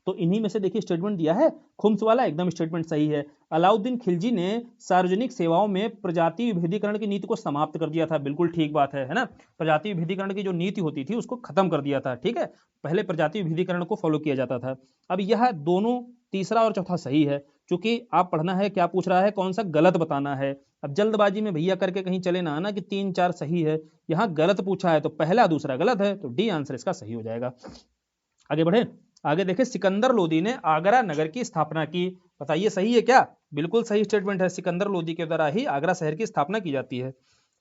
तो इन्हीं में से देखिए स्टेटमेंट दिया है खुम्स वाला, एकदम स्टेटमेंट सही है। अलाउद्दीन खिलजी ने सार्वजनिक सेवाओं में प्रजाति विभेदीकरण की नीति को समाप्त कर दिया था, बिल्कुल ठीक बात है ना। प्रजाति विभेदीकरण की जो नीति होती थी उसको खत्म कर दिया था, ठीक है। पहले प्रजाति विभेदीकरण को फॉलो किया जाता था। अब यह दोनों, तीसरा और चौथा सही है। चूंकि आप पढ़ना है, क्या पूछ रहा है, कौन सा गलत बताना है। अब जल्दबाजी में भैया करके कहीं चले ना आना कि 3 4 सही है, यहाँ गलत पूछा है तो पहला दूसरा गलत है, तो डी आंसर इसका सही हो जाएगा। आगे बढ़े, आगे देखें, सिकंदर लोदी ने आगरा नगर की स्थापना की, बताइए सही है क्या। बिल्कुल सही स्टेटमेंट है, सिकंदर लोदी के द्वारा ही आगरा शहर की स्थापना की जाती है।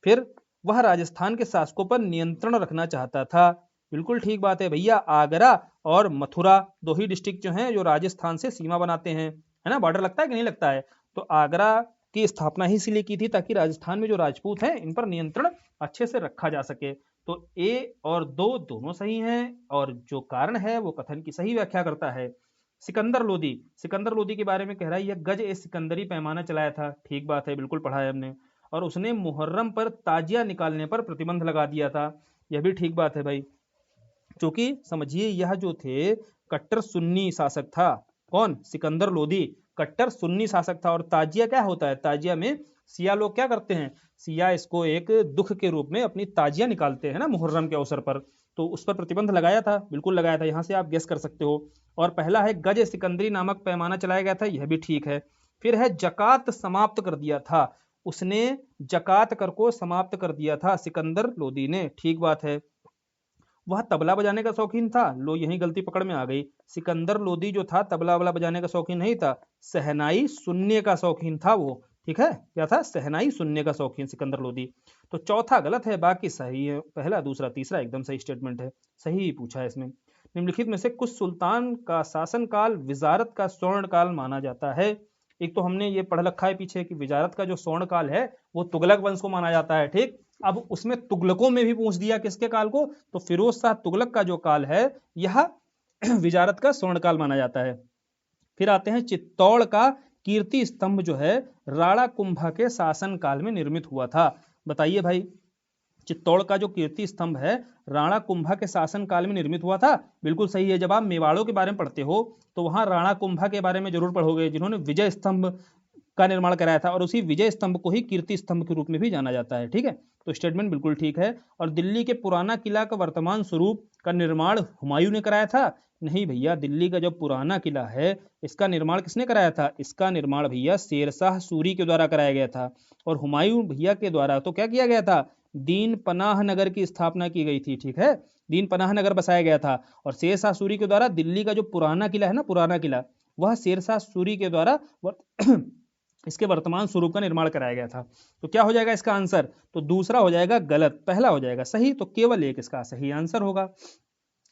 फिर वह राजस्थान के शासकों पर नियंत्रण रखना चाहता था, बिल्कुल ठीक बात है भैया। आगरा और मथुरा दो ही डिस्ट्रिक्ट जो हैं जो राजस्थान से सीमा बनाते हैं, है ना, बॉर्डर लगता है कि नहीं लगता है। तो आगरा की स्थापना ही इसलिए की थी ताकि राजस्थान में जो राजपूत हैं इन पर नियंत्रण अच्छे से रखा जा सके। तो ए और दो दोनों सही हैं, और जो कारण है वो कथन की सही व्याख्या करता है। सिकंदर लोदी, सिकंदर लोदी के बारे में कह रहा है, यह गज ए सिकंदरी पैमाना चलाया था, ठीक बात है, बिल्कुल पढ़ा है हमने। और उसने मुहर्रम पर ताजिया निकालने पर प्रतिबंध लगा दिया था, यह भी ठीक बात है भाई। क्योंकि समझिए यह जो थे कट्टर सुन्नी शासक था, कौन, सिकंदर लोदी कट्टर सुन्नी शासक था। और ताजिया क्या होता है, ताजिया में सिया लोग क्या करते हैं, सिया इसको एक दुख के रूप में अपनी ताजिया निकालते हैं ना मुहर्रम के अवसर पर, तो उस पर प्रतिबंध लगाया था, बिल्कुल लगाया था, यहां से आप गेस कर सकते हो। और पहला है गज सिकंदरी नामक पैमाना चलाया गया था, यह भी ठीक है। फिर है जकात समाप्त कर दिया था, उसने जकात कर को समाप्त कर दिया था सिकंदर लोदी ने, ठीक बात है। वह तबला बजाने का शौकीन था, लो यही गलती पकड़ में आ गई। सिकंदर लोदी जो था तबला वबला बजाने का शौकीन नहीं था, सहनाई सुनने का शौकीन था वो, ठीक है, क्या था, सहनाई सुनने का शौकीन सिकंदर लोदी। तो चौथा गलत है, बाकी सही है, पहला दूसरा तीसरा एकदम सही स्टेटमेंट है, सही ही पूछा है इसमें। निम्नलिखित में से कुछ सुल्तान का शासनकाल विजारत का स्वर्ण काल माना जाता है। एक तो हमने ये पढ़ रखा है पीछे कि विजारत का जो स्वर्ण काल है वो तुगलक वंश को माना जाता है, ठीक। अब उसमें तुगलकों में भी पूछ दिया किसके काल को, तो फिरोज शाह तुगलक का जो काल है यह विजारत का स्वर्ण काल माना जाता है। फिर आते हैं चित्तौड़ का कीर्ति स्तंभ जो है राणा कुंभा के शासन काल में निर्मित हुआ था, बताइए भाई। चित्तौड़ का जो कीर्ति स्तंभ है राणा कुंभा के शासन काल में निर्मित हुआ था, बिल्कुल सही है। जब आप मेवाड़ों के बारे में पढ़ते हो तो वहां राणा कुंभा के बारे में जरूर पढ़ोगे, जिन्होंने विजय स्तंभ का निर्माण कराया था, और उसी विजय स्तंभ को ही कीर्ति स्तंभ के रूप में भी जाना जाता है, ठीक है। तो स्टेटमेंट बिल्कुल ठीक है। और दिल्ली के पुराना किला का वर्तमान स्वरूप का निर्माण हुमायूं ने कराया था, नहीं भैया, दिल्ली का जो पुराना किला है इसका निर्माण किसने कराया था, इसका निर्माण भैया शेरशाह सूरी के द्वारा कराया गया था। और हुमायूं भैया के द्वारा तो क्या किया गया था, दीन पनाह नगर की स्थापना की गई थी, ठीक है, दीन पनाह नगर बसाया गया था। और शेरशाह सूरी के द्वारा दिल्ली का जो पुराना किला है ना, पुराना किला, वह शेरशाह सूरी के द्वारा इसके वर्तमान स्वरूप का निर्माण कराया गया था। तो क्या हो जाएगा इसका आंसर, तो दूसरा हो जाएगा गलत, पहला हो जाएगा सही, तो केवल एक इसका सही आंसर होगा।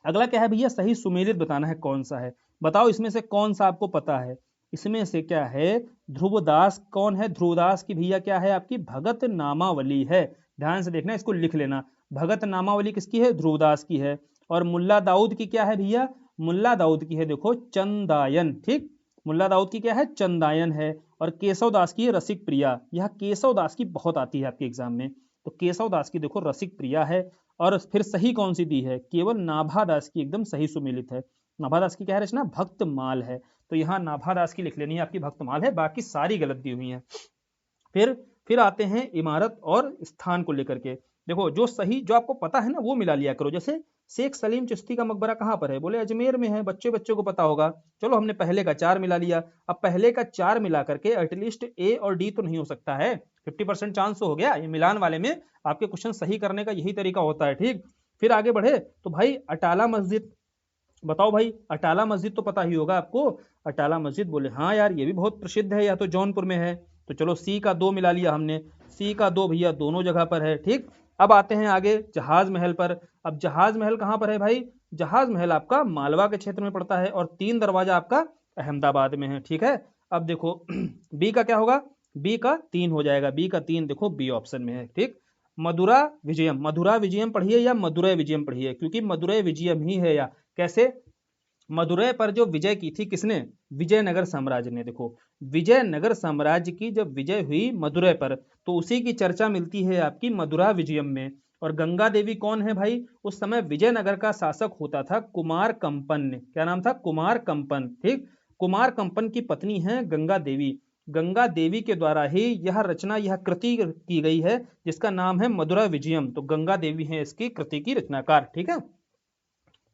अगला क्या है भैया, सही सुमेलित बताना है कौन सा है, बताओ इसमें से कौन सा आपको पता है। इसमें से क्या है, ध्रुवदास कौन है, ध्रुवदास की भैया क्या है आपकी भगत नामावली है, ध्यान से देखना, इसको लिख लेना। भगत नामावली किसकी है, ध्रुवदास की है। और मुल्ला दाऊद की क्या है भैया, मुल्ला दाऊद की है देखो चंदायन, ठीक, मुल्ला दाऊद की क्या है, चंदायन है। और केशव दास की है रसिक प्रिया, यह केशव दास की बहुत आती है आपके एग्जाम में, तो केशव दास की देखो रसिक प्रिया है। और फिर सही कौन सी दी है, केवल नाभादास की एकदम सही सुमेलित है। नाभादास की क्या है रचना, भक्तमाल है, तो यहाँ नाभादास की लिख लेनी है आपकी भक्तमाल है, बाकी सारी गलत दी हुई है। फिर आते हैं इमारत और स्थान को लेकर के, देखो जो सही जो आपको पता है ना वो मिला लिया करो। जैसे शेख सलीम चिश्ती का मकबरा कहाँ पर है, बोले अजमेर में है, बच्चे बच्चे को पता होगा, चलो हमने पहले का 4 मिला लिया। अब पहले का 4 मिला करके एटलीस्ट ए और डी तो नहीं हो सकता है, 50% चांस तो हो गया, ये मिलान वाले में आपके क्वेश्चन सही करने का यही तरीका होता है, ठीक। फिर आगे बढ़े तो भाई अटाला मस्जिद, बताओ भाई, अटाला मस्जिद तो पता ही होगा आपको, अटाला मस्जिद, बोले हाँ यार ये भी बहुत प्रसिद्ध है, या तो जौनपुर में है, तो चलो सी का 2 मिला लिया हमने, सी का 2 भैया दोनों जगह पर है, ठीक। अब आते हैं आगे जहाज महल पर। अब जहाज महल कहाँ पर है भाई, जहाज महल आपका मालवा के क्षेत्र में पड़ता है, और 3 दरवाजा आपका अहमदाबाद में है, ठीक है। अब देखो बी का क्या होगा, बी का 3 हो जाएगा, बी का 3 देखो बी ऑप्शन में है, ठीक। मदुरा विजयम, मधुरा विजयम पढ़िए या मदुरै विजयम पढ़िए, क्योंकि मदुरै विजयम ही है, या कैसे, मदुरै पर जो विजय की थी किसने, विजयनगर साम्राज्य ने। देखो विजयनगर साम्राज्य की जब विजय हुई मदुरै पर, तो उसी की चर्चा मिलती है आपकी मदुरा विजयम में। और गंगा देवी कौन है भाई? उस समय विजयनगर का शासक होता था कुमार कंपन ने। क्या नाम था? कुमार कंपन। ठीक, कुमार कंपन की पत्नी है गंगा देवी। गंगा देवी के द्वारा ही यह रचना, यह कृति की गई है, जिसका नाम है मधुरा विजयम। तो गंगा देवी है इसकी कृति की रचनाकार। ठीक है,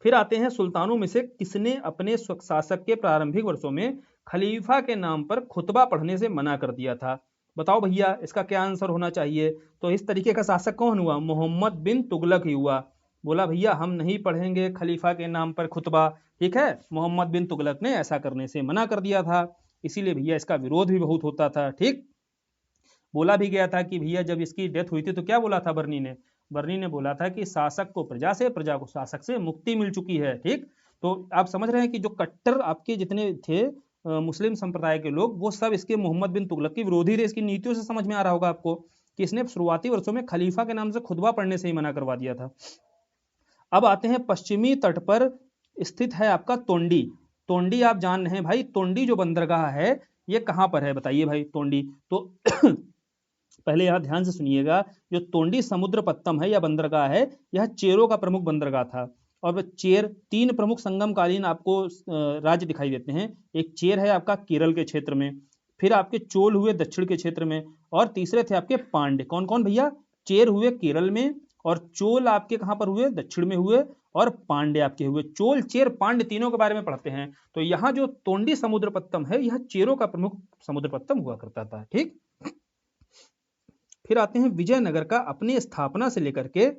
फिर आते हैं सुल्तानों में से किसने अपने शासक के प्रारंभिक वर्षों में खलीफा के नाम पर खुतबा पढ़ने से मना कर दिया था? बताओ भैया, इसका क्या आंसर होना चाहिए? तो इस तरीके का शासक कौन हुआ? मोहम्मद बिन तुगलक ही हुआ। बोला भैया हम नहीं पढ़ेंगे खलीफा के नाम पर खुतबा। ठीक है, मोहम्मद बिन तुगलक ने ऐसा करने से मना कर दिया था, इसीलिए भैया इसका विरोध भी बहुत होता था। ठीक, बोला भी गया था कि भैया जब इसकी डेथ हुई थी तो क्या बोला था बर्नी ने? बर्नी ने बोला था कि शासक को प्रजा से, प्रजा को शासक से मुक्ति मिल चुकी है। ठीक, तो आप समझ रहे हैं कि जो कट्टर आपके जितने थे मुस्लिम संप्रदाय के लोग, वो सब इसके मोहम्मद बिन तुगलक के विरोधी थे। इसकी नीतियों से समझ में आ रहा होगा आपको कि इसने शुरुआती वर्षों में खलीफा के नाम से खुतबा पढ़ने से ही मना करवा दिया था। अब आते हैं पश्चिमी तट पर स्थित है आपका तोंडी। तोंडी आप जान रहे हैं भाई, तोंडी जो बंदरगाह है ये कहां पर है बताइए भाई? तोंडी तो पहले यहां ध्यान से सुनिएगा, जो तोंडी समुद्र पत्तम है या बंदरगाह है, यह चेरों का प्रमुख बंदरगाह था। और वह चेर, तीन प्रमुख संगमकालीन आपको राज्य दिखाई देते हैं। एक चेर है आपका केरल के क्षेत्र में, फिर आपके चोल हुए दक्षिण के क्षेत्र में, और तीसरे थे आपके पांड्य। कौन कौन भैया? चेर हुए केरल में, और चोल आपके कहां पर हुए? दक्षिण में हुए, और पांड्य आपके हुए। चोल, चेर, पांड्य तीनों के बारे में पढ़ते हैं। तो यहाँ जो तोंडी समुद्र पत्तम है, यह चेरों का प्रमुख समुद्र पत्तम हुआ करता था। ठीक, फिर आते हैं विजयनगर का अपनी स्थापना से लेकर के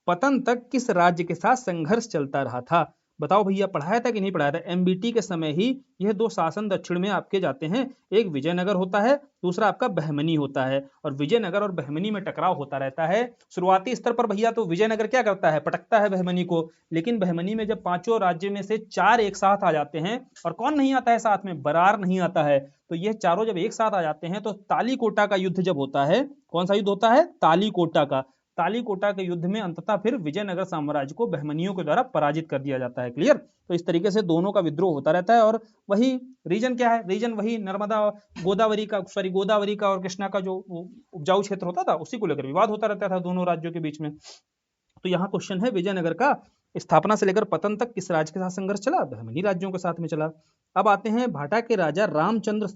पतन तक किस राज्य के साथ संघर्ष चलता रहा था? बताओ भैया, पढ़ाया था कि नहीं पढ़ाया था? एमबीटी के समय ही यह दो शासन दक्षिण में आपके जाते हैं। एक विजयनगर होता है, दूसरा आपका बहमनी होता है, और विजयनगर और बहमनी में टकराव होता रहता है। शुरुआती स्तर पर भैया तो विजयनगर क्या करता है? पटकता है बहमनी को। लेकिन बहमनी में जब पांचों राज्य में से चार एक साथ आ जाते हैं, और कौन नहीं आता है साथ में? बरार नहीं आता है। तो ये चारों जब एक साथ आ जाते हैं तो तालीकोटा का युद्ध जब होता है, कौन सा युद्ध होता है? तालीकोटा का। तालीकोटा के युद्ध में अंततः फिर विजयनगर साम्राज्य को बहमनियों के द्वारा पराजित कर दिया जाता है। क्लियर? तो इस तरीके से दोनों का विद्रोह होता रहता है। और वही रीजन क्या है? रीजन वही नर्मदा, गोदावरी का, सॉरी गोदावरी का और कृष्णा का जो उपजाऊ क्षेत्र होता था, उसी को लेकर विवाद होता रहता था दोनों राज्यों के बीच में। तो यहाँ क्वेश्चन है, विजयनगर का स्थापना से लेकर पतन तक किस राज्य के साथ संघर्ष चला? बहमनी राज्यों के साथ में चला। अब आते हैं भाटा के राजा रामचंद्र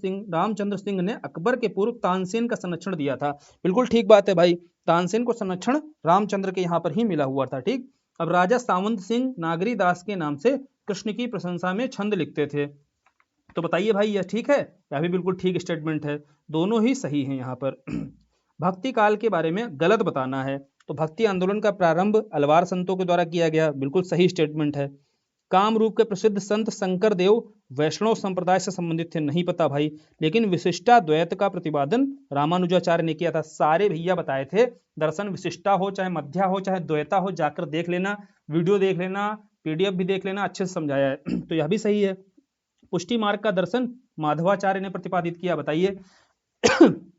सिंह ने अकबर के पूर्व तानसेन का संरक्षण दिया था। बिल्कुल ठीक बात है भाई, तानसेन को संरक्षण रामचंद्र के यहाँ पर ही मिला हुआ था। ठीक, अब राजा सावंत सिंह नागरी दास के नाम से कृष्ण की प्रशंसा में छंद लिखते थे। तो बताइए भाई, यह ठीक है? यह भी बिल्कुल ठीक स्टेटमेंट है, दोनों ही सही है यहाँ पर। भक्ति काल के बारे में गलत बताना है। तो भक्ति आंदोलन का प्रारंभ अलवार संतों के द्वारा किया गया, बिल्कुल सही स्टेटमेंट है। कामरूप के प्रसिद्ध संत शंकर देव वैष्णव संप्रदाय से संबंधित थे, नहीं पता भाई। लेकिन विशिष्टाद्वैत का प्रतिपादन रामानुजाचार्य ने किया था। सारे भैया बताए थे, दर्शन विशिष्टा हो, चाहे मध्या हो, चाहे द्वैता हो, जाकर देख लेना, वीडियो देख लेना, पीडीएफ भी देख लेना, अच्छे से समझाया है। तो यह भी सही है। पुष्टि मार्ग का दर्शन माधवाचार्य ने प्रतिपादित किया, बताइए।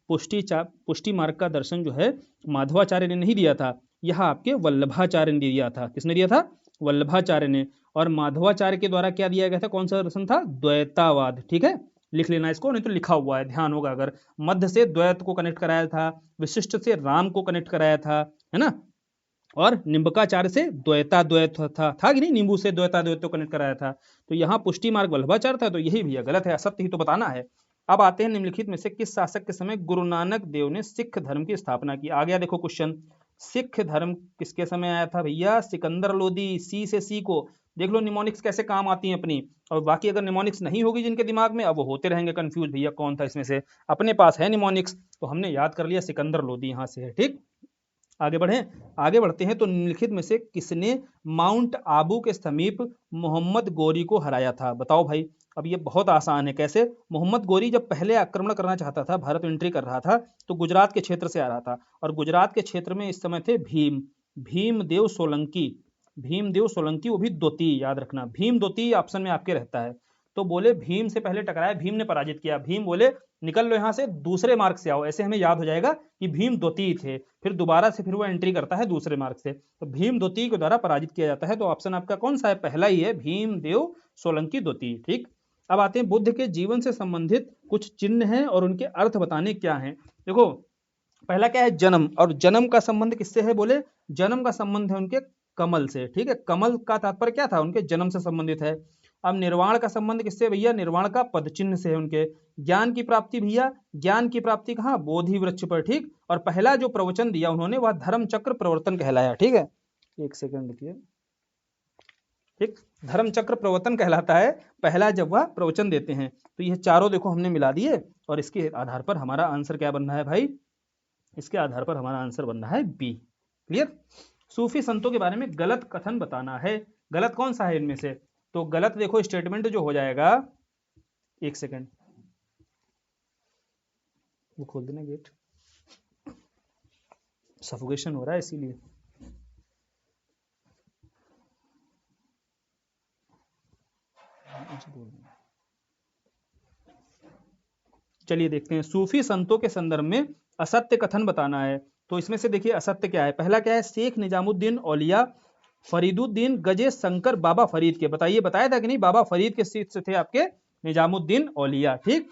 पुष्टि मार्ग का दर्शन जो है माधवाचार्य ने नहीं दिया था, यह आपके वल्लभाचार्य ने दिया था। किसने दिया था? वल्लभाचार्य ने। और माधवाचार्य के द्वारा क्या दिया गया था? कौन सा दर्शन था? द्वैतावाद। ठीक है, लिख लेना इसको, नहीं तो लिखा हुआ है, ध्यान होगा अगर। मध्य से द्वैत को कनेक्ट कराया था, विशिष्ट से राम को कनेक्ट कराया था, है ना, और निम्बकाचार्य से द्वैताद्वैत था कि नहीं, नींबू से द्वैताद्वैत को कनेक्ट कराया था। तो यहाँ पुष्टि मार्ग वल्लभाचार्य था, तो यही भैया गलत है, असत्य ही तो बताना है। अब आते हैं निम्नलिखित में से किस शासक के समय गुरु नानक देव ने सिख धर्म की स्थापना की? आ गया देखो क्वेश्चन, सिख धर्म किसके समय आया था भैया? सिकंदर लोदी। सी से सी को देख लो, निमोनिक्स कैसे काम आती हैं अपनी। और बाकी अगर निमोनिक्स नहीं होगी जिनके दिमाग में, अब वो होते रहेंगे कंफ्यूज, भैया कौन था इसमें से। अपने पास है निमोनिक्स, तो हमने याद कर लिया सिकंदर लोदी यहाँ से है। ठीक, आगे बढ़ते हैं। तो निम्नलिखित में से किसने माउंट आबू के समीप मोहम्मद गोरी को हराया था? बताओ भाई। अब ये बहुत आसान है, कैसे? मोहम्मद गोरी जब पहले आक्रमण करना चाहता था, भारत एंट्री कर रहा था, तो गुजरात के क्षेत्र से आ रहा था। और गुजरात के क्षेत्र में इस समय थे भीमदेव सोलंकी, वो भी दोती, याद रखना, भीम दोती ऑप्शन में आपके रहता है। तो बोले भीम से पहले टकराया, भीम ने पराजित किया। भीम बोले निकल लो यहाँ से, दूसरे मार्ग से आओ, ऐसे हमें याद हो जाएगा कि भीम दोती थे। फिर दोबारा से फिर वो एंट्री करता है दूसरे मार्ग से, तो भीम दोती के द्वारा पराजित किया जाता है। तो ऑप्शन आपका कौन सा है? पहला ही है, भीमदेव सोलंकी दोती। ठीक, अब आते हैं बुद्ध के जीवन से संबंधित कुछ चिन्ह हैं और उनके अर्थ बताने क्या हैं। देखो, पहला क्या है जन्म, और जन्म का संबंध किससे है, बोले जन्म का संबंध है उनके कमल से, ठीक है, कमल का तात्पर्य क्या था, उनके जन्म से संबंधित है। अब निर्वाण का संबंध किससे भैया, निर्वाण का पद चिन्ह से है उनके। ज्ञान की प्राप्ति भैया, ज्ञान की प्राप्ति कहाँ, बोधि वृक्ष पर, ठीक। और पहला जो प्रवचन दिया उन्होंने वह धर्म चक्र प्रवर्तन कहलाया, ठीक है, एक सेकंड रुकिए, ठीक, धर्म चक्र प्रवर्तन कहलाता है पहला जब वह प्रवचन देते हैं। तो ये चारों देखो हमने मिला दिए, और इसके आधार पर हमारा आंसर क्या बन रहा है भाई, इसके आधार पर हमारा आंसर बन रहा है बी। क्लियर। सूफी संतों के बारे में गलत कथन बताना है, गलत कौन सा है इनमें से, तो गलत देखो स्टेटमेंट जो हो जाएगा, एक सेकंड वो खोल देना गेट, सफोकेशन हो रहा है इसीलिए। चलिए देखते हैं, सूफी संतों के संदर्भ में असत्य कथन बताना है। तो इसमें से देखिए असत्य क्या है, पहला क्या है, शेख निजामुद्दीन औलिया फरीदुद्दीन गजे शंकर बाबा फरीद के, बताइए बताया था कि नहीं, बाबा फरीद के शिष्य थे आपके निजामुद्दीन औलिया, ठीक।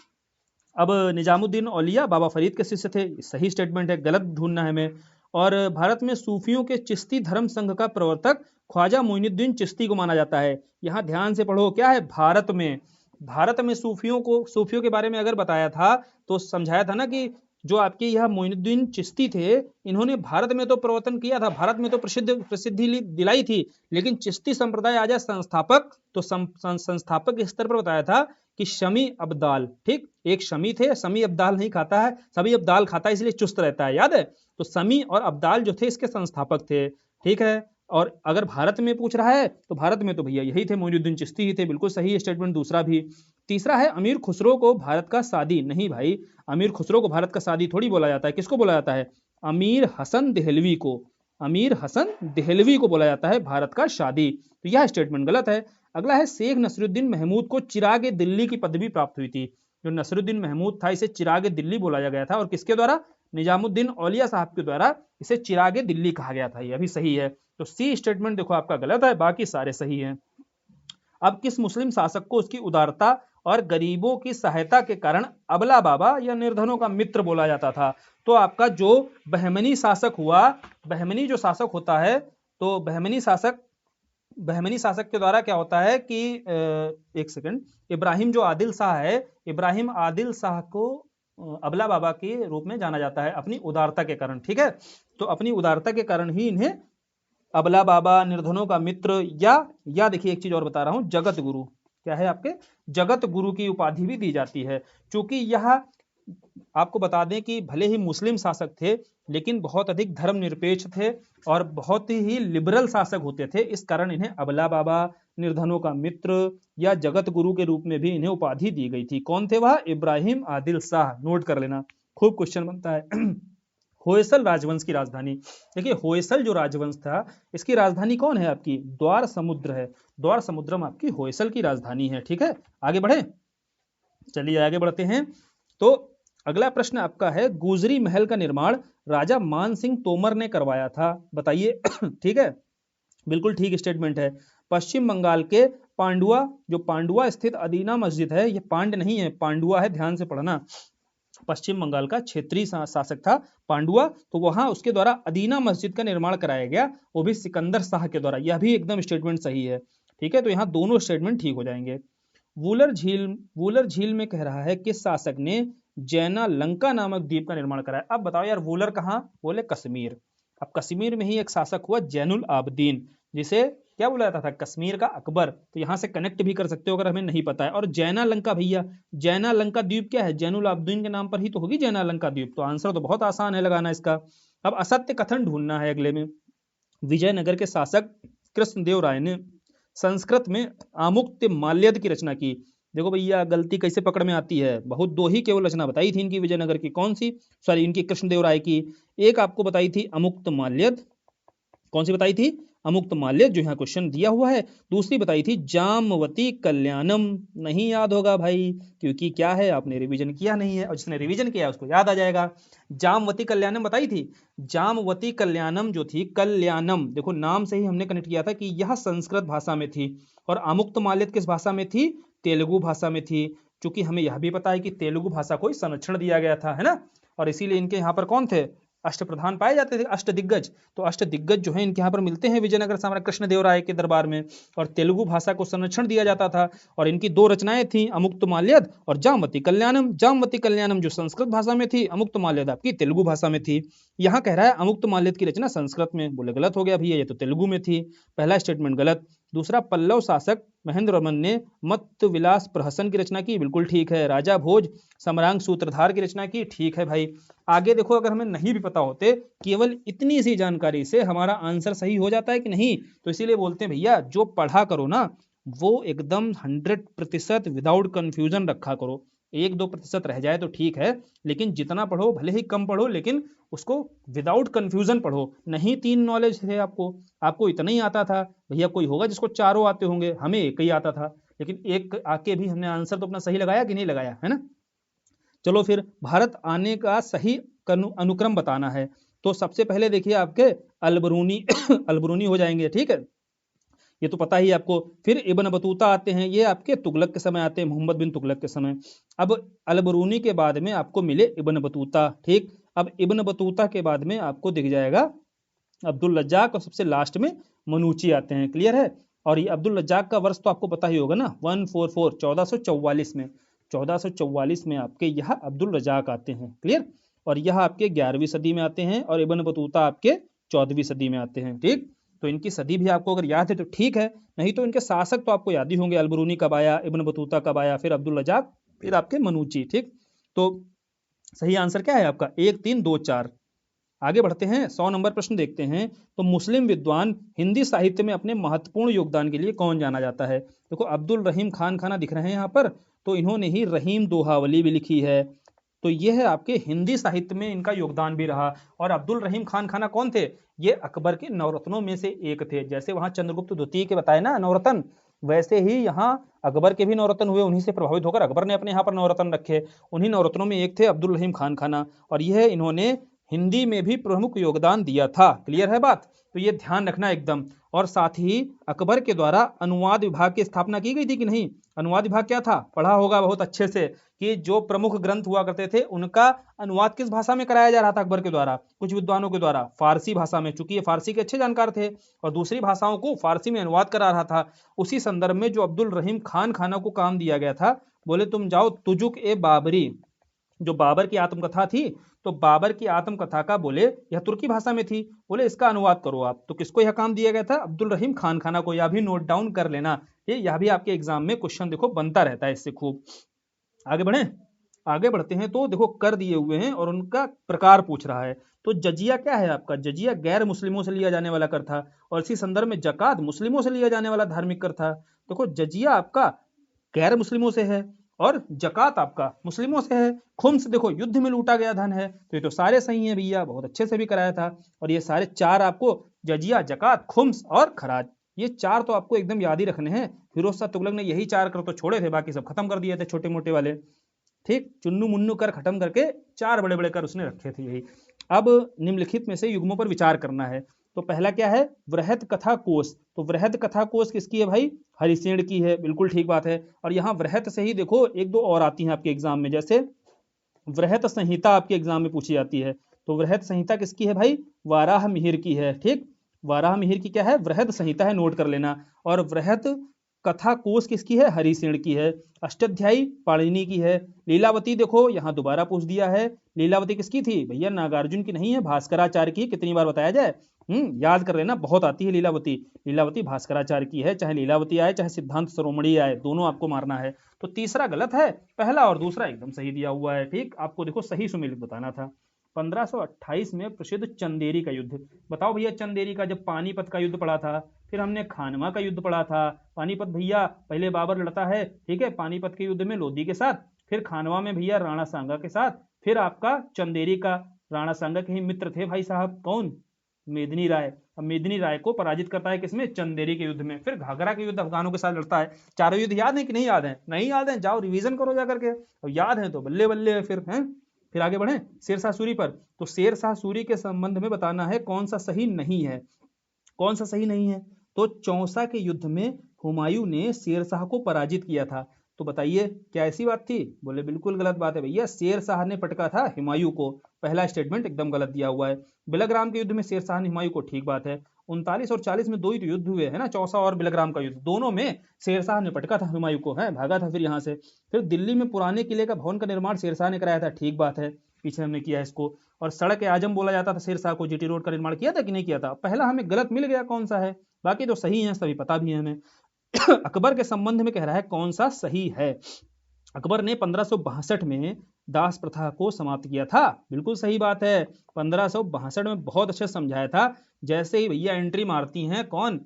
अब निजामुद्दीन औलिया बाबा फरीद के शिष्य थे, सही स्टेटमेंट है, गलत ढूंढना है हमें। और भारत में सूफियों के चिश्ती धर्म संघ का प्रवर्तक ख्वाजा मोइनुद्दीन चिश्ती को माना जाता है। यहाँ ध्यान से पढ़ो, क्या है, भारत में सूफियों के बारे में अगर बताया था तो समझाया था ना कि जो आपके यह मोइनुद्दीन चिश्ती थे, इन्होंने भारत में तो प्रवर्तन किया था, भारत में तो प्रसिद्धि दिलाई थी, लेकिन चिश्ती संप्रदाय आज संस्थापक, तो संस्थापक के स्तर पर बताया था कि शमी अब्दाल, ठीक, एक शमी थे, शमी अब्दाल नहीं खाता है, सभी अब्दाल खाता है इसलिए चुस्त रहता है, याद है, तो शमी और अब्दाल जो थे इसके संस्थापक थे, ठीक है। और अगर भारत में पूछ रहा है तो भारत में तो भैया यही थे, मोइनुद्दीन चिश्ती ही थे, बिल्कुल सही स्टेटमेंट दूसरा भी। तीसरा है अमीर खुसरो को भारत का सादी, नहीं भाई, अमीर खुसरो को भारत का सादी थोड़ी बोला जाता है, किसको बोला जाता है, अमीर हसन देहलवी को, अमीर हसन देहलवी को बोला जाता है भारत का शादी, तो यह स्टेटमेंट गलत है। अगला है शेख नसरुद्दीन महमूद को चिराग दिल्ली की पदवी प्राप्त हुई थी, जो नसरुद्दीन महमूद था इसे चिराग दिल्ली बोला गया था, और किसके द्वारा, निजामुद्दीन औलिया साहब के द्वारा इसे चिराग दिल्ली कहा गया था, यह भी सही है। तो सी स्टेटमेंट देखो आपका गलत है, बाकी सारे सही हैं। अब किस मुस्लिम शासक को उसकी उदारता और गरीबों की सहायता के कारण अबला बाबा या निर्धनों का मित्र बोला जाता था, तो आपका जो बहमनी शासक हुआ, बहमनी जो शासक होता है, तो बहमनी शासक के द्वारा क्या होता है कि एक सेकंड, इब्राहिम जो आदिल शाह है, इब्राहिम आदिल शाह को अबला बाबा के रूप में जाना जाता है अपनी उदारता के कारण, ठीक है, तो अपनी उदारता के कारण ही इन्हें अबला बाबा, निर्धनों का मित्र, या देखिए एक चीज और बता रहा हूं, जगत गुरु, क्या है आपके, जगत गुरु की उपाधि भी दी जाती है, क्योंकि यह आपको बता दें कि भले ही मुस्लिम शासक थे लेकिन बहुत अधिक धर्मनिरपेक्ष थे और बहुत ही लिबरल शासक होते थे, इस कारण इन्हें अबला बाबा, निर्धनों का मित्र या जगत गुरु के रूप में भी इन्हें उपाधि दी गई थी। कौन थे वह, इब्राहिम आदिल शाह, नोट कर लेना, खूब क्वेश्चन बनता है। होयसल राजवंश की राजधानी, देखिए होयसल जो राजवंश था इसकी राजधानी कौन है आपकी, द्वार समुद्र है, द्वार समुद्रम आपकी होयसल की राजधानी है, ठीक है। आगे बढ़े, चलिए आगे बढ़ते हैं। तो अगला प्रश्न आपका है, गुजरी महल का निर्माण राजा मान सिंह तोमर ने करवाया था, बताइए। ठीक है, बिल्कुल ठीक स्टेटमेंट है। पश्चिम बंगाल के पांडुआ, जो पांडुआ स्थित अदीना मस्जिद है, ये पांड नहीं है, पांडुआ है, ध्यान से पढ़ना, पश्चिम बंगाल का क्षेत्रीय शासक था पांडुआ, तो वहां उसके द्वारा अदीना मस्जिद का निर्माण कराया गया, वो भी सिकंदर शाह के द्वारा, यह भी एकदम स्टेटमेंट सही है, ठीक है, तो यहाँ दोनों स्टेटमेंट ठीक हो जाएंगे। वूलर झील में कह रहा है किस शासक ने जैना लंका नामक द्वीप का निर्माण कराया। अब बताओ यार, वूलर कहाँ, बोले कश्मीर। अब कश्मीर में ही एक शासक हुआ जैनुल आबदीन, जिसे क्या बोला जाता था, कश्मीर का अकबर, तो यहां से कनेक्ट भी कर सकते हो अगर हमें नहीं पता है। और जैना लंका भैया, जैना लंका द्वीप क्या है, जैनुल आबदीन के नाम पर ही तो होगी जैना लंका द्वीप, तो आंसर तो बहुत आसान है लगाना इसका। अब असत्य कथन ढूंढना है अगले में। विजयनगर के शासक कृष्णदेव राय ने संस्कृत में आमुक्त माल्यद की रचना की। देखो भैया गलती कैसे पकड़ में आती है, बहुत दो ही केवल रचना बताई थी इनकी विजयनगर की, कौन सी, सॉरी इनकी कृष्णदेव राय की, एक आपको बताई थी अमुक्त माल्यद, कौन सी बताई थी, अमुक्त माल्यद, जो यहाँ क्वेश्चन दिया हुआ है। दूसरी बताई थी जामवती कल्याणम, नहीं याद होगा भाई, क्योंकि क्या है, आपने रिवीजन किया नहीं है, और जिसने रिवीजन किया उसको याद आ जाएगा। जामवती कल्याणम बताई थी, जामवती कल्याणम जो थी, कल्याणम देखो नाम से ही हमने कनेक्ट किया था कि यह संस्कृत भाषा में थी, और अमुक्त माल्यद किस भाषा में थी, तेलुगु भाषा में थी, क्योंकि हमें यह भी पता है कि तेलुगु भाषा को संरक्षण दिया गया था, है ना। और इसीलिए इनके यहाँ पर कौन थे, अष्टप्रधान पाए जाते थे, अष्टदिग्गज। तो अष्टदिग्गज जो है इनके यहाँ पर मिलते हैं विजयनगर साम्राज्य कृष्णदेवराय के दरबार में। और तेलुगु भाषा को संरक्षण दिया जाता था। और इनकी दो रचनाएं थी, अमुक्तमाल्यद और जामवती कल्याणम। जामवती कल्याणम जो संस्कृत भाषा में थी, अमुक्तमाल्यद आपकी तेलुगु भाषा में थी। यहाँ कह रहा है अमुक्तमाल्यद की रचना संस्कृत में, बोले गलत हो गया भैया, ये तो तेलुगु में थी। पहला स्टेटमेंट गलत। दूसरा, पल्लव शासक महेंद्र वर्मन ने मत्त विलास प्रहसन की रचना की, बिल्कुल ठीक है। राजा भोज समरांग सूत्रधार की रचना की, ठीक है भाई। आगे देखो, अगर हमें नहीं भी पता होते, केवल इतनी सी जानकारी से हमारा आंसर सही हो जाता है कि नहीं। तो इसीलिए बोलते हैं भैया, जो पढ़ा करो ना वो एकदम 100% विदाउट कंफ्यूजन रखा करो। 1-2% रह जाए तो ठीक है, लेकिन जितना पढ़ो, भले ही कम पढ़ो, लेकिन उसको विदाउट कंफ्यूजन पढ़ो। नहीं 3 नॉलेज थे आपको इतना ही आता था भैया, कोई होगा जिसको चारों आते होंगे, हमें एक ही आता था, लेकिन एक आके भी हमने आंसर तो अपना सही लगाया कि नहीं लगाया, है ना। चलो फिर, भारत आने का सही अनुक्रम बताना है। तो सबसे पहले देखिए आपके अलबरूनी अलबरूनी हो जाएंगे, ठीक है, ये तो पता ही आपको। फिर इब्न बतूता आते हैं, ये आपके तुगलक के समय आते हैं, मोहम्मद बिन तुगलक के समय। अब अलबरूनी के बाद में आपको मिले इब्न बतूता, ठीक। अब इब्न बतूता के बाद में आपको दिख जाएगा अब्दुल रज्जाक, और सबसे लास्ट में मनूची आते हैं, क्लियर है। और ये अब्दुल रज्जाक का वर्ष तो आपको पता ही होगा ना, 144 1444 में, 1444 में आपके यह अब्दुल रज्जाक आते हैं, क्लियर। और यह आपके 11वीं सदी में आते हैं, और इब्न बतूता आपके 14वीं सदी में आते हैं, ठीक। तो इनकी सदी भी आपको अगर याद है तो ठीक है, नहीं तो इनके शासक तो आपको याद ही होंगे, अलबरूनी कब आया, इब्न बतूता कब आया, फिर अब्दुल रज्जाक, फिर आपके मनूची, ठीक। तो सही आंसर क्या है आपका, 1 3 2 4। आगे बढ़ते हैं, 100 नंबर प्रश्न देखते हैं। तो मुस्लिम विद्वान हिंदी साहित्य में अपने महत्वपूर्ण योगदान के लिए कौन जाना जाता है। देखो, अब्दुल रहीम खान खाना दिख रहे हैं यहाँ पर, तो इन्होंने ही रहीम दोहावली भी लिखी है। तो ये है आपके हिंदी साहित्य में इनका योगदान भी रहा। और अब्दुल रहीम खान खाना कौन थे, ये अकबर के नवरत्नों में से एक थे। जैसे वहां चंद्रगुप्त द्वितीय के बताए ना नवरत्न, वैसे ही यहाँ अकबर के भी नवरत्न हुए, उन्हीं से प्रभावित होकर अकबर ने अपने यहाँ पर नवरत्न रखे। उन्हीं नवरत्नों में एक थे अब्दुल रहीम खान खाना, और यह इन्होंने हिंदी में भी प्रमुख योगदान दिया था, क्लियर है बात। तो ये ध्यान रखना एकदम। और साथ ही अकबर के द्वारा अनुवाद विभाग की स्थापना की गई थी कि नहीं। अनुवाद विभाग क्या था, पढ़ा होगा बहुत अच्छे से, कि जो प्रमुख ग्रंथ हुआ करते थे उनका अनुवाद किस भाषा में कराया जा रहा था अकबर के द्वारा, कुछ विद्वानों के द्वारा फारसी भाषा में, चूंकि ये फारसी के अच्छे जानकार थे, और दूसरी भाषाओं को फारसी में अनुवाद करा रहा था। उसी संदर्भ में जो अब्दुल रहीम खान खाना को काम दिया गया था, बोले तुम जाओ तुजुक ए बाबरी, जो बाबर की आत्मकथा थी, तो बाबर की आत्मकथा का बोले यह तुर्की भाषा में थी, बोले इसका अनुवाद करो आप। तो किसको यह काम दिया गया था, अब्दुल रहीम खान खाना को। यह भी नोट डाउन कर लेना, यह भी आपके एग्जाम में क्वेश्चन देखो बनता रहता है इससे खूब। आगे बढ़े, आगे बढ़ते हैं। तो देखो कर दिए हुए हैं और उनका प्रकार पूछ रहा है। तो जजिया क्या है आपका, जजिया गैर मुस्लिमों से लिया जाने वाला कर था, और इसी संदर्भ में जकात मुस्लिमों से लिया जाने वाला धार्मिक कर था। देखो जजिया आपका गैर मुस्लिमों से है, और जकात आपका मुस्लिमों से है। खुम्स देखो युद्ध में लूटा गया धन है। तो ये तो सारे सही हैं भैया, बहुत अच्छे से भी कराया था। और ये सारे चार आपको, जजिया, जकात, खुम्स और खराज, ये चार तो आपको एकदम याद ही रखने हैं। फिरोज शाह तुगलक ने यही चार कर तो छोड़े थे, बाकी सब खत्म कर दिए थे छोटे मोटे वाले, ठीक। चुन्नू मुन्नू कर खत्म करके चार बड़े बड़े कर उसने रखे थे यही। अब निम्नलिखित में से युग्मों पर विचार करना है। तो पहला क्या है, वृहद कथा कोश। तो वृहद कथा कोश किसकी है भाई, हरिसेन की है, बिल्कुल ठीक बात है। और यहाँ वृहत से ही देखो एक दो और आती हैं आपके एग्जाम में, जैसे वृहत संहिता आपके एग्जाम में पूछी जाती है। तो वृहत संहिता किसकी है भाई, वाराह मिहिर की है, ठीक। वाराह मिहिर की क्या है, वृहद संहिता है, नोट कर लेना। और वृहत कथा कोश किसकी है, हरिसेन की है। अष्टाध्यायी पाणिनि की है। लीलावती देखो यहाँ दोबारा पूछ दिया है, लीलावती किसकी थी भैया, नागार्जुन की नहीं है, भास्कराचार्य की। कितनी बार बताया जाए, याद कर लेना, बहुत आती है लीलावती। लीलावती भास्कराचार्य की है, चाहे लीलावती आए चाहे सिद्धांत शिरोमणि आए, दोनों आपको मारना है। तो तीसरा गलत है, पहला और दूसरा एकदम सही दिया हुआ है, ठीक। आपको देखो सही सुमेलित बताना था। 1528 में प्रसिद्ध चंदेरी का युद्ध। बताओ भैया, चंदेरी का, जब पानीपत का युद्ध पड़ा था, फिर हमने खानवा का युद्ध पड़ा था। पानीपत भैया पहले बाबर लड़ता है, ठीक है, पानीपत के युद्ध में लोधी के साथ, फिर खानवा में भैया राणा सांगा के साथ, फिर आपका चंदेरी का, राणा सांगा के ही मित्र थे भाई साहब, कौन, मेदिनी राय। अब मेदिनी राय को पराजित करता है किसमें, चंदेरी के युद्ध में। फिर घाघरा के युद्ध अफगानों के साथ लड़ता है। चारों युद्ध याद है कि नहीं याद है, नहीं याद है जाओ रिवीजन करो जाकर के, और याद है तो बल्ले बल्ले फिर हैं। फिर आगे बढ़े शेरशाह सूरी पर। तो शेरशाह सूरी के संबंध में बताना है कौन सा सही नहीं है, कौन सा सही नहीं है। तो चौसा के युद्ध में हुमायूं ने शेरशाह को पराजित किया था। तो बताइए क्या ऐसी बात थी? बोले बिल्कुल गलत बात है भैया, शेर शाह ने पटका था हुमायूं को। पहला स्टेटमेंट एकदम गलत दिया हुआ है। बिलग्राम के युद्ध में शेर शाह ने हुमायूं को, ठीक बात है। 39 और 40 में दो ही तो युद्ध हुए है ना, चौसा और बिलग्राम का युद्ध, दोनों में शेर शाह ने पटका था हुमायूं को, है भागा था फिर यहाँ से। फिर दिल्ली में पुराने किले का भवन का निर्माण शेर शाह ने कराया था, ठीक बात है, पीछे हमने किया इसको। और सड़क आजम बोला जाता था शेर शाह को, जीटी रोड का निर्माण किया था कि नहीं किया था? पहला हमें गलत मिल गया कौन सा है, बाकी तो सही है, सभी पता भी है हमें। अकबर के संबंध में कह रहा है कौन सा सही है। अकबर ने 1562 में दास प्रथा को समाप्त किया था, बिल्कुल सही बात है। 1562 में बहुत अच्छे से समझाया था। जैसे ही भैया एंट्री मारती हैं कौन,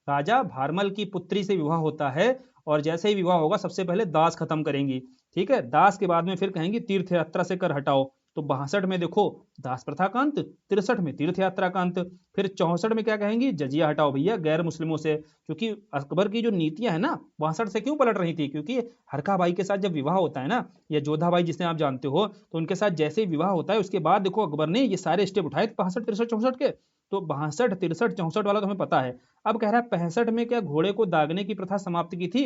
राजा भारमल की पुत्री से विवाह होता है, और जैसे ही विवाह होगा सबसे पहले दास खत्म करेंगी, ठीक है, दास के बाद में फिर कहेंगी तीर्थ यात्रा से कर हटाओ। तो 62 में देखो दास प्रथा का अंत, 63 में तीर्थ यात्रा का अंत, फिर 64 में क्या कहेंगी, जजिया हटाओ भैया गैर मुस्लिमों से। क्योंकि अकबर की जो नीतियां है ना 62 से क्यों पलट रही थी, क्योंकि हरखा भाई के साथ जब विवाह होता है ना, या जोधा भाई जिसे आप जानते हो, तो उनके साथ जैसे ही विवाह होता है उसके बाद देखो अकबर ने ये सारे स्टेप उठाए 65 63 64 के। तो 62 63 64 वाला तो हमें पता है। अब कह रहा है 65 में क्या घोड़े को दागने की प्रथा समाप्त की थी?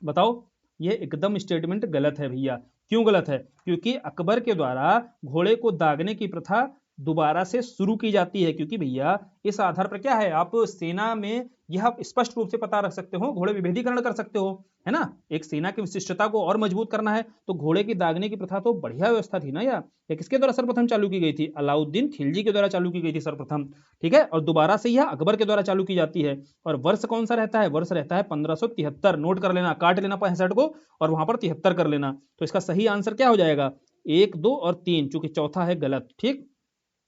बताओ। ये एकदम स्टेटमेंट गलत है भैया। क्यों गलत है? क्योंकि अकबर के द्वारा घोड़े को दागने की प्रथा दोबारा से शुरू की जाती है, क्योंकि भैया इस आधार पर क्या है, आप सेना में यह स्पष्ट रूप से पता रख सकते हो, घोड़े विभेदीकरण कर सकते हो, है ना। एक सेना की विशिष्टता को और मजबूत करना है तो घोड़े की दागने की प्रथा तो बढ़िया व्यवस्था थी ना यार। ये किसके द्वारा सर्वप्रथम चालू की गई थी? अलाउद्दीन खिलजी के द्वारा चालू की गई थी सर्वप्रथम, ठीक है। और दोबारा से यह अकबर के द्वारा चालू की जाती है। और वर्ष कौन सा रहता है? वर्ष रहता है 1573। नोट कर लेना, काट लेना 65 को और वहां पर 73 कर लेना। तो इसका सही आंसर क्या हो जाएगा? 1 2 और 3, चूंकि चौथा है गलत, ठीक।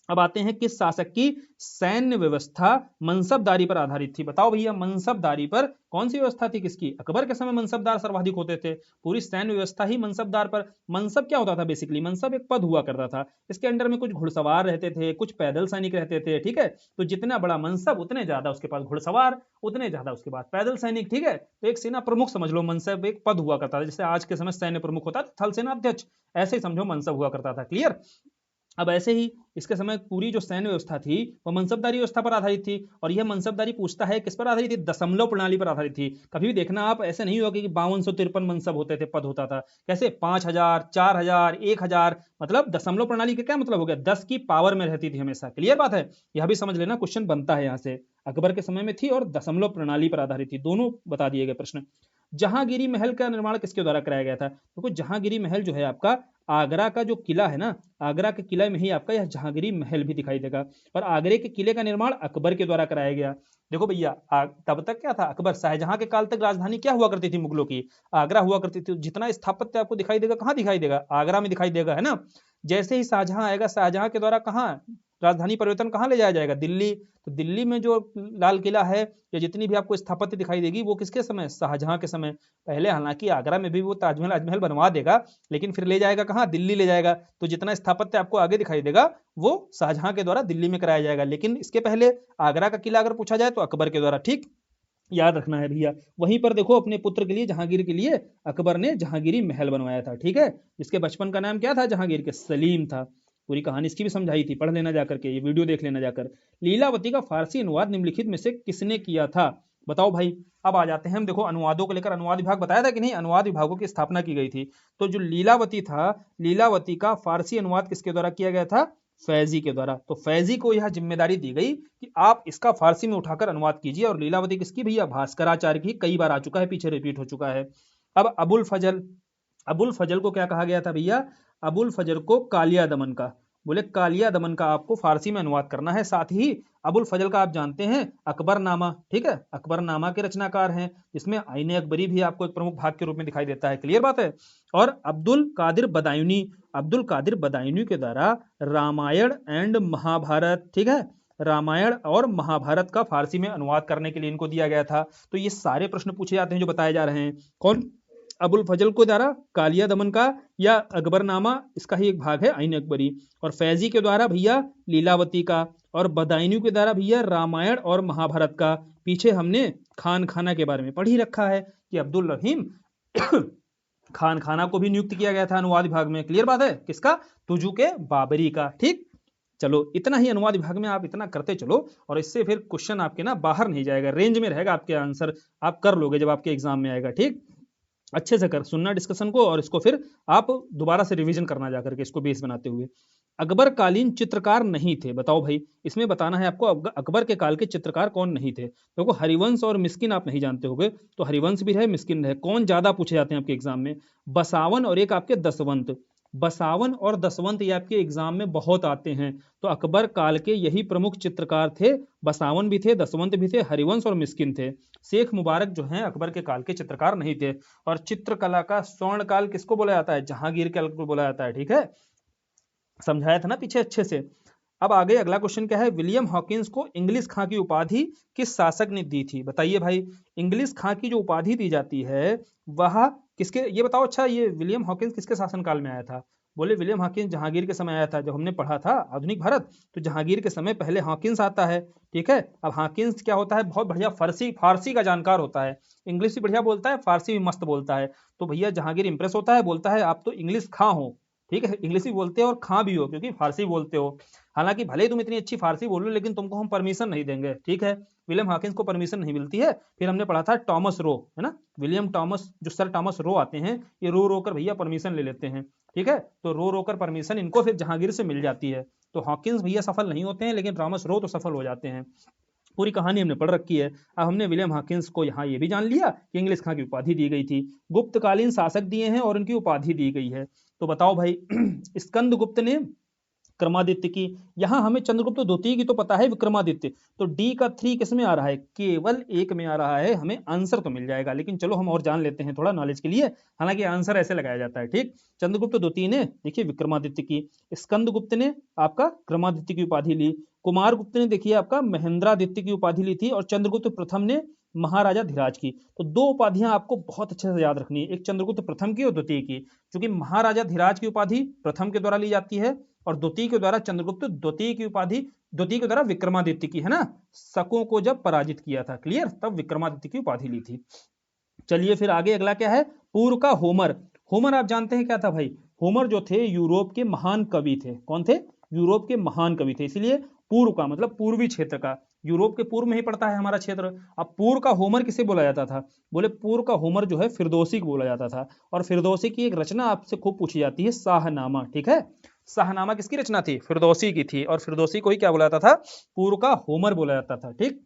अब आते हैं किस शासक की सैन्य व्यवस्था मनसबदारी पर आधारित थी? बताओ भैया, मनसबदारी पर कौन सी व्यवस्था थी किसकी? अकबर के समय मनसबदार सर्वाधिक होते थे, पूरी सैन्य व्यवस्था ही मनसबदार पर। मनसब क्या होता था? बेसिकली मनसब एक पद हुआ करता था, इसके अंडर में कुछ घुड़सवार रहते थे, कुछ पैदल सैनिक रहते थे, ठीक है। तो जितना बड़ा मनसब उतने ज्यादा उसके पास घुड़सवार, उतने ज्यादा उसके पास पैदल सैनिक, ठीक है। तो एक सेना प्रमुख समझ लो, मनसब एक पद हुआ करता था, जैसे आज के समय सैन्य प्रमुख होता है थल सेना अध्यक्ष, ऐसे ही समझो मनसब हुआ करता था। क्लियर? अब ऐसे ही इसके समय पूरी जो सैन्य व्यवस्था थी वह मनसबदारी व्यवस्था पर आधारित थी। और यह मनसबदारी पूछता है किस पर आधारित थी? दशमलव प्रणाली पर आधारित थी। कभी भी देखना आप, ऐसे नहीं होगा कि 5253 मनसब होते थे, पद होता था। कैसे? 5000 4000 1000, मतलब दशमलव प्रणाली का क्या मतलब हो गया? 10 की पावर में रहती थी हमेशा। क्लियर बात है? यह भी समझ लेना, क्वेश्चन बनता है यहाँ से। अकबर के समय में थी और दशमलव प्रणाली पर आधारित थी, दोनों बता दिए गए प्रश्न। जहांगीरी महल का निर्माण किसके द्वारा कराया गया था? देखो जहांगीरी महल जो है आपका आगरा का जो किला है ना, आगरा के किले में ही आपका यह जहांगीरी महल भी दिखाई देगा। और आगरे के किले का निर्माण अकबर के द्वारा कराया गया। देखो भैया तब तक क्या था, अकबर शाहजहां के काल तक राजधानी क्या हुआ करती थी मुगलों की? आगरा हुआ करती थी। जितना स्थापत्य आपको दिखाई देगा कहाँ दिखाई देगा? आगरा में दिखाई देगा, है ना। जैसे ही शाहजहां आएगा, शाहजहां के द्वारा कहाँ राजधानी परिवर्तन कहाँ ले जाया जाएगा? दिल्ली। तो दिल्ली में जो लाल किला है या जितनी भी आपको स्थापत्य दिखाई देगी वो किसके समय? शाहजहां के समय। पहले हालांकि आगरा में भी वो ताजमहल अजमहल बनवा देगा, लेकिन फिर ले जाएगा कहाँ? दिल्ली ले जाएगा। तो जितना स्थापत्य आपको आगे दिखाई देगा वो शाहजहां के द्वारा दिल्ली में कराया जाएगा, लेकिन इसके पहले आगरा का किला अगर पूछा जाए तो अकबर के द्वारा, ठीक। याद रखना है भैया। वहीं पर देखो अपने पुत्र के लिए, जहांगीर के लिए अकबर ने जहांगीरी महल बनवाया था, ठीक है। जिसके बचपन का नाम क्या था जहांगीर के? सलीम था। पूरी कहानी इसकी भी समझाई थी, पढ़ लेना जाकर के, ये वीडियो देख लेना जाकर। लीलावती का फारसी अनुवाद निम्नलिखित में से किसने किया था? बताओ भाई। अब आ जाते हैं हम, देखो अनुवादों को लेकर अनुवाद विभाग बताया था कि नहीं, अनुवाद विभागों की स्थापना की गई थी। तो जो लीलावती था, लीलावती का फारसी अनुवाद किसके द्वारा किया गया था? फैजी के द्वारा। तो फैजी को यह जिम्मेदारी दी गई कि आप इसका फारसी में उठाकर अनुवाद कीजिए। और लीलावती किसकी भैया? भास्कराचार्य की। कई बार आ चुका है, पीछे रिपीट हो चुका है। अब अबुल फजल, अबुल फजल को क्या कहा गया था भैया? अबुल फजल को कालिया दमन का, बोले कालिया दमन का आपको फारसी में अनुवाद करना है। साथ ही अबुल फजल का आप जानते हैं अकबरनामा, ठीक है, अकबरनामा के रचनाकार हैं, जिसमें आईने अकबरी भी आपको एक प्रमुख भाग के रूप में दिखाई देता है। क्लियर बात है? और अब्दुल कादिर बदायूनी, अब्दुल कादिर बदायूनी के द्वारा रामायण एंड महाभारत, ठीक है, रामायण और महाभारत का फारसी में अनुवाद करने के लिए इनको दिया गया था। तो ये सारे प्रश्न पूछे जाते हैं जो बताए जा रहे हैं। कौन? अबुल फजल को द्वारा कालिया दमन का या अकबरनामा, इसका ही एक भाग है आईन अकबरी। और फैजी के द्वारा भैया लीलावती का, और बदायूनी के द्वारा भैया रामायण और महाभारत का। पीछे हमने खान खाना के बारे में पढ़ ही रखा है कि अब्दुल रहीम खान खाना को भी नियुक्त किया गया था अनुवाद विभाग में। क्लियर बात है? किसका? तुजू के बाबरी का, ठीक। चलो इतना ही अनुवाद विभाग में आप इतना करते चलो, और इससे फिर क्वेश्चन आपके ना बाहर नहीं जाएगा, रेंज में रहेगा आपके आंसर, आप कर लोगे जब आपके एग्जाम में आएगा, ठीक। अच्छे से कर सुनना डिस्कशन को, और इसको फिर आप दोबारा से रिवीजन करना जाकर के इसको बेस बनाते हुए। अकबर कालीन चित्रकार नहीं थे, बताओ भाई, इसमें बताना है आपको अकबर के काल के चित्रकार कौन नहीं थे। देखो हरिवंश और मिस्किन आप नहीं जानते होगे, तो हरिवंश भी रहे मिस्किन रहे, कौन ज्यादा पूछे जाते हैं आपके एग्जाम में, बसावन और एक आपके दसवंत। बसावन और दसवंत ये आपके एग्जाम में बहुत आते हैं। तो अकबर काल के यही प्रमुख चित्रकार थे, बसावन भी थे, दसवंत भी थे, हरिवंश और मिस्किन थे। शेख मुबारक जो हैं अकबर के काल के चित्रकार नहीं थे। और चित्रकला का स्वर्ण काल किसको बोला जाता है, जहांगीर काल को बोला जाता है, ठीक है, समझाया था ना पीछे अच्छे से। अब आगे अगला क्वेश्चन क्या है, विलियम हॉकिंस को इंग्लिश खां की उपाधि किस शासक ने दी थी, बताइए भाई। इंग्लिश खां की जो उपाधि दी जाती है वह किसके, ये बताओ। अच्छा, ये विलियम हॉकिंस किसके शासनकाल में आया था, बोले विलियम हॉकिंस जहांगीर के समय आया था। जब हमने पढ़ा था आधुनिक भारत, तो जहांगीर के समय पहले हॉकिंस आता है, ठीक है। अब हॉकिंस क्या होता है, बहुत बढ़िया फारसी का जानकार होता है, इंग्लिश भी बढ़िया बोलता है, फारसी भी मस्त बोलता है। तो भैया जहांगीर इंप्रेस होता है, बोलता है आप तो इंग्लिश खां हो, ठीक है, इंग्लिश भी बोलते हो और खां भी हो क्योंकि फारसी बोलते हो। हालांकि भले ही तुम इतनी अच्छी फारसी बोलो, लेकिन तुमको हम परमिशन नहीं देंगे, ठीक है। विलियम हॉकिंस को परमिशन नहीं मिलती है। फिर हमने पढ़ा था टॉमस रो, है ना, विलियम टॉमस, जो सर टॉमस रो आते हैं, ये रो कर भैया परमिशन ले लेते हैं, ठीक है। तो रो कर परमिशन इनको फिर जहांगीर से मिल जाती है। तो हॉकिंस भैया सफल नहीं होते हैं, लेकिन टॉमस रो तो सफल हो जाते हैं। पूरी कहानी हमने पढ़ रखी है। अब हमने विलियम हॉकिंस को यहाँ ये भी जान लिया कि इंग्लिश खां की उपाधि दी गई थी, गुप्तकालीन शासक दिए हैं और उनकी उपाधि दी गई है। तो बताओ भाई स्कंदगुप्त ने विक्रमादित्य की, यहां हमें चंद्रगुप्त द्वितीय की तो पता है, विक्रमादित्य, तो डी का 3 किस में आ रहा है, केवल एक में आ रहा है। हमें आंसर तो मिल जाएगा, लेकिन चलो हम और जान लेते हैं थोड़ा नॉलेज के लिए, हालांकि आंसर ऐसे लगाया जाता है, ठीक। चंद्रगुप्त द्वितीय ने देखिए विक्रमादित्य की, स्कंदगुप्त ने आपका विक्रमादित्य की उपाधि ली, कुमार गुप्त ने देखिए आपका महेंद्रादित्य की उपाधि ली थी, और चंद्रगुप्त प्रथम ने महाराजा धीराज की। तो दो उपाधियां आपको बहुत अच्छे से याद रखनी है, एक चंद्रगुप्त प्रथम की और द्वितीय की, क्योंकि महाराजा धीराज की उपाधि प्रथम के द्वारा ली जाती है, और द्वितीय के द्वारा चंद्रगुप्त द्वितीय की उपाधि, द्वितीय के द्वारा विक्रमादित्य की, है ना, शकों को जब पराजित किया था, क्लियर, तब विक्रमादित्य की उपाधि ली थी। चलिए फिर आगे अगला क्या है, पूर्व का होमर। होमर आप जानते हैं क्या था भाई, होमर जो थे यूरोप के महान कवि थे, कौन थे, यूरोप के महान कवि थे, इसीलिए पूर्व का मतलब पूर्वी क्षेत्र का, यूरोप के पूर्व में ही पड़ता है हमारा क्षेत्र। अब पूर्व का होमर किसे बोला जाता था, बोले पूर्व का होमर जो है फिरदौसी को बोला जाता था। और फिरदौसी की एक रचना आपसे खूब पूछी जाती है, शाहनामा, ठीक है। शाहनामा किसकी रचना थी, फिरदौसी की थी, और फिरदौसी को ही क्या बोला जाता था, पूर्व का होमर बोला जाता था, ठीक।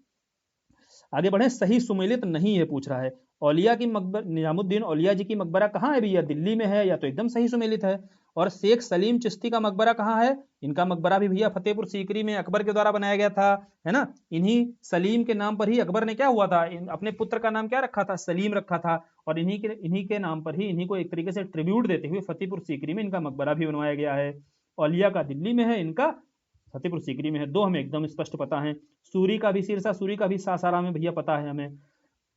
आगे बढ़े, सही सुमेलित नहीं है पूछ रहा है, औलिया की मकबर, निजामुद्दीन औलिया जी की मकबरा कहाँ है भैया, दिल्ली में है, या तो एकदम सही सुमेलित है। और शेख सलीम चिश्ती का मकबरा कहाँ है, इनका मकबरा भी भैया फतेहपुर सीकरी में अकबर के द्वारा बनाया गया था, है ना। इन्हीं सलीम के नाम पर ही अकबर ने क्या हुआ था, अपने पुत्र का नाम क्या रखा था, सलीम रखा था, और इन्हीं के नाम पर ही इन्हीं को एक तरीके से ट्रिब्यूट देते हुए फतेहपुर सीकरी में इनका मकबरा भी बनवाया गया है। औलिया का दिल्ली में है, इनका फतेहपुर सीकरी में है, दो हमें एकदम स्पष्ट पता है। सूरी का भी सिरसा, सूरी का भी सासाराम में भैया पता है हमें।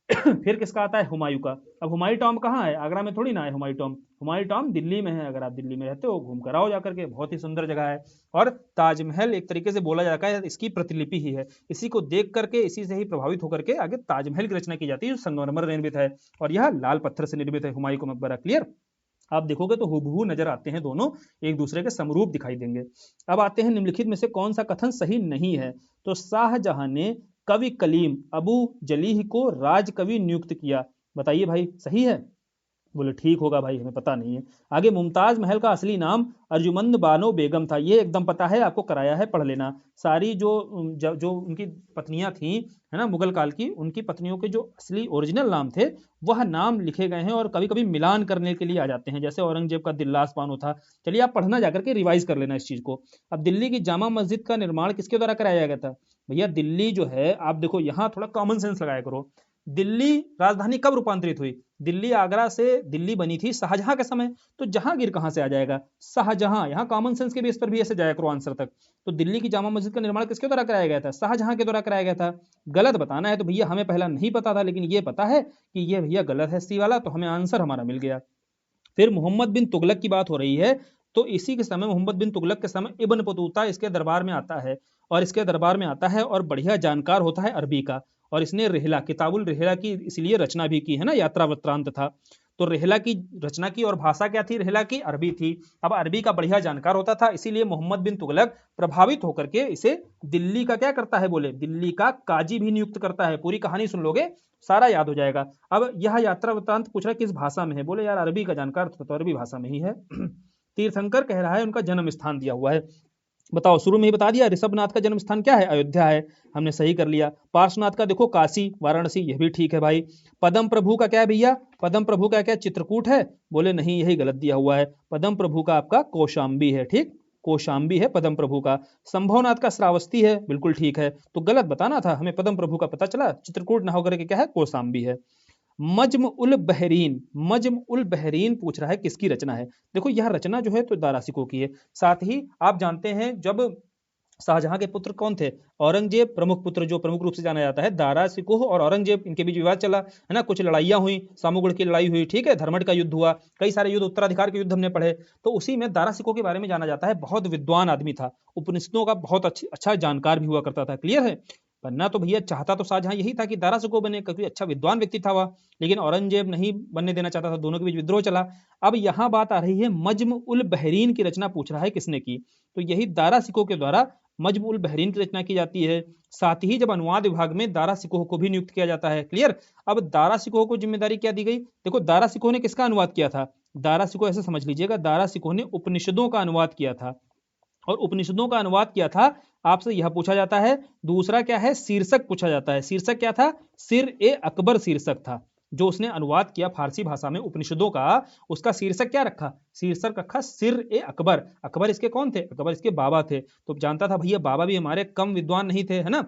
फिर किसका आता है, हुमायूं का। अब हुमायूं टॉम कहाँ है, आगरा में थोड़ी ना है हुमायूं टॉम, हुमायूं टॉम दिल्ली में है, अगर आप दिल्ली में रहते हो घूम कर आओ जाकर के, बहुत ही सुंदर जगह है। और ताजमहल एक तरीके से बोला जाता है इसकी प्रतिलिपि ही है, इसी को देख करके, इसी से ही प्रभावित होकर के आगे ताजमहल की रचना की जाती है, जो संगमरमर निर्मित है, और यह लाल पत्थर से निर्मित है, हुमायूं का मकबरा, क्लियर। आप देखोगे तो हुबहू नजर आते हैं, दोनों एक दूसरे के समरूप दिखाई देंगे। अब आते हैं निम्नलिखित में से कौन सा कथन सही नहीं है, तो शाहजहां ने कवि कलीम अबू जलीह को राज कवि नियुक्त किया, बताइए भाई सही है, बोले ठीक होगा भाई, हमें पता नहीं है। आगे, मुमताज महल का असली नाम अर्जुमंद बानो बेगम था, ये एकदम पता है, आपको कराया है, पढ़ लेना। सारी जो उनकी पत्नियां थी, है ना, मुगल काल की, उनकी पत्नियों के जो असली ओरिजिनल नाम थे वह नाम लिखे गए हैं, और कभी कभी मिलान करने के लिए आ जाते हैं, जैसे औरंगजेब का दिल्लास बानो था। चलिए आप पढ़ना जाकर के रिवाइज कर लेना इस चीज को। अब दिल्ली की जामा मस्जिद का निर्माण किसके द्वारा कराया गया था, भैया दिल्ली जो है, आप देखो यहाँ थोड़ा कॉमन सेंस लगाया करो, दिल्ली राजधानी कब रूपांतरित हुई, दिल्ली आगरा से दिल्ली बनी थी शाहजहां के समय, तो जहांगीर कहां से आ जाएगा, शाहजहां, यहाँ कॉमन सेंस के बेस पर भी ऐसे जाया करो आंसर तक। तो दिल्ली की जामा मस्जिद का निर्माण किसके द्वारा कराया गया था, शाहजहां के द्वारा कराया गया था। गलत बताना है तो भैया हमें पहला नहीं पता था, लेकिन ये पता है कि ये भैया गलत है सी वाला, तो हमें आंसर हमारा मिल गया। फिर मोहम्मद बिन तुगलक की बात हो रही है, तो इसी के समय, मोहम्मद बिन तुगलक के समय इब्न बतूता इसके दरबार में आता है, और बढ़िया जानकार होता है अरबी का, और इसने रिहला, किताबुल रिहला की इसलिए रचना भी की है ना, यात्रा वृत्तांत था। तो रेहला की रचना की और भाषा क्या थी? रेहला की अरबी थी। अब अरबी का बढ़िया जानकार होता था, इसीलिए मोहम्मद बिन तुगलक प्रभावित होकर के इसे दिल्ली का क्या करता है? बोले दिल्ली का काजी भी नियुक्त करता है। पूरी कहानी सुन लोगे सारा याद हो जाएगा। अब यह यात्रा वृत्तांत पूछ रहा है किस भाषा में है? बोले यार अरबी का जानकार था तो अरबी भाषा में ही है। तीर्थंकर कह रहा है उनका जन्म स्थान दिया हुआ है। बताओ, शुरू में ही बता दिया ऋषभनाथ का जन्म स्थान क्या है? अयोध्या है, हमने सही कर लिया। पार्श्वनाथ का देखो काशी वाराणसी, यह भी ठीक है भाई। पदम प्रभु का क्या है भैया? पदम प्रभु का क्या चित्रकूट है? बोले नहीं, यही गलत दिया हुआ है। पदम प्रभु का आपका कौशाम्बी है। ठीक, कौशाम्बी है पदम प्रभु का। संभवनाथ का श्रावस्ती है, बिल्कुल ठीक है। तो गलत बताना था, हमें पदम प्रभु का पता चला, चित्रकूट ना होकर के क्या है? कौशाम्बी है। मज्म उल बहरीन, मज्म उल बहरीन पूछ रहा है किसकी रचना है? देखो यह रचना जो है तो दारा सिकोह की है। साथ ही आप जानते हैं जब शाहजहां के पुत्र कौन थे? औरंगजेब, प्रमुख पुत्र जो प्रमुख रूप से जाना जाता है, दारा सिकोह और औरंगजेब, इनके बीच विवाद चला है ना, कुछ लड़ाइयां हुई, सामूगढ़ की लड़ाई हुई, ठीक है, धर्मठ का युद्ध हुआ, कई सारे युद्ध, उत्तराधिकार के युद्ध हमने पढ़े। तो उसी में दारा सिकोह के बारे में जाना जाता है, बहुत विद्वान आदमी था, उपनिषदों का बहुत अच्छा जानकार भी हुआ करता था। क्लियर है? बनना तो भैया चाहता तो शाहजहां यही था कि दारा सिकोह बने, क्योंकि अच्छा विद्वान व्यक्ति था वह, लेकिन औरंगजेब नहीं बनने देना चाहता था, दोनों के बीच विद्रोह चला। अब यहां बात आ रही है मज्म उल बहरीन की रचना पूछ रहा है किसने की? तो यही दारा सिकोह के द्वारा मज्म उल बहरीन की रचना की जाती है। साथ ही जब अनुवाद विभाग में दारा सिकोह को भी नियुक्त किया जाता है। क्लियर? अब दारा सिकोह को जिम्मेदारी क्या दी गई? देखो दारा सिकोह ने किसका अनुवाद किया था? दारा सिकोह ऐसे समझ लीजिएगा, दारा सिकोह ने उपनिषदों का अनुवाद किया था, और उपनिषदों का अनुवाद किया था। आपसे यह पूछा जाता है। दूसरा क्या है? शीर्षक पूछा जाता है। शीर्षक क्या था? सिर ए अकबर शीर्षक था, जो उसने अनुवाद किया फारसी भाषा में उपनिषदों का, उसका शीर्षक क्या रखा? शीर्षक रखा सिर ए अकबर। अकबर इसके कौन थे? अकबर इसके बाबा थे। तो जानता था भैया बाबा भी हमारे कम विद्वान नहीं थे, है ना,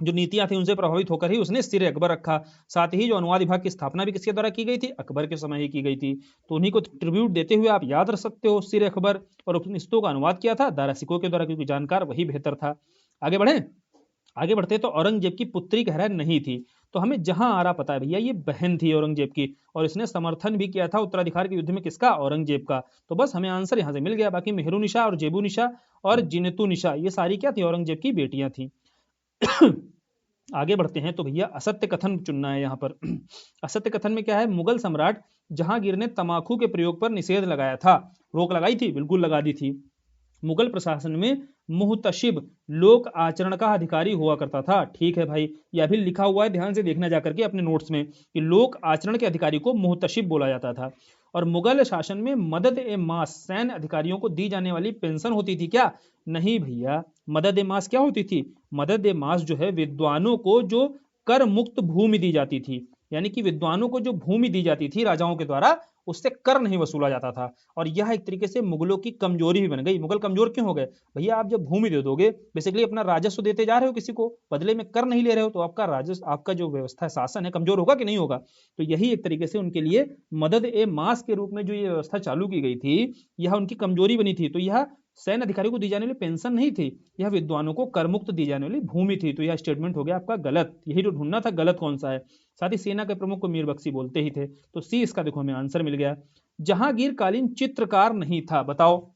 जो नीतियां थी उनसे प्रभावित होकर ही उसने सिर अकबर रखा। साथ ही जो अनुवाद विभाग की स्थापना भी किसके द्वारा की गई थी? अकबर के समय ही की गई थी। तो उन्हीं को ट्रिब्यूट देते हुए आप याद रख सकते हो सिर अकबर। और उपनिषदों का अनुवाद किया था दारा सिकोह के द्वारा, क्योंकि जानकार वही बेहतर था। आगे बढ़े, आगे बढ़ते तो औरंगजेब की पुत्री कह रहा है नहीं थी। तो हमें जहां आ रहा पता है भैया ये बहन थी औरंगजेब की, और इसने समर्थन भी किया था उत्तराधिकार के युद्ध में, किसका? औरंगजेब का। तो बस हमें आंसर यहां से मिल गया। बाकी मेहरू निशा और जेबू निशा और जिनतू निशा, ये सारी क्या थी? औरंगजेब की बेटियां थी। आगे बढ़ते हैं तो भैया असत्य कथन चुनना है यहाँ पर। असत्य कथन में क्या है? मुगल सम्राट जहांगीर ने तमाकू के प्रयोग पर निषेध लगाया था। रोक लगाई थी? बिल्कुल लगा दी थी। मुगल प्रशासन में मुहतशिब लोक आचरण का अधिकारी हुआ करता था। ठीक है भाई, यह भी लिखा हुआ है, ध्यान से देखना जाकर के अपने नोट्स में, कि लोक आचरण के अधिकारी को मुहतशिब बोला जाता था। और मुगल शासन में मदद ए मास सैन्य अधिकारियों को दी जाने वाली पेंशन होती थी क्या? नहीं भैया, मदद ए मास क्या होती थी? मदद ए मास जो है विद्वानों को जो कर मुक्त भूमि दी जाती थी, यानी कि विद्वानों को जो भूमि दी जाती थी राजाओं के द्वारा, उससे कर नहीं वसूला जाता था। और यह एक तरीके से मुगलों की कमजोरी भी बन गई। मुगल कमजोर क्यों हो गए? भैया आप जब भूमि दे दोगे, बेसिकली अपना राजस्व देते जा रहे हो किसी को, बदले में कर नहीं ले रहे हो, तो आपका राजस्व, आपका जो व्यवस्था है, शासन है, कमजोर होगा कि नहीं होगा? तो यही एक तरीके से उनके लिए मदद ए मास के रूप में जो ये व्यवस्था चालू की गई थी, यह उनकी कमजोरी बनी थी। तो यह सैन्य अधिकारियों को दी जाने वाली पेंशन नहीं थी, यह विद्वानों को करमुक्त दी जाने वाली भूमि थी। तो यह स्टेटमेंट हो गया आपका गलत। यही तो ढूंढना था, गलत कौन सा है। साथ ही सेना के प्रमुख को मीर बख्शी बोलते ही थे। तो सी इसका देखो हमें आंसर मिल गया। जहांगीर कालीन चित्रकार नहीं था। बताओ,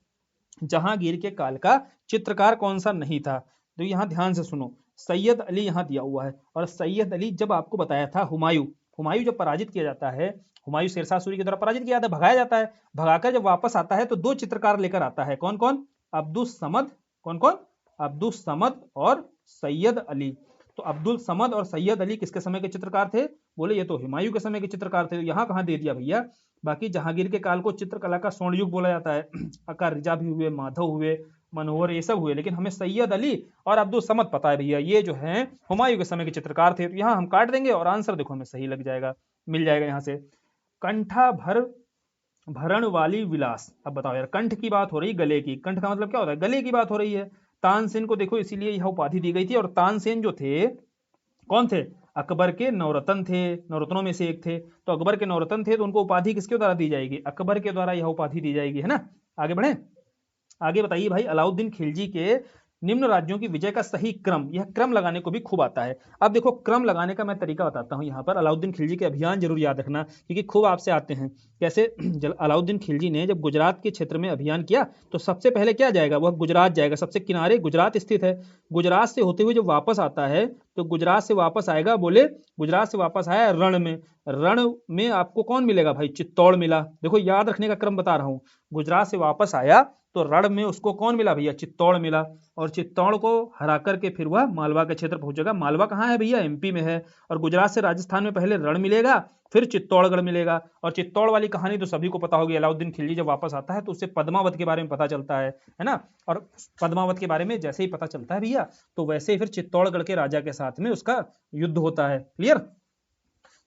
जहांगीर के काल का चित्रकार कौन सा नहीं था? तो यहां ध्यान से सुनो, सैयद अली यहां दिया हुआ है। और सैयद अली जब आपको बताया था, हुमायूं, हुमायूं जब पराजित किया जाता है, हुमायूं शेरशाह सूरी के द्वारा पराजित किया जाता है, भगाया जाता है, भगाकर जब वापस आता है तो दो चित्रकार लेकर आता है। कौन कौन? अब्दुल समद, कौन कौन? अब्दुल समद और सैयद अली। तो अब्दुल समद और सैयद अली किसके समय के चित्रकार थे? बोले ये तो हुमायूं के समय के चित्रकार थे। तो यहाँ कहाँ दे दिया भैया? बाकी जहांगीर के काल को चित्रकला का स्वर्ण युग बोला जाता है। अकार रिजा भी हुए, माधव हुए, मनोहर, ये सब हुए, लेकिन हमें सैयद अली और अब्दुल समद पता है भैया, ये जो है हुमायूं के समय के चित्रकार थे। तो यहाँ हम काट देंगे और आंसर देखो हमें सही लग जाएगा, मिल जाएगा यहाँ से। कंठा भर भरण वाली विलास। अब बताओ यार, कंठ की बात हो रही, गले की, कंठ का मतलब क्या होता है? गले की बात हो रही है। तानसेन को देखो इसीलिए यह उपाधि दी गई थी। और तानसेन जो थे, कौन थे? अकबर के नवरत्न थे, नवरत्नों में से एक थे। तो अकबर के नवरत्न थे, तो उनको उपाधि किसके द्वारा दी जाएगी? अकबर के द्वारा यह उपाधि दी जाएगी, है ना। आगे बढ़े, आगे बताइए भाई, अलाउद्दीन खिलजी के निम्न राज्यों की विजय का सही क्रम, यह क्रम लगाने को भी खूब आता है। अब देखो क्रम लगाने का मैं तरीका बताता हूं यहाँ पर। अलाउद्दीन खिलजी के अभियान जरूर याद रखना, क्योंकि खूब आपसे आते हैं। कैसे? अलाउद्दीन खिलजी ने जब गुजरात के क्षेत्र में अभियान किया, तो सबसे पहले क्या जाएगा? वह गुजरात जाएगा, सबसे किनारे गुजरात स्थित है। गुजरात से होते हुए जब वापस आता है, तो गुजरात से वापस आएगा, बोले गुजरात से वापस आया रण में, रण में आपको कौन मिलेगा भाई, चित्तौड़ मिला। देखो याद रखने का क्रम बता रहा हूं, गुजरात से वापस आया तो रण में उसको कौन मिला भैया, चित्तौड़ मिला, और चित्तौड़ को हरा करके फिर वह मालवा के क्षेत्र पहुंचेगा। मालवा कहाँ है भैया, एमपी में है। और गुजरात से राजस्थान में पहले रण मिलेगा, फिर चित्तौड़गढ़ मिलेगा। और चित्तौड़ वाली कहानी तो सभी को पता होगी, अलाउद्दीन खिलजी जब वापस आता है तो उससे पद्मावत के बारे में पता चलता है ना। और पद्मावत के बारे में जैसे ही पता चलता है भैया, तो वैसे ही फिर चित्तौड़गढ़ के राजा के साथ में उसका युद्ध होता है। क्लियर।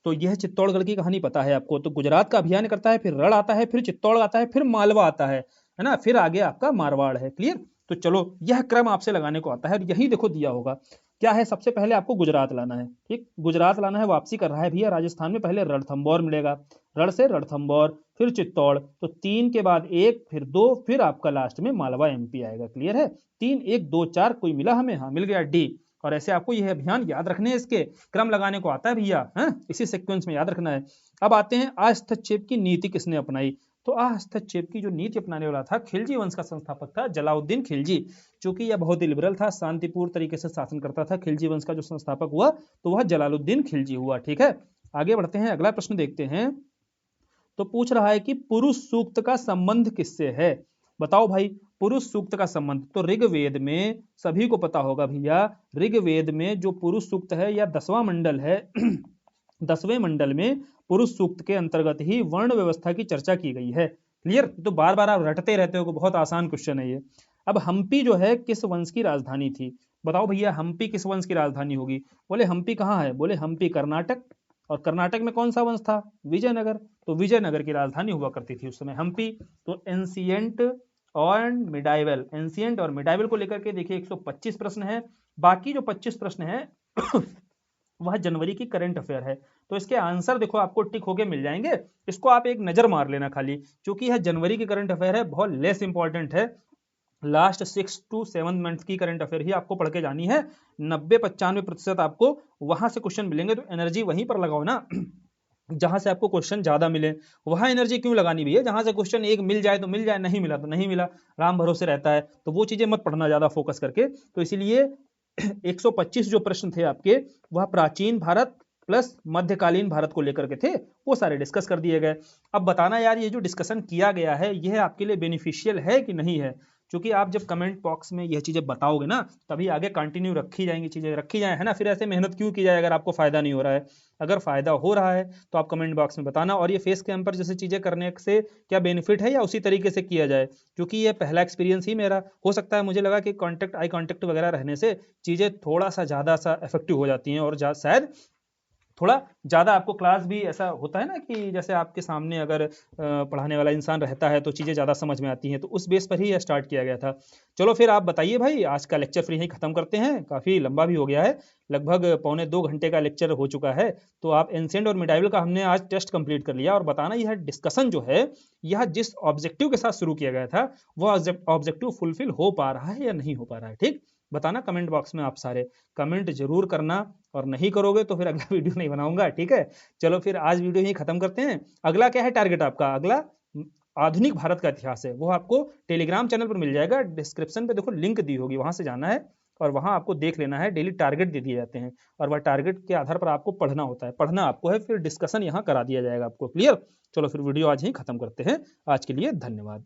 तो यह चित्तौड़गढ़ की कहानी पता है आपको। तो गुजरात का अभियान करता है, फिर रण आता है, फिर चित्तौड़ आता है, फिर मालवा आता है ना, फिर आगे आपका मारवाड़ है। क्लियर। तो चलो यह क्रम आपसे लगाने को आता है, और यही देखो दिया होगा क्या है, सबसे पहले आपको गुजरात लाना है। ठीक, गुजरात लाना है, वापसी कर रहा है भैया राजस्थान में, पहले रणथंबोर मिलेगा, रण से रणथंबोर, फिर चित्तौड़, तो 3 के बाद 1, फिर 2, फिर आपका लास्ट में मालवा एमपी आएगा। क्लियर है। 3 1 2 4 कोई मिला हमें, हाँ मिल गया डी। और ऐसे आपको यह अभियान याद रखने हैं, इसके क्रम लगाने को आता है भैया, है इसी सीक्वेंस में याद रखना है। अब आते हैं हस्तक्षेप की नीति किसने अपनाई। तो हस्तक्षेप की जो नीति अपनाने वाला था, खिलजी वंश का संस्थापक था जलाउद्दीन खिलजी। चूंकि यह बहुत ही लिबरल था, शांतिपूर्ण तरीके से शासन करता था, खिलजी वंश का जो संस्थापक हुआ तो वह जलालुद्दीन खिलजी हुआ। ठीक है, आगे बढ़ते हैं, अगला प्रश्न देखते हैं। तो पूछ रहा है कि पुरुष सूक्त का संबंध किससे है। बताओ भाई, पुरुष सूक्त का संबंध तो ऋग्वेद में सभी को पता होगा भैया, ऋग्वेद में जो पुरुष सूक्त है या 10वां मंडल है 10वें मंडल में पुरुष सूक्त के अंतर्गत ही वर्ण व्यवस्था की चर्चा की गई है। क्लियर। तो बार बार आप रटते रहते हो, बहुत आसान क्वेश्चन है ये। अब हम्पी जो है किस वंश की राजधानी थी। बताओ भैया, हम्पी किस वंश की राजधानी होगी। बोले हम्पी कहाँ है, बोले हम्पी कर्नाटक। और कर्नाटक में कौन सा वंश था, विजयनगर। तो विजयनगर की राजधानी हुआ करती थी उस समय हम्पी। तो एंशियंट और मिडाइवल, एंशियंट और मिडाइवल को लेकर के देखिए 125 प्रश्न है। बाकी जो 25 प्रश्न है वह जनवरी की करंट अफेयर है। तो इसके आंसर देखो आपको टिक होके मिल जाएंगे, इसको आप एक नजर मार लेना खाली, क्योंकि यह जनवरी की करंट अफेयर है, बहुत लेस इंपॉर्टेंट है। लास्ट 6 to 7 मंथ की करंट अफेयर ही आपको पढ़ के जानी है। 90-95% आपको वहां से क्वेश्चन मिलेंगे। तो एनर्जी वहीं पर लगाओ ना जहां से आपको क्वेश्चन ज्यादा मिले। वहां एनर्जी क्यों लगानी भी है, जहां से क्वेश्चन एक मिल जाए तो मिल जाए, नहीं मिला तो नहीं मिला, राम भरोसे रहता है। तो वो चीजें मत पढ़ना ज्यादा फोकस करके। तो इसीलिए 125 जो प्रश्न थे आपके, वह प्राचीन भारत प्लस मध्यकालीन भारत को लेकर के थे, वो सारे डिस्कस कर दिए गए। अब बताना यार, ये जो डिस्कशन किया गया है यह आपके लिए बेनिफिशियल है कि नहीं है। क्योंकि आप जब कमेंट बॉक्स में यह चीजें बताओगे ना, तभी आगे कंटिन्यू रखी जाएंगी, चीजें रखी जाए, है ना। फिर ऐसे मेहनत क्यों की जाए अगर आपको फायदा नहीं हो रहा है। अगर फायदा हो रहा है तो आप कमेंट बॉक्स में बताना। और ये फेस कैम पर जैसे चीजें करने से क्या बेनिफिट है, या उसी तरीके से किया जाए, क्योंकि ये पहला एक्सपीरियंस ही मेरा, हो सकता है मुझे लगा कि कांटेक्ट, आई कांटेक्ट वगैरह रहने से चीजें थोड़ा सा ज्यादा सा इफेक्टिव हो जाती हैं, और शायद थोड़ा ज्यादा आपको क्लास भी ऐसा होता है ना, कि जैसे आपके सामने अगर पढ़ाने वाला इंसान रहता है तो चीजें ज्यादा समझ में आती हैं। तो उस बेस पर ही यह स्टार्ट किया गया था। चलो फिर आप बताइए भाई, आज का लेक्चर फ्री ही खत्म करते हैं, काफी लंबा भी हो गया है, लगभग 1.25 घंटे का लेक्चर हो चुका है। तो आप एंशिएंट और मिडाइवल का हमने आज टेस्ट कंप्लीट कर लिया। और बताना यह डिस्कशन जो है, यह जिस ऑब्जेक्टिव के साथ शुरू किया गया था, वह ऑब्जेक्टिव फुलफिल हो पा रहा है या नहीं हो पा रहा है। ठीक, बताना कमेंट बॉक्स में, आप सारे कमेंट जरूर करना। और नहीं करोगे तो फिर अगला वीडियो नहीं बनाऊंगा। ठीक है, चलो फिर आज वीडियो यही खत्म करते हैं। अगला क्या है टारगेट आपका, अगला आधुनिक भारत का इतिहास है, वो आपको टेलीग्राम चैनल पर मिल जाएगा, डिस्क्रिप्शन पे देखो लिंक दी होगी, वहां से जाना है और वहां आपको देख लेना है। डेली टारगेट दे दिए जाते हैं, और वह टारगेट के आधार पर आपको पढ़ना होता है, पढ़ना आपको है, फिर डिस्कशन यहाँ करा दिया जाएगा आपको। क्लियर। चलो फिर वीडियो आज ही खत्म करते हैं, आज के लिए धन्यवाद।